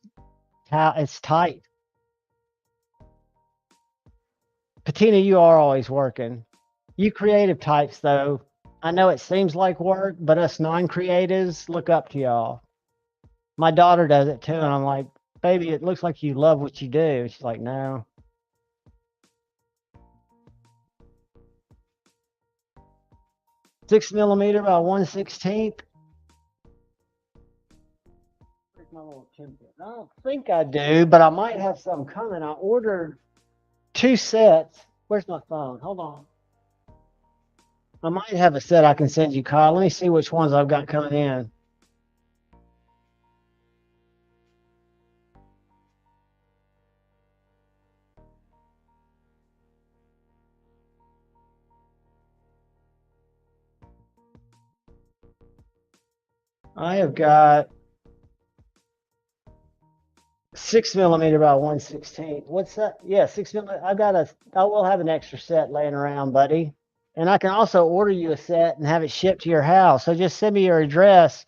how it's tight. Patina, you are always working. You creative types, though, I know it seems like work, but us non-creatives look up to y'all. My daughter does it too, and I'm like, baby, it looks like you love what you do. And she's like, no. Six millimeter by 1/16. Where's my little template? I don't think I do, but I might have some coming. I ordered 2 sets. Where's my phone? Hold on. I might have a set I can send you, Kyle. Let me see which ones I've got coming in. I have got 6mm by 1/16. What's that? Yeah, 6mm. I will have an extra set laying around, buddy. And I can also order you a set and have it shipped to your house. So just send me your address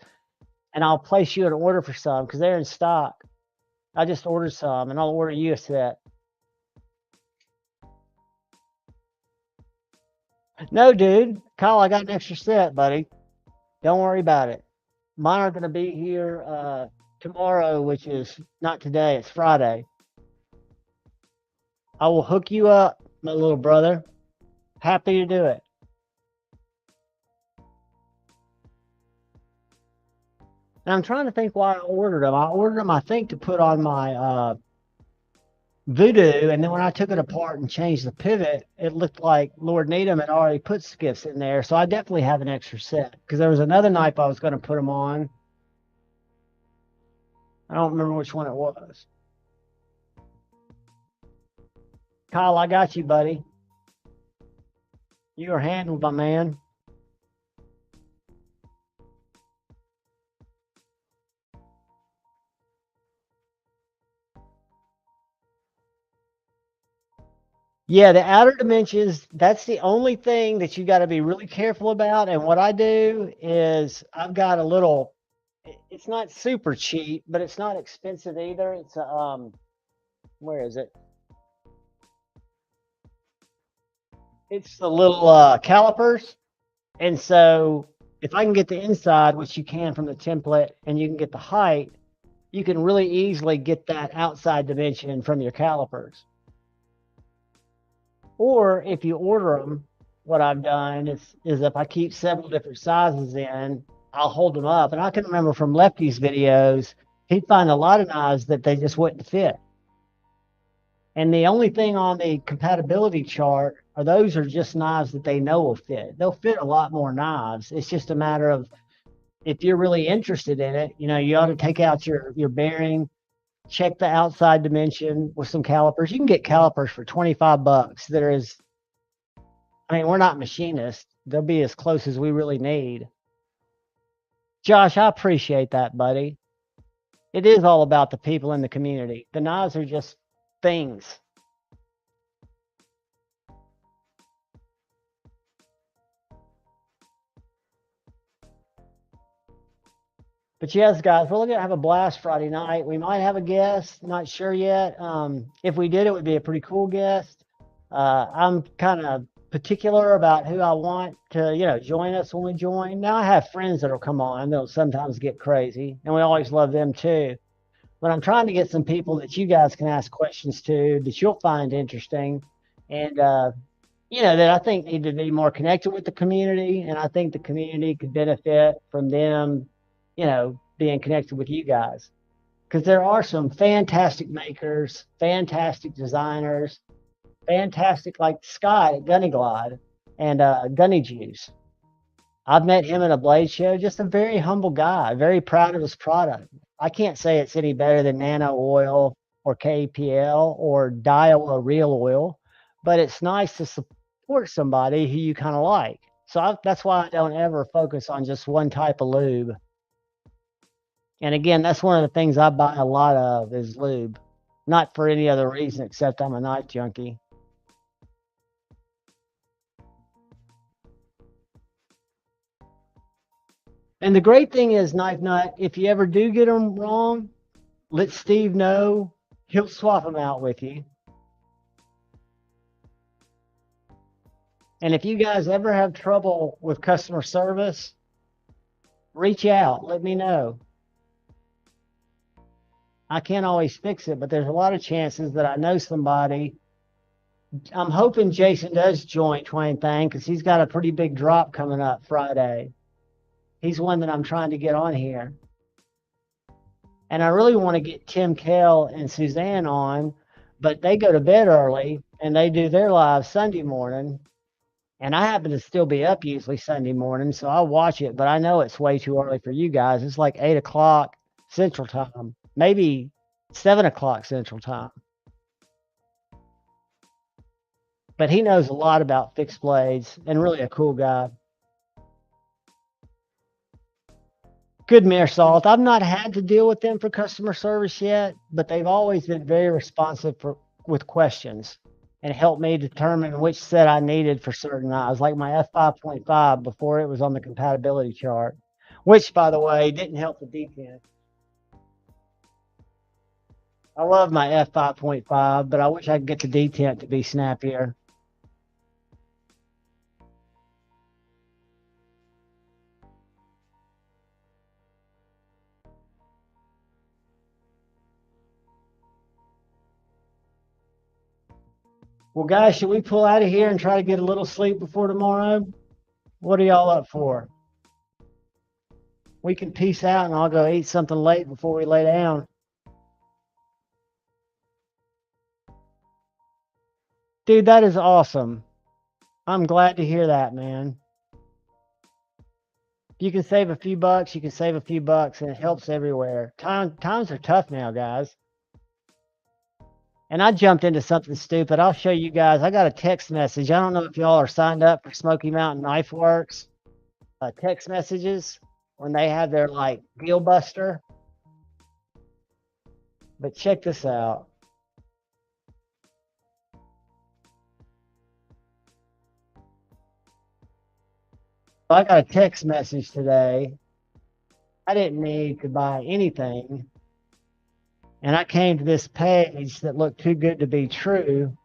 and I'll place you an order for some because they're in stock. I just ordered some and I'll order you a set. No, dude. Kyle, I got an extra set, buddy. Don't worry about it. Mine are going to be here tomorrow, which is not today, it's Friday. I will hook you up, my little brother. Happy to do it. And I'm trying to think why I ordered them. I ordered them, I think, to put on my Voodoo, and then when I took it apart and changed the pivot, it looked like Lord Needham had already put skiffs in there. So I definitely have an extra set because there was another knife I was going to put them on. I don't remember which one it was. Kyle, I got you, buddy. You are handled, my man. Yeah, the outer dimensions, that's the only thing that you got to be really careful about. And what I do is I've got a little, it's not super cheap, but it's not expensive either. It's a, where is it? It's the little calipers. And so if I can get the inside, which you can from the template, and you can get the height, you can really easily get that outside dimension from your calipers. Or if you order them, what I've done is if I keep several different sizes in, I'll hold them up. And I can remember from Lefty's videos, he'd find a lot of knives that they just wouldn't fit. And the only thing on the compatibility chart are those are just knives that they know will fit. They'll fit a lot more knives. It's just a matter of if you're really interested in it, you know, you ought to take out your bearing, check the outside dimension with some calipers. You can get calipers for $25. I mean, we're not machinists. They'll be as close as we really need. Josh, I appreciate that, buddy. It is all about the people in the community. The knives are just things. But yes, guys, we're going to have a blast Friday night. We might have a guest, not sure yet. If we did, it would be a pretty cool guest. I'm kind of particular about who I want to, join us when we join. Now I have friends that'll come on. They'll sometimes get crazy, and we always love them too. But I'm trying to get some people that you guys can ask questions to that you'll find interesting, and that I think need to be more connected with the community, and I think the community could benefit from them, being connected with you guys. Because there are some fantastic makers, fantastic designers, fantastic like Scott at Gunny Glide and Gunny Juice. I've met him at a blade show, just a very humble guy, very proud of his product. I can't say it's any better than Nano Oil or KPL or Daiwa Real Oil, but it's nice to support somebody who you kind of like. So that's why I don't ever focus on just one type of lube. And again, that's one of the things I buy a lot of is lube, not for any other reason except I'm a knife junkie. And the great thing is, Knife Nut, if you ever do get them wrong, let Steve know. He'll swap them out with you. And if you guys ever have trouble with customer service, reach out. Let me know. I can't always fix it, but there's a lot of chances that I know somebody. I'm hoping Jason does join Twain Thing because he's got a pretty big drop coming up Friday. He's one that I'm trying to get on here. And I really want to get Tim Kell and Suzanne on, but they go to bed early and they do their live Sunday morning. And I happen to still be up usually Sunday morning, so I'll watch it, but I know it's way too early for you guys. It's like 8 o'clock Central Time, maybe 7 o'clock Central Time. But he knows a lot about fixed blades and really a cool guy. Good mere salt. I've not had to deal with them for customer service yet, but they've always been very responsive with questions and helped me determine which set I needed for certain eyes, like my f5.5 before it was on the compatibility chart, which, by the way, didn't help the detent. I love my f5.5, but I wish I could get the detent to be snappier. Well, guys, should we pull out of here and try to get a little sleep before tomorrow? What are y'all up for? We can peace out and I'll go eat something late before we lay down. Dude, that is awesome. I'm glad to hear that, man. If you can save a few bucks, you can save a few bucks, and it helps everywhere. Times are tough now, guys. And I jumped into something stupid. I'll show you guys. I got a text message. I don't know if y'all are signed up for Smoky Mountain Knife Works text messages when they have their like deal buster. But check this out. I got a text message today. I didn't need to buy anything. And I came to this page that looked too good to be true.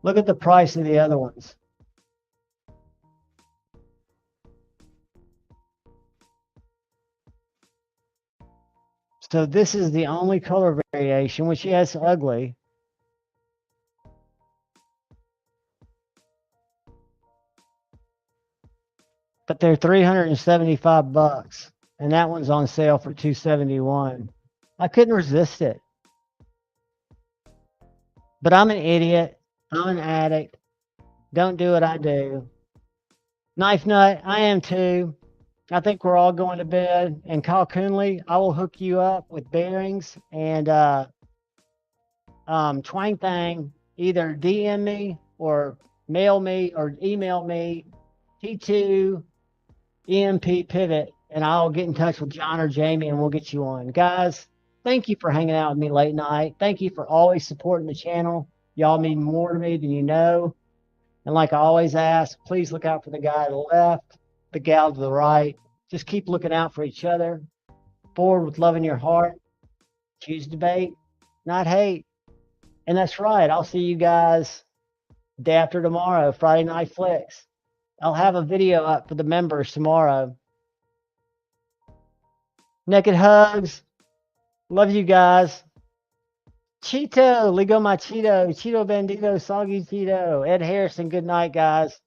Look at the price of the other ones. So this is the only color variation, which yes, ugly. But they're 375 bucks. And that one's on sale for 271. I couldn't resist it. But I'm an idiot. I'm an addict. Don't do what I do. Knife Nut, I am too. I think we're all going to bed. And Kyle Coonley, I will hook you up with bearings and Twang Thang. Either DM me or mail me or email me T2 EMP pivot, and I'll get in touch with John or Jamie and we'll get you on. Guys, thank you for hanging out with me late night. Thank you for always supporting the channel. Y'all mean more to me than you know. And like I always ask, please look out for the guy to the left, the gal to the right. Just keep looking out for each other. Forward with love in your heart. Choose debate, not hate. And that's right. I'll see you guys day after tomorrow, Friday Night Flicks. I'll have a video up for the members tomorrow. Naked hugs. Love you guys. Cheeto, Ligo my Cheeto, Cheeto Bandito, Soggy Cheeto. Ed Harrison, good night, guys.